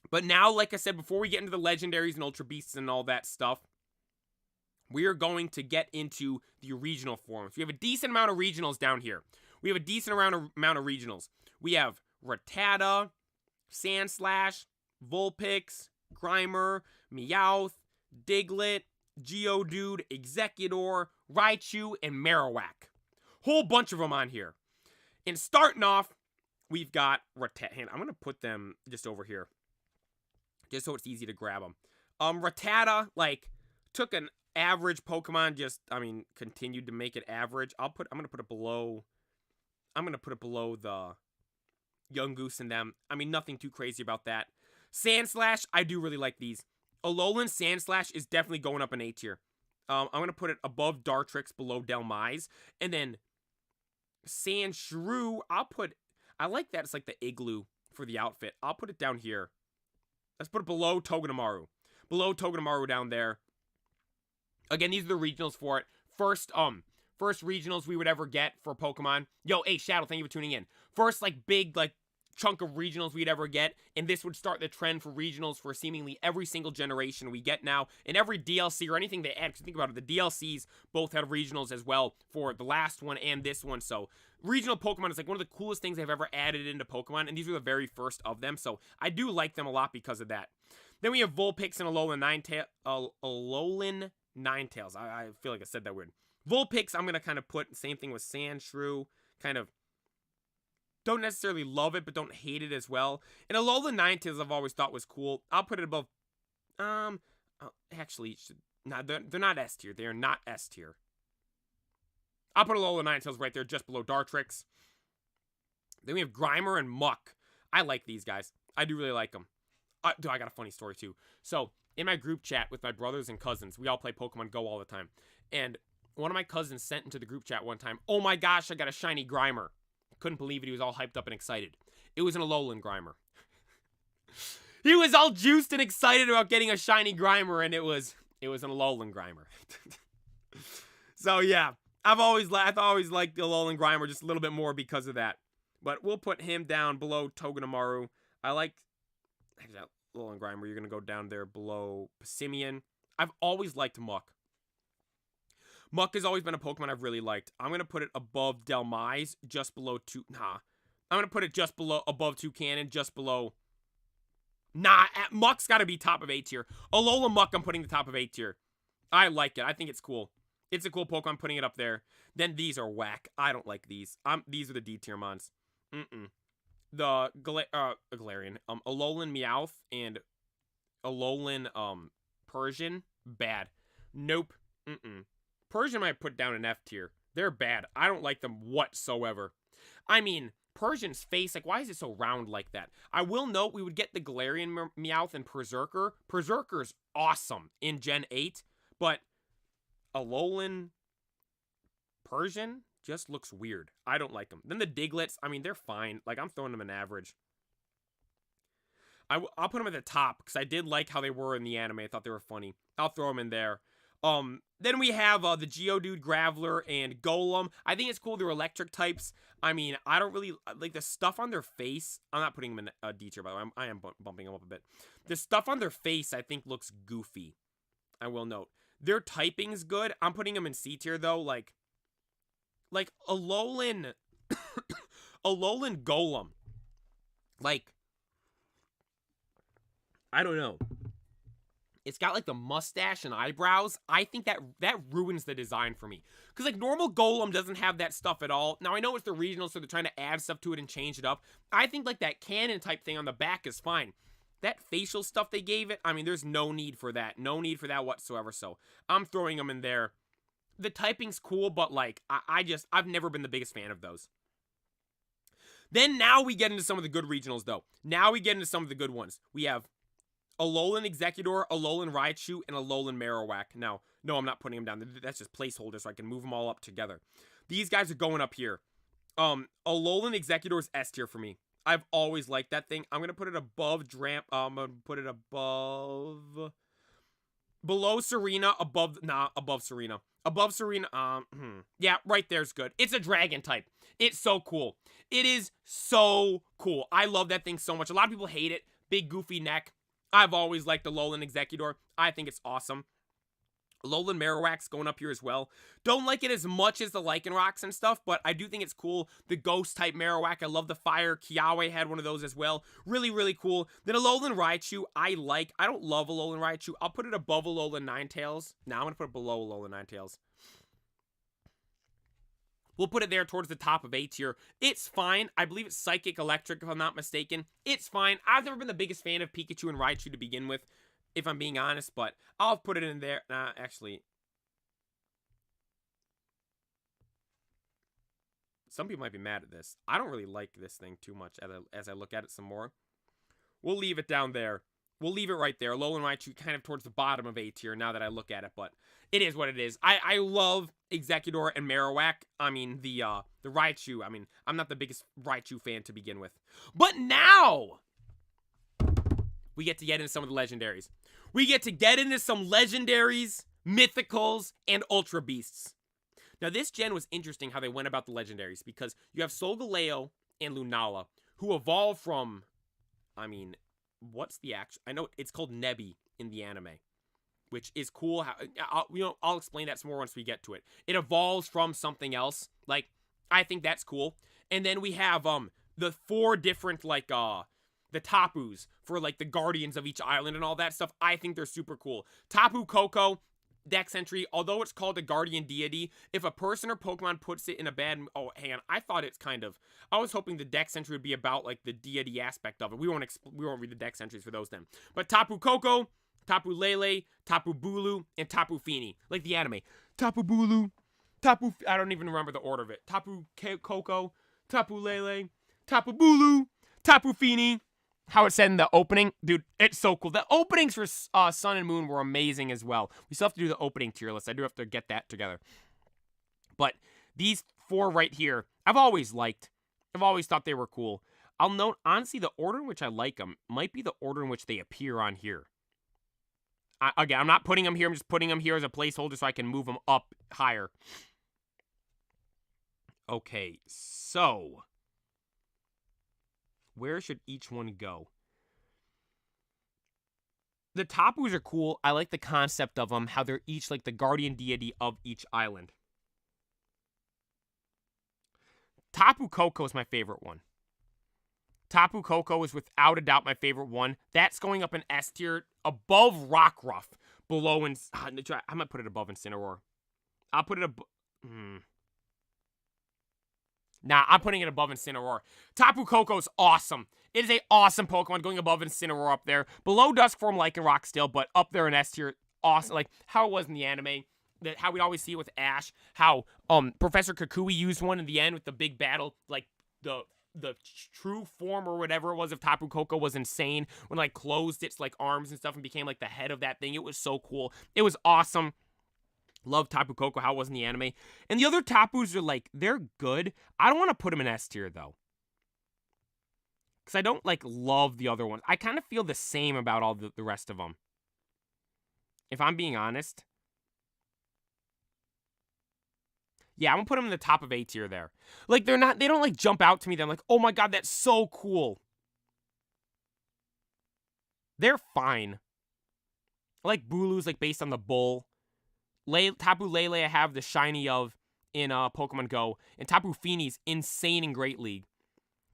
But now, like I said, before we get into the legendaries and Ultra Beasts and all that stuff, we are going to get into the regional forms. We have a decent amount of regionals down here. We have a decent amount of regionals. We have Rattata, Sandslash, Vulpix, Grimer, Meowth, Diglett, Geodude, Executor, Raichu, and Marowak. Whole bunch of them on here. And starting off, we've got Rattata. I'm going to put them just over here, just so it's easy to grab them. Rattata, like, took an average Pokemon, just, I mean, continued to make it average. I'm going to put it below the Young Goose and them. I mean, nothing too crazy about that. Sandslash, I do really like these. Alolan Sandslash is definitely going up in A tier. I'm going to put it above Dartrix, below Delmise. And then Sandshrew, I like that it's like the igloo for the outfit. I'll put it down here. Let's put it below Togedemaru. Below Togedemaru down there. Again, these are the regionals for it. First regionals we would ever get for Pokemon. Yo, hey, Shadow, thank you for tuning in. First, like, big, like, chunk of regionals we'd ever get, and this would start the trend for regionals for seemingly every single generation we get now, and every DLC or anything they add, because think about it, the DLCs both have regionals as well for the last one and this one, so regional Pokemon is like one of the coolest things I've ever added into Pokemon, and these were the very first of them, so I do like them a lot because of that. Then we have Vulpix and Alolan Ninetales. I feel like I said that weird. Vulpix, I'm going to kind of put, same thing with Sandshrew, kind of don't necessarily love it, but don't hate it as well. And Alolan Ninetales I've always thought was cool. I'll put it above, actually, no, they're not S tier. They are not S tier. I'll put Alolan Ninetales right there, just below Dartrix. Then we have Grimer and Muck. I like these guys. I do really like them. Dude, I got a funny story too. So, in my group chat with my brothers and cousins, we all play Pokemon Go all the time. And one of my cousins sent into the group chat one time, oh my gosh, I got a shiny Grimer. Couldn't believe it. He was all hyped up and excited. It was an Alolan Grimer. He was all juiced and excited about getting a shiny Grimer, and it was an Alolan Grimer. So yeah, I've always liked the Alolan Grimer just a little bit more because of that. But we'll put him down below Togedemaru. I like that Alolan Grimer. You're gonna go down there below Passimian. I've always liked Muck. Muck has always been a Pokemon I've really liked. I'm gonna put it above Delmise, just below I'm gonna put it just below above Toucannon, just below. Muck's got to be top of A tier. Alola Muck, I'm putting the top of A tier. I like it. I think it's cool. It's a cool Pokemon, putting it up there. Then these are whack. I don't like these. These are the D tier mons. The Galarian, Alolan Meowth and Alolan Persian, bad. Nope. Persian might put down an F tier. They're bad. I don't like them whatsoever. I mean, Persian's face, like, why is it so round like that? I will note we would get the Galarian Meowth and Berserker. Berserker's awesome in Gen 8, but Alolan Persian just looks weird. I don't like them. Then the Diglets, I mean, they're fine. Like, I'm throwing them an average. I'll put them at the top, because I did like how they were in the anime. I thought they were funny. I'll throw them in there. Then we have the Geodude, Graveler, and Golem. I think it's cool they're electric types. I mean, I don't really like the stuff on their face. I'm not putting them in a D tier, by the way. I am bumping them up a bit. The stuff on their face, I think, looks goofy. I will note. Their typing's good. I'm putting them in C tier, though. Like Alolan Golem. Like, I don't know. It's got, like, the mustache and eyebrows. I think that ruins the design for me. Because, like, normal Golem doesn't have that stuff at all. Now, I know it's the regional, so they're trying to add stuff to it and change it up. I think, like, that cannon type thing on the back is fine. That facial stuff they gave it, I mean, there's no need for that. No need for that whatsoever, so I'm throwing them in there. The typing's cool, but, like, I've never been the biggest fan of those. Then, now we get into some of the good regionals, though. Now we get into some of the good ones. We have Alolan Executor, Alolan Raichu, and Alolan Marowak. Now, no, I'm not putting them down. That's just placeholders, so I can move them all up together. These guys are going up here. Alolan Executor is S tier for me. I've always liked that thing. I'm gonna put it above I'm gonna put it above, below Serena, above Serena. Above Serena, yeah, right there's good. It's a dragon type. It's so cool. It is so cool. I love that thing so much. A lot of people hate it. Big goofy neck. I've always liked the Alolan Executor. I think it's awesome. Alolan Marowak's going up here as well. Don't like it as much as the Lycanrocs and stuff, but I do think it's cool. The Ghost-type Marowak, I love the Fire. Kiawe had one of those as well. Really, really cool. Then Alolan Raichu, I like. I don't love Alolan Raichu. I'll put it above Alolan Ninetales. Now I'm going to put it below Alolan Ninetales. We'll put it there towards the top of A tier. It's fine. I believe it's Psychic Electric, if I'm not mistaken. It's fine. I've never been the biggest fan of Pikachu and Raichu to begin with, if I'm being honest, but I'll put it in there. Nah, actually, some people might be mad at this. I don't really like this thing too much as I look at it some more. We'll leave it down there. We'll leave it right there. Alolan Raichu kind of towards the bottom of A tier now that I look at it, but it is what it is. I love Executor and Marowak. I mean, the Raichu. I mean, I'm not the biggest Raichu fan to begin with. But now, we get to get into some of the legendaries. We get to get into some legendaries, mythicals, and ultra beasts. Now, this gen was interesting how they went about the legendaries, because you have Solgaleo and Lunala, who evolved from, I mean, what's the actual, I know it's called Nebi in the anime, which is cool. I'll explain that some more once we get to it. It evolves from something else. Like, I think that's cool. And then we have the 4 different, like, the Tapus for, like, the guardians of each island and all that stuff. I think they're super cool. Tapu Koko, Dex entry, although it's called a guardian deity, if a person or Pokemon puts it in a bad, oh, hang on, I thought it's kind of, I was hoping the Dex entry would be about, like, the deity aspect of it. We won't read the Dex entries for those then. But Tapu Koko, Tapu Lele, Tapu Bulu, and Tapu Fini, like the anime. Tapu Bulu, I don't even remember the order of it. Tapu Koko, Tapu Lele, Tapu Bulu, Tapu Fini. How it said in the opening, dude, it's so cool. The openings for Sun and Moon were amazing as well. We still have to do the opening tier list. I do have to get that together. But these 4 right here, I've always liked. I've always thought they were cool. I'll note, honestly, the order in which I like them might be the order in which they appear on here. Again, I'm not putting them here. I'm just putting them here as a placeholder so I can move them up higher. Okay, so where should each one go? The Tapus are cool. I like the concept of them, how they're each like the guardian deity of each island. Tapu Koko is my favorite one. Tapu Koko is without a doubt my favorite one. That's going up in S tier, above Rockruff, below in... I might put it above Incineroar. I'll put it above... Nah, I'm putting it above Incineroar. Tapu Koko is awesome. It is a awesome Pokemon, going above Incineroar up there. Below Duskform, Lycanroc still, but up there in S tier, awesome. Like, how it was in the anime. How we always see it with Ash. How Professor Kukui used one in the end with the big battle. Like, the true form or whatever it was of Tapu Koko was insane. When, like, closed its, like, arms and stuff and became, like, the head of that thing. It was so cool. It was awesome. Love Tapu Koko, how it was in the anime. And the other Tapus are, like, they're good. I don't want to put them in S tier, though. Because I don't, like, love the other ones. I kind of feel the same about all the rest of them. If I'm being honest. Yeah, I'm going to put them in the top of A tier there. Like, they don't, like, jump out to me. They're like, oh my god, that's so cool. They're fine. I like Bulu's, like, based on the bull. Tapu Lele I have the shiny of in Pokemon Go. And Tapu Fini's insane in Great League.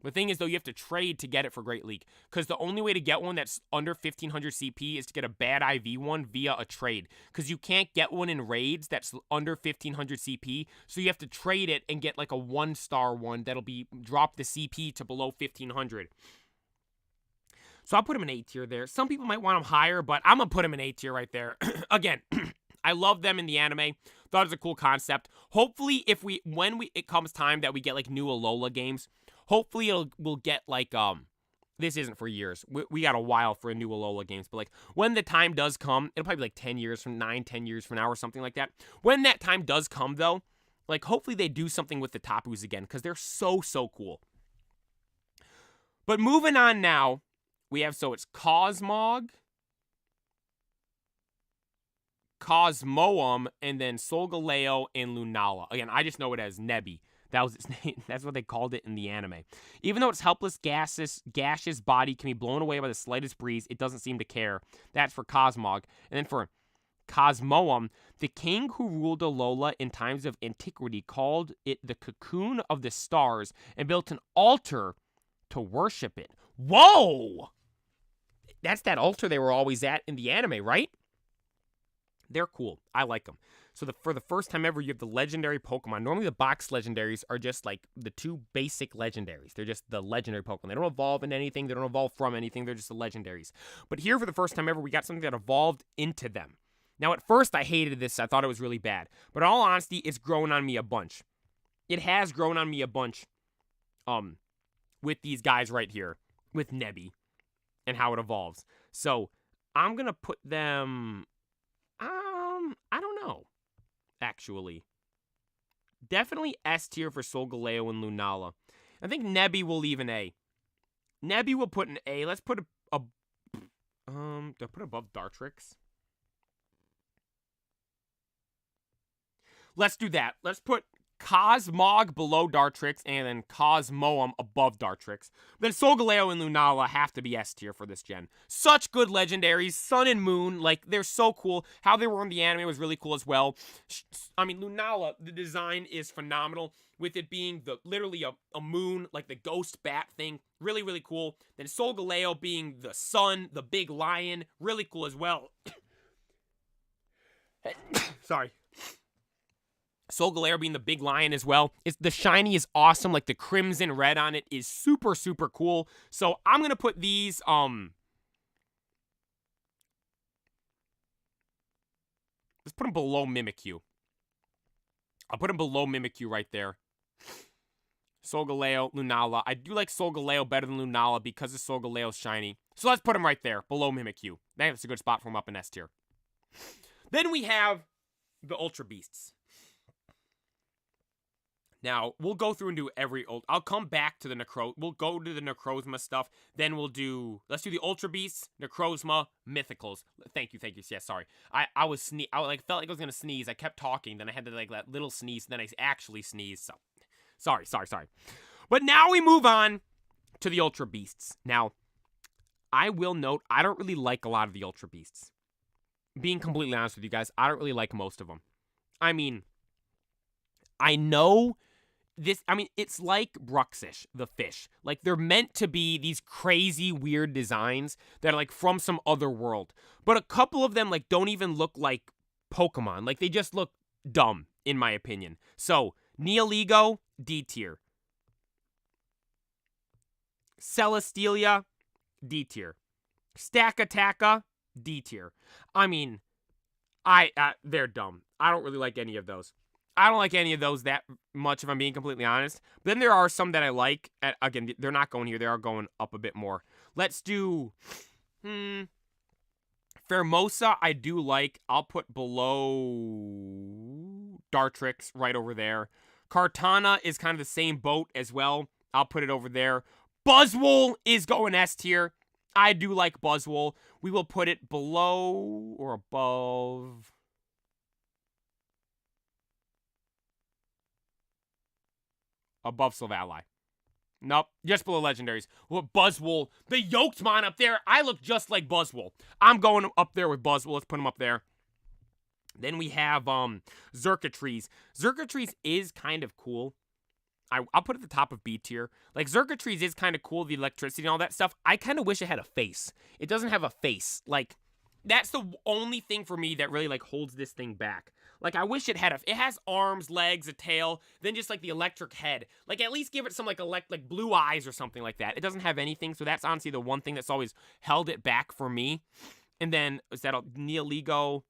The thing is, though, you have to trade to get it for Great League. Because the only way to get one that's under 1500 CP is to get a bad IV one via a trade. Because you can't get one in raids that's under 1500 CP. So you have to trade it and get like a 1-star one that'll drop the CP to below 1500. So I'll put him in A tier there. Some people might want him higher, but I'm going to put him in A tier right there. Again, I love them in the anime. Thought it was a cool concept. Hopefully, when it comes time that we get like new Alola games, hopefully we'll get like this isn't for years. We got a while for a new Alola games, but like when the time does come, it'll probably be like 10 years from now or something like that. When that time does come though, like hopefully they do something with the Tapus again because they're so cool. But moving on now, we have it's Cosmog, Cosmoem, and then Solgaleo and Lunala. Again, I just know it as Nebby. That was its name. That's what they called it in the anime. Even though its helpless, gaseous body can be blown away by the slightest breeze, it doesn't seem to care. That's for Cosmog. And then for Cosmoem, the king who ruled Alola in times of antiquity called it the cocoon of the stars and built an altar to worship it. Whoa! That's that altar they were always at in the anime, right? They're cool. I like them. So for the first time ever, you have the legendary Pokemon. Normally, the box legendaries are just like the two basic legendaries. They're just the legendary Pokemon. They don't evolve into anything. They don't evolve from anything. They're just the legendaries. But here, for the first time ever, we got something that evolved into them. Now, at first, I hated this. I thought it was really bad. But in all honesty, it's grown on me a bunch. It has grown on me a bunch with these guys right here, with Nebby, and how it evolves. So I'm going to put them... I don't know, actually. Definitely S tier for Solgaleo and Lunala. I think Nebby will leave an A. Nebby will put an A. Let's put do I put above Dartrix? Let's do that. Let's put Cosmog below Dartrix and then Cosmoem above Dartrix. Then Solgaleo and Lunala have to be S tier for this gen. Such good legendaries. Sun and Moon, like, they're so cool. How they were in the anime was really cool as well. I mean, Lunala, the design is phenomenal, with it being literally a moon, like the ghost bat thing. Really, really cool. Then Solgaleo being the sun, the big lion. Really cool as well. Sorry. Solgaleo being the big lion as well. The shiny is awesome. Like, the crimson red on it is super, super cool. So, I'm going to put these, let's put them below Mimikyu. I'll put them below Mimikyu right there. Solgaleo, Lunala. I do like Solgaleo better than Lunala because of Solgaleo's shiny. So, let's put them right there, below Mimikyu. That's a good spot for them up in S tier. Then we have the Ultra Beasts. Now, we'll go through and do every I'll come back to the we'll go to the Necrozma stuff, then let's do the Ultra Beasts, Necrozma, Mythicals. Thank you, yeah, sorry. I felt like I was gonna sneeze, I kept talking, then I had to, like, that little sneeze, then I actually sneezed, so. Sorry. But now we move on to the Ultra Beasts. Now, I will note, I don't really like a lot of the Ultra Beasts. Being completely honest with you guys, I don't really like most of them. I mean, I know it's like Bruxish, the fish. Like, they're meant to be these crazy, weird designs that are, like, from some other world. But a couple of them, like, don't even look like Pokemon. Like, they just look dumb, in my opinion. So, Neoligo, D tier. Celestelia, D tier. Stakataka, D tier. I mean, they're dumb. I don't really like any of those. I don't like any of those that much, if I'm being completely honest. But then there are some that I like. Again, they're not going here. They are going up a bit more. Let's do... Pheromosa, I do like. I'll put below Dartrix right over there. Kartana is kind of the same boat as well. I'll put it over there. Buzzwole is going S tier. I do like Buzzwole. We will put it below or above... Above Silvally. Nope, just below Legendaries. Well, Buzzwole, the Yolkmon up there, I look just like Buzzwole. I'm going up there with Buzzwole. Let's put him up there. Then we have Xurkitrese. Xurkitrese is kind of cool. I'll put it at the top of B tier. Like, Xurkitrese is kind of cool, the electricity and all that stuff. I kind of wish it had a face. It doesn't have a face. Like, that's the only thing for me that really, like, holds this thing back. Like, I wish it had it has arms, legs, a tail, then just, like, the electric head. Like, at least give it some, like, blue eyes or something like that. It doesn't have anything, so that's honestly the one thing that's always held it back for me. And then, is that Neoligo,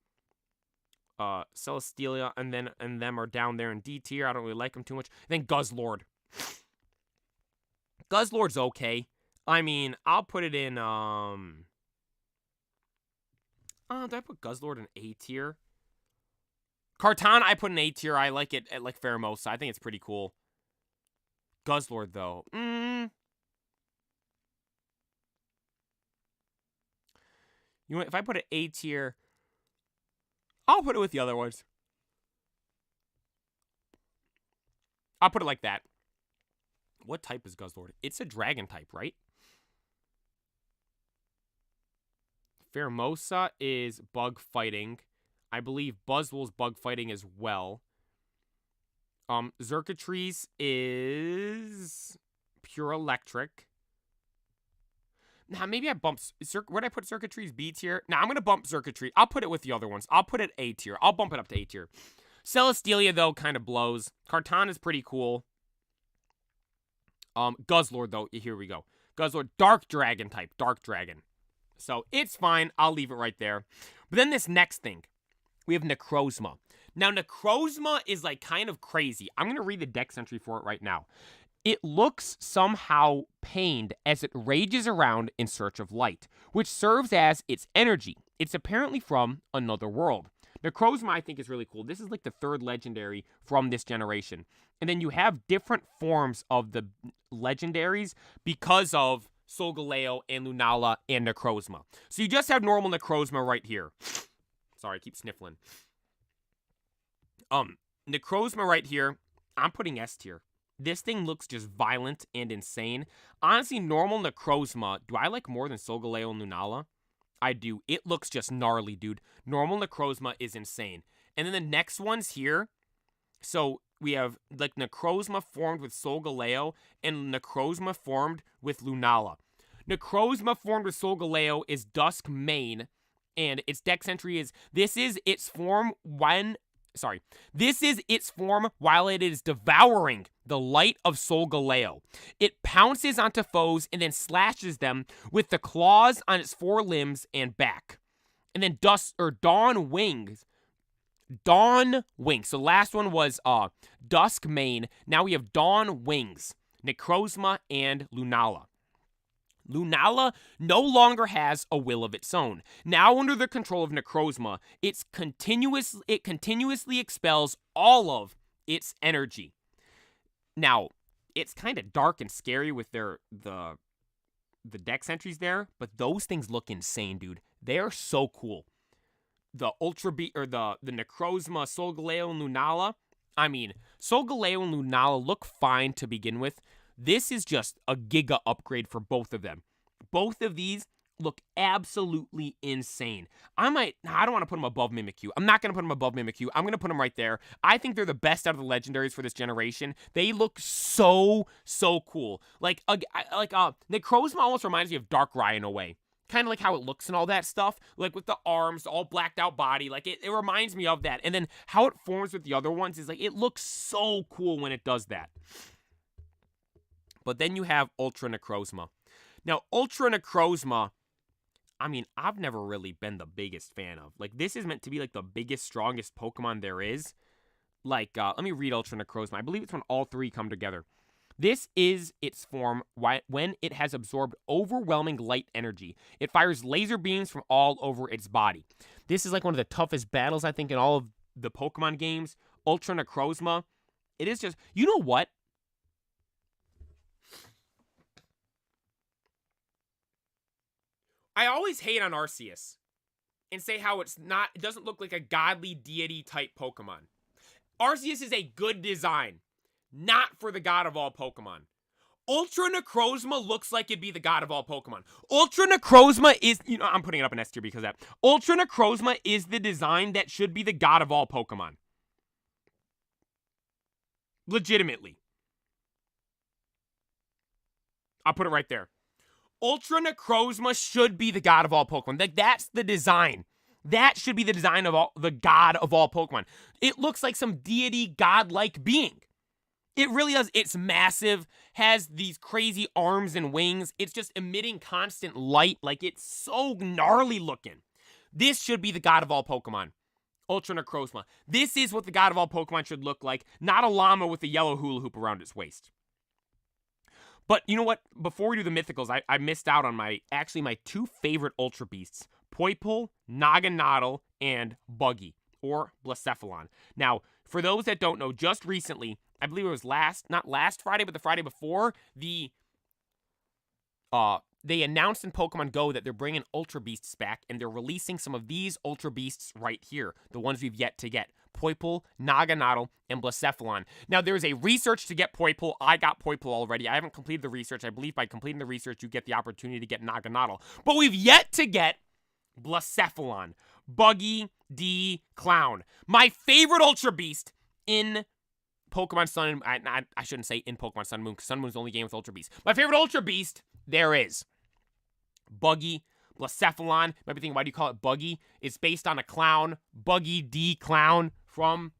Celestelia, and them are down there in D tier. I don't really like them too much. Then Guzzlord. Guzzlord's okay. I mean, I'll put it in, did I put Guzzlord in A tier? Kartana, I put in A tier. I like it at, like, Pheromosa. I think it's pretty cool. Guzzlord, though. You know what? If I put it A tier, I'll put it with the other ones. I'll put it like that. What type is Guzzlord? It's a dragon type, right? Pheromosa is bug fighting. I believe Buzzwole's bug fighting as well. Xurkitrese is pure electric. Now, maybe I bumped... Where did I put Xurkitrese? B tier? Nah, I'm going to bump Xurkitrese. I'll put it with the other ones. I'll put it A tier. I'll bump it up to A tier. Celestelia, though, kind of blows. Kartana is pretty cool. Guzzlord, though. Here we go. Guzzlord, dark dragon type. Dark dragon. So, it's fine. I'll leave it right there. But then this next thing. We have Necrozma. Now, Necrozma is, like, kind of crazy. I'm going to read the dex entry for it right now. It looks somehow pained as it rages around in search of light, which serves as its energy. It's apparently from another world. Necrozma, I think, is really cool. This is, like, the third legendary from this generation. And then you have different forms of the legendaries because of Solgaleo and Lunala and Necrozma. So you just have normal Necrozma right here. Sorry, I keep sniffling. Necrozma right here, I'm putting S tier. This thing looks just violent and insane. Honestly, normal Necrozma, do I like more than Solgaleo and Lunala? I do. It looks just gnarly, dude. Normal Necrozma is insane. And then the next one's here. So we have, like, Necrozma formed with Solgaleo and Necrozma formed with Lunala. Necrozma formed with Solgaleo is Dusk Mane. And its dex entry is, this is its form while it is devouring the light of Solgaleo. It pounces onto foes and then slashes them with the claws on its forelimbs and back. And then Dawn Wings. So last one was Dusk Mane. Now we have Dawn Wings, Necrozma, and Lunala. Lunala no longer has a will of its own. Now under the control of Necrozma, it continuously expels all of its energy. Now, it's kind of dark and scary with the dex entries there, but those things look insane, dude. They are so cool. The Ultra Beast, or the Necrozma, Solgaleo, and Lunala. I mean, Solgaleo and Lunala look fine to begin with. This is just a giga upgrade for both of them. Both of these look absolutely insane. I don't want to put them above Mimikyu. I'm not going to put them above Mimikyu. I'm going to put them right there. I think they're the best out of the legendaries for this generation. They look so cool. Necrozma almost reminds me of Darkrai in a way. Kind of like how it looks and all that stuff, like with the arms, all blacked out body, like it reminds me of that. And then how it forms with the other ones is like, it looks so cool when it does that. But then you have Ultra Necrozma. Now, Ultra Necrozma, I mean, I've never really been the biggest fan of. Like, this is meant to be like the biggest, strongest Pokemon there is. Like, let me read Ultra Necrozma. I believe it's when all three come together. This is its form when it has absorbed overwhelming light energy. It fires laser beams from all over its body. This is like one of the toughest battles, I think, in all of the Pokemon games. Ultra Necrozma. It is just, you know what? I always hate on Arceus and say how it doesn't look like a godly deity type Pokemon. Arceus is a good design. Not for the god of all Pokemon. Ultra Necrozma looks like it'd be the god of all Pokemon. Ultra Necrozma is, I'm putting it up in S tier because of that. Ultra Necrozma is the design that should be the god of all Pokemon. Legitimately. I'll put it right there. Ultra Necrozma should be the god of all Pokemon. Like, that's the design. That should be the design of the god of all Pokemon. It looks like some deity godlike being. It really does. It's massive, has these crazy arms and wings. It's just emitting constant light. Like, it's so gnarly looking. This should be the god of all Pokemon. Ultra Necrozma. This is what the god of all Pokemon should look like, not a llama with a yellow hula hoop around its waist. But you know what? Before we do the mythicals, I missed out on my two favorite Ultra Beasts, Poipole, Naganadel, and Buggy, or Blacephalon. Now, for those that don't know, just recently, I believe it was not last Friday, but the Friday before, they announced in Pokemon Go that they're bringing Ultra Beasts back, and they're releasing some of these Ultra Beasts right here, the ones we've yet to get. Poipole, Naganadel, and Blacephalon. Now, there's a research to get Poipole. I got Poipole already. I haven't completed the research. I believe by completing the research, you get the opportunity to get Naganadel. But we've yet to get Blacephalon. Buggy D Clown. My favorite Ultra Beast in Pokemon Sun and I shouldn't say in Pokemon Sun and Moon, because Sun and Moon's the only game with Ultra Beast. My favorite Ultra Beast, there is Buggy, Blacephalon. Might be thinking, why do you call it Buggy? It's based on a clown. Buggy D Clown from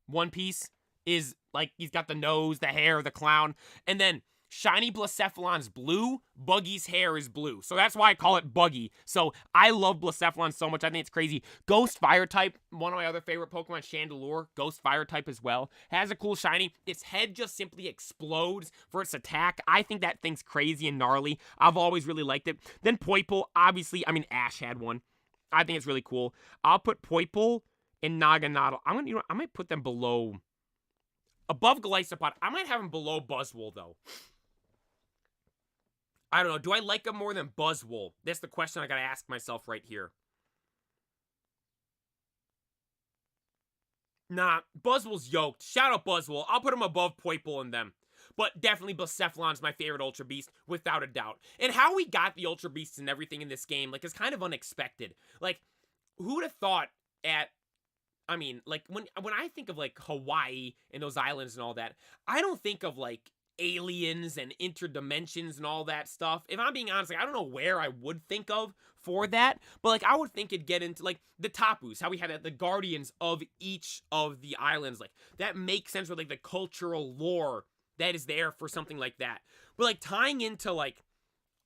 One Piece is like, he's got the nose, the hair, the clown. And then Shiny Blacephalon's blue, Buggy's hair is blue. So that's why I call it Buggy. So I love Blacephalon so much. I think it's crazy. Ghost Fire type, one of my other favorite Pokemon, Chandelure, Ghost Fire type as well. Has a cool shiny. Its head just simply explodes for its attack. I think that thing's crazy and gnarly. I've always really liked it. Then Poipole, obviously, Ash had one. I think it's really cool. I'll put Poipole and Naganadel. I might put them above Golisopod. I might have them below Buzzwole, though. I don't know. Do I like them more than Buzzwole? That's the question I gotta ask myself right here. Nah, Buzzwole's yoked. Shout out Buzzwole. I'll put him above Poipole and them. But definitely Blacephalon's my favorite Ultra Beast, without a doubt. And how we got the Ultra Beasts and everything in this game, like, is kind of unexpected. Like, who'd have thought when I think of, like, Hawaii and those islands and all that, I don't think of, like, aliens and interdimensions and all that stuff. If I'm being honest, like, I don't know where I would think of for that, but, like, I would think it'd get into, like, the Tapus, how we had the guardians of each of the islands. Like, that makes sense with, like, the cultural lore that is there for something like that. But, like, tying into, like,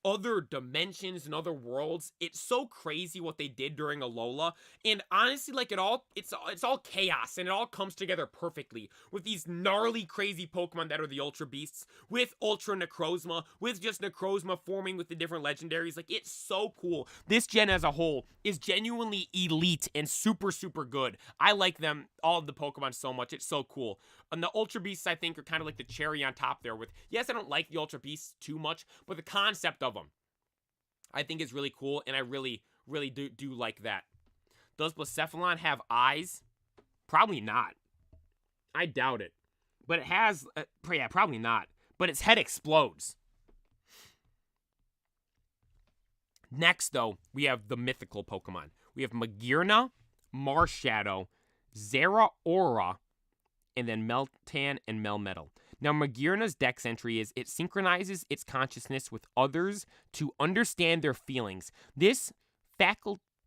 other dimensions and other worlds, it's so crazy what they did during Alola. And honestly, like, it's all chaos, and it all comes together perfectly with these gnarly, crazy Pokemon that are the Ultra Beasts, with Ultra Necrozma, with just Necrozma forming with the different legendaries. Like, it's so cool. This gen as a whole is genuinely elite and super, super good. I like them, all of the Pokemon, so much. It's so cool. And the Ultra Beasts, I think, are kind of like the cherry on top there with, yes, I don't like the Ultra Beasts too much, but the concept of them, I think is really cool, and I really, really do like that. Does Blacephalon have eyes? Probably not. I doubt it. But it has, yeah, probably not. But its head explodes. Next, though, we have the mythical Pokemon. We have Magearna, Marshadow, Zeraora, and then Meltan and Melmetal. Now, Magearna's dex entry is it synchronizes its consciousness with others to understand their feelings. This faculty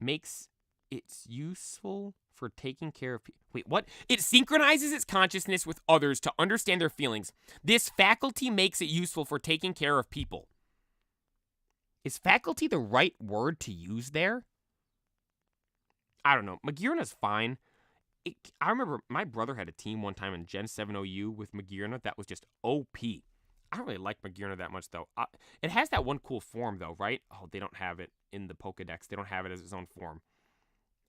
makes it useful for taking care of people. Wait, what? It synchronizes its consciousness with others to understand their feelings. This faculty makes it useful for taking care of people. Is faculty the right word to use there? I don't know. Magearna's fine. I remember my brother had a team one time in Gen 7 OU with Magearna that was just OP. I don't really like Magearna that much, though. It has that one cool form, though, right? Oh, they don't have it in the Pokedex. They don't have it as its own form.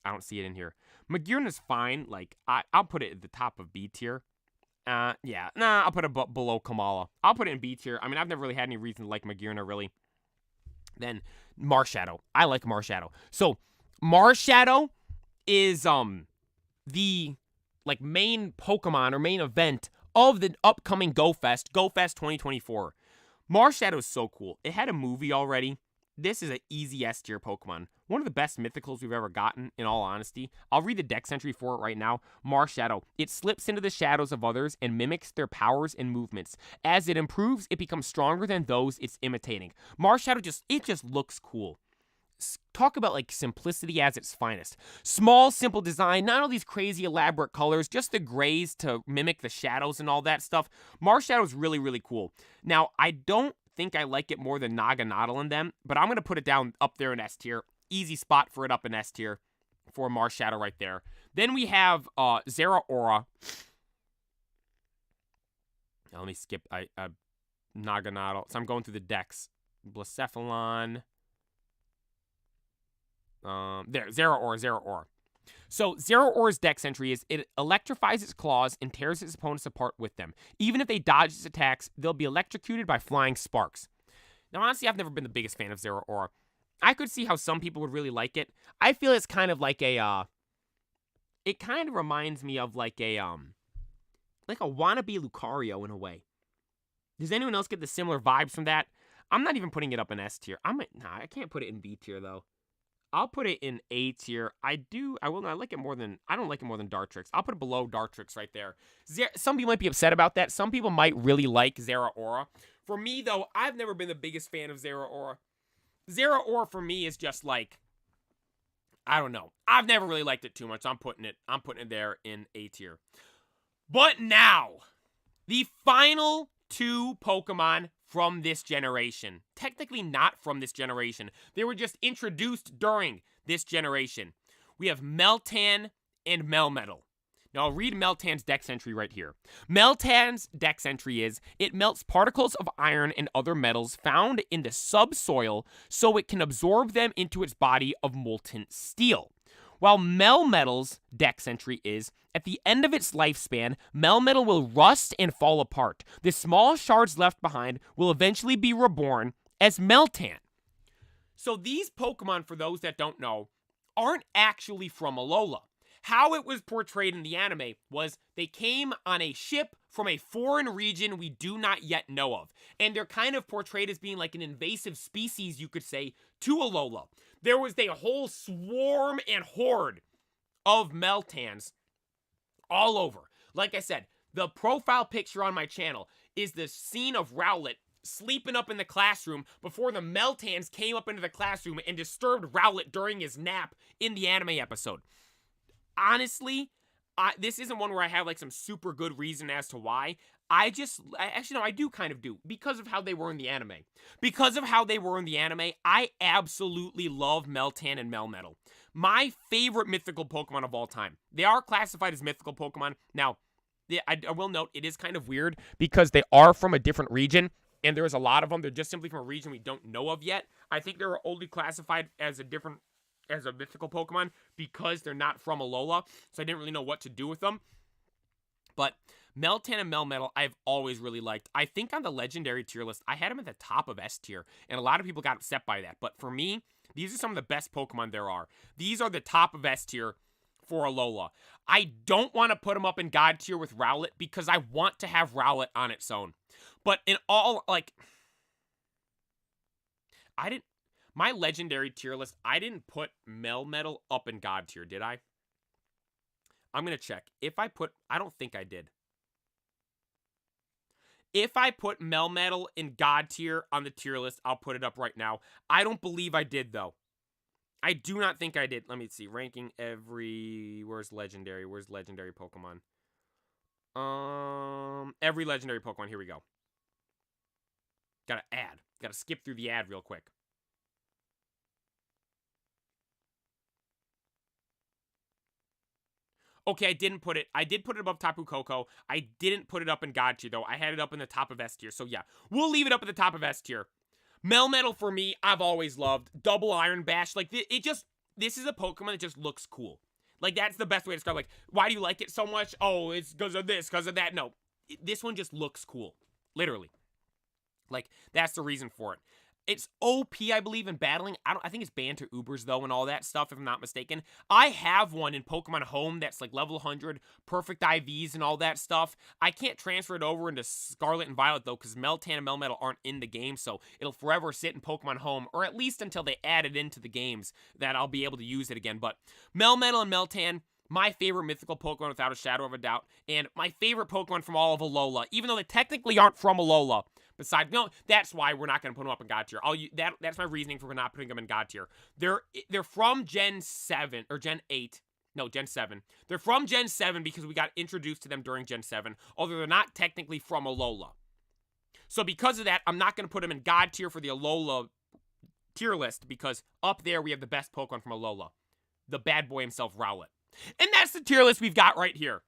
I don't see it in here. Magearna's fine. Like, I'll put it at the top of B tier. Yeah. Nah, I'll put it below Kamala. I'll put it in B tier. I mean, I've never really had any reason to like Magearna, really. Then, Marshadow. I like Marshadow. So, Marshadow is, the, like, main Pokemon or main event of the upcoming GoFest 2024. Marshadow is so cool. It had a movie already. This is an easy S tier Pokemon. One of the best mythicals we've ever gotten, in all honesty. I'll read the dex entry for it right now. Marshadow. It slips into the shadows of others and mimics their powers and movements. As it improves, it becomes stronger than those it's imitating. Marshadow just looks cool. Talk about, like, simplicity as its finest. Small, simple design, not all these crazy elaborate colors, just the grays to mimic the shadows and all that stuff. Marshadow's really, really cool. Now, I don't think I like it more than Naganadel in them, but I'm going to put it down up there in S tier. Easy spot for it up in S tier for Marshadow right there. Then we have Zeraora. Now, let me skip Naganadel. So I'm going through the decks. Blacephalon. Zeraora. So, Zeraora's dex entry is it electrifies its claws and tears its opponents apart with them. Even if they dodge its attacks, they'll be electrocuted by flying sparks. Now, honestly, I've never been the biggest fan of Zeraora. I could see how some people would really like it. I feel it's kind of like a, it kind of reminds me of like a wannabe Lucario in a way. Does anyone else get the similar vibes from that? I'm not even putting it up in S tier. I can't put it in B tier, though. I'll put it in A tier. I like it more than, I don't like it more than Dartrix. I'll put it below Dartrix right there. Some people might be upset about that. Some people might really like Zeraora. For me, though, I've never been the biggest fan of Zeraora. Zeraora for me is just like, I don't know. I've never really liked it too much. I'm putting it there in A tier. But now, the final two Pokemon from this generation. Technically not from this generation. They were just introduced during this generation. We have Meltan and Melmetal. Now I'll read Meltan's dex entry right here. Meltan's dex entry is, it melts particles of iron and other metals found in the subsoil so it can absorb them into its body of molten steel. While Melmetal's dex entry is, at the end of its lifespan, Melmetal will rust and fall apart. The small shards left behind will eventually be reborn as Meltan. So these Pokemon, for those that don't know, aren't actually from Alola. How it was portrayed in the anime was they came on a ship from a foreign region we do not yet know of. And they're kind of portrayed as being like an invasive species, you could say, to Alola. There was a whole swarm and horde of Meltans all over. Like I said, the profile picture on my channel is the scene of Rowlet sleeping up in the classroom before the Meltans came up into the classroom and disturbed Rowlet during his nap in the anime episode. Honestly, this isn't one where I have like some super good reason as to why. I do kind of do, because of how they were in the anime. Because of how they were in the anime, I absolutely love Meltan and Melmetal. My favorite mythical Pokemon of all time. They are classified as mythical Pokemon. Now, I will note, it is kind of weird because they are from a different region, and there's a lot of them. They're just simply from a region we don't know of yet. I think they were only classified as a different as a mythical Pokemon because they're not from Alola, so I didn't really know what to do with them. But Meltan and Melmetal, I've always really liked. I think on the legendary tier list, I had them at the top of S tier, and a lot of people got upset by that. But for me, these are some of the best Pokemon there are. These are the top of S tier for Alola. I don't want to put them up in God tier with Rowlet because I want to have Rowlet on its own. But in all, like, my legendary tier list, I didn't put Melmetal up in God tier, did I? I'm going to check. I don't think I did. If I put Melmetal in God tier on the tier list, I'll put it up right now. I don't believe I did, though. I do not think I did. Let me see. Ranking every... Where's legendary? Where's legendary Pokemon? Every legendary Pokemon. Here we go. Gotta add. Gotta skip through the ad real quick. Okay, I didn't put it. I did put it above Tapu Koko. I didn't put it up in God tier, though. I had it up in the top of S tier. So, yeah. We'll leave it up at the top of S tier. Melmetal, for me, I've always loved. Double Iron Bash. Like, this is a Pokemon that just looks cool. Like, that's the best way to describe, like, why do you like it so much? Oh, it's because of this, because of that. No, this one just looks cool. Literally. Like, that's the reason for it. It's OP, I believe, in battling. I think it's banned to Ubers, though, and all that stuff, if I'm not mistaken. I have one in Pokemon Home that's, like, level 100, perfect IVs and all that stuff. I can't transfer it over into Scarlet and Violet, though, because Meltan and Melmetal aren't in the game, so it'll forever sit in Pokemon Home, or at least until they add it into the games that I'll be able to use it again. But Melmetal and Meltan, my favorite mythical Pokemon without a shadow of a doubt, and my favorite Pokemon from all of Alola, even though they technically aren't from Alola. Besides, no, that's why we're not going to put them up in God tier. That's my reasoning for not putting them in God tier. They're from Gen 7, or Gen 8. No, Gen 7. They're from Gen 7 because we got introduced to them during Gen 7, although they're not technically from Alola. So because of that, I'm not going to put them in God tier for the Alola tier list, because up there we have the best Pokemon from Alola. The bad boy himself, Rowlet. And that's the tier list we've got right here.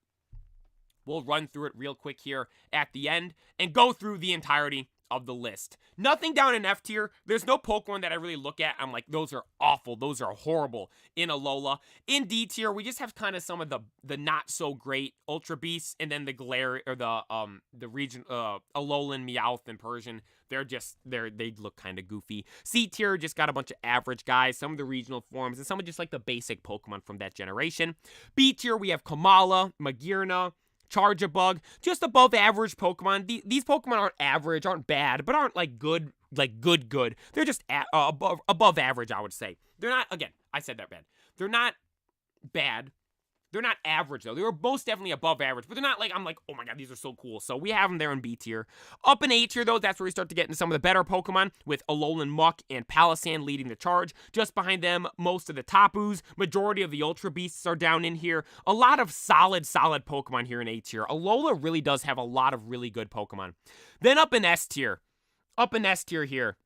We'll run through it real quick here at the end and go through the entirety of the list. Nothing down in F tier. There's no Pokemon that I really look at. I'm like, those are awful. Those are horrible in Alola. In D tier, we just have kind of some of the not so great Ultra Beasts, and then the region Alolan, Meowth, and Persian. They look kind of goofy. C tier just got a bunch of average guys, some of the regional forms, and some of just like the basic Pokemon from that generation. B tier, we have Kamala, Magearna, Charjabug, just above average Pokemon. These Pokemon aren't average, aren't bad, but aren't like good. They're just above average, I would say. They're not, again, I said that bad. They're not bad. They're not average, though. They were most definitely above average, but they're not like, I'm like, oh my god, these are so cool. So we have them there in B tier. Up in A tier, though, that's where we start to get into some of the better Pokemon, with Alolan Muck and Palossand leading the charge. Just behind them, most of the Tapus. Majority of the Ultra Beasts are down in here. A lot of solid Pokemon here in A tier. Alola really does have a lot of really good Pokemon. Then up in S tier. Up in S tier here,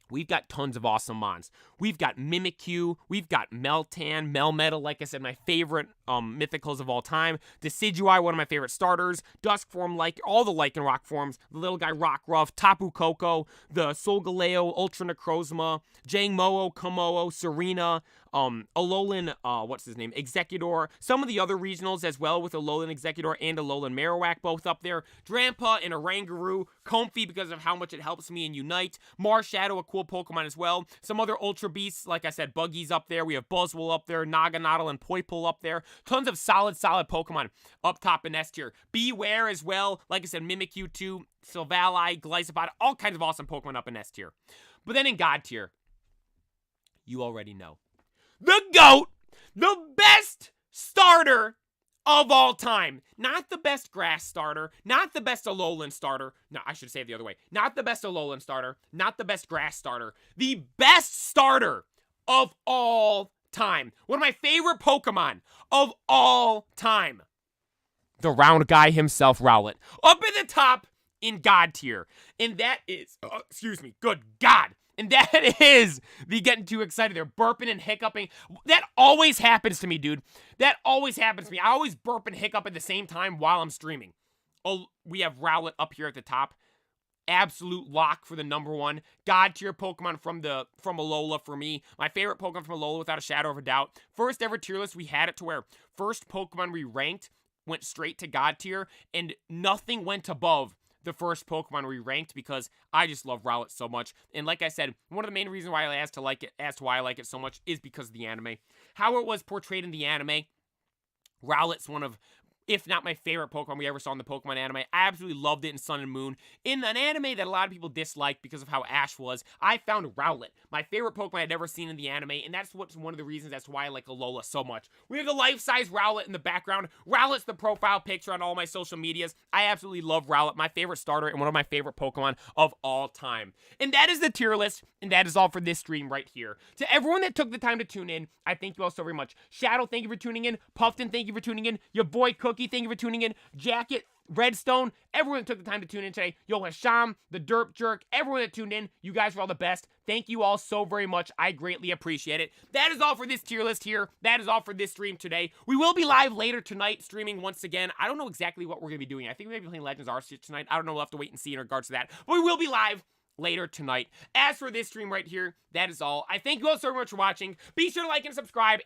we've got tons of awesome mons. We've got Mimikyu, we've got Meltan, Melmetal, like I said, my favorite mythicals of all time. Decidueye, one of my favorite starters. Duskform, like all the Lycanroc forms. The little guy Rockruff, Tapu Koko, the Solgaleo, Ultra Necrozma, Jangmo-o, Kommo-o, Serena, Alolan, what's his name? Executor. Some of the other regionals as well, with Alolan Executor and Alolan Marowak both up there. Drampa and Oranguru. Comfey because of how much it helps me in Unite. Marshadow, a cool Pokemon as well. Some other Ultra Beasts, like I said, Buggy's up there. We have Buzzwole up there, Naganadel and Poipole up there. Tons of solid Pokemon up top in S tier. Beware as well. Like I said, Mimikyu too, Silvally, Glycopod, all kinds of awesome Pokemon up in S tier. But then in God tier, you already know. The GOAT, the best starter of all time. Not the best grass starter, not the best Alolan starter. No, I should say it the other way. Not the best Alolan starter, not the best grass starter. The best starter of all time. One of my favorite Pokemon of all time. The round guy himself, Rowlet. Up at the top in God tier. And that is, good God. And that is the getting too excited. They're burping and hiccuping. That always happens to me, dude. That always happens to me. I always burp and hiccup at the same time while I'm streaming. Oh, we have Rowlet up here at the top. absolute lock for the #1 god tier Pokemon from Alola for me. My favorite Pokemon from Alola without a shadow of a doubt. First ever tier list, we had it to where first Pokemon we ranked went straight to god tier, and nothing went above the first Pokemon we ranked because I just love Rowlet so much. And like I said, one of the main reasons why I asked to like it, as to why I like it so much, is because of the anime. How it was portrayed in the anime, Rowlet's one of, if not my favorite Pokemon we ever saw in the Pokemon anime. I absolutely loved it in Sun and Moon. In an anime that a lot of people disliked because of how Ash was, I found Rowlet my favorite Pokemon I'd ever seen in the anime, and that's what's one of the reasons that's why I like Alola so much. We have the life-size Rowlet in the background. Rowlet's the profile picture on all my social medias. I absolutely love Rowlet, my favorite starter and one of my favorite Pokemon of all time. And that is the tier list, and that is all for this stream right here. To everyone that took the time to tune in, I thank you all so very much. Shadow, thank you for tuning in. Puffton, thank you for tuning in. Your boy Cookie, thank you for tuning in. Jacket, Redstone, everyone that took the time to tune in today. Yo, Hasham, the Derp Jerk, everyone that tuned in, you guys were all the best. Thank you all so very much. I greatly appreciate it. That is all for this tier list here. That is all for this stream today. We will be live later tonight streaming once again. I don't know exactly what we're going to be doing. I think we may be playing Legends Arceus tonight. I don't know. We'll have to wait and see in regards to that. But we will be live later tonight. As for this stream right here, that is all. I thank you all so much for watching. Be sure to like and subscribe. And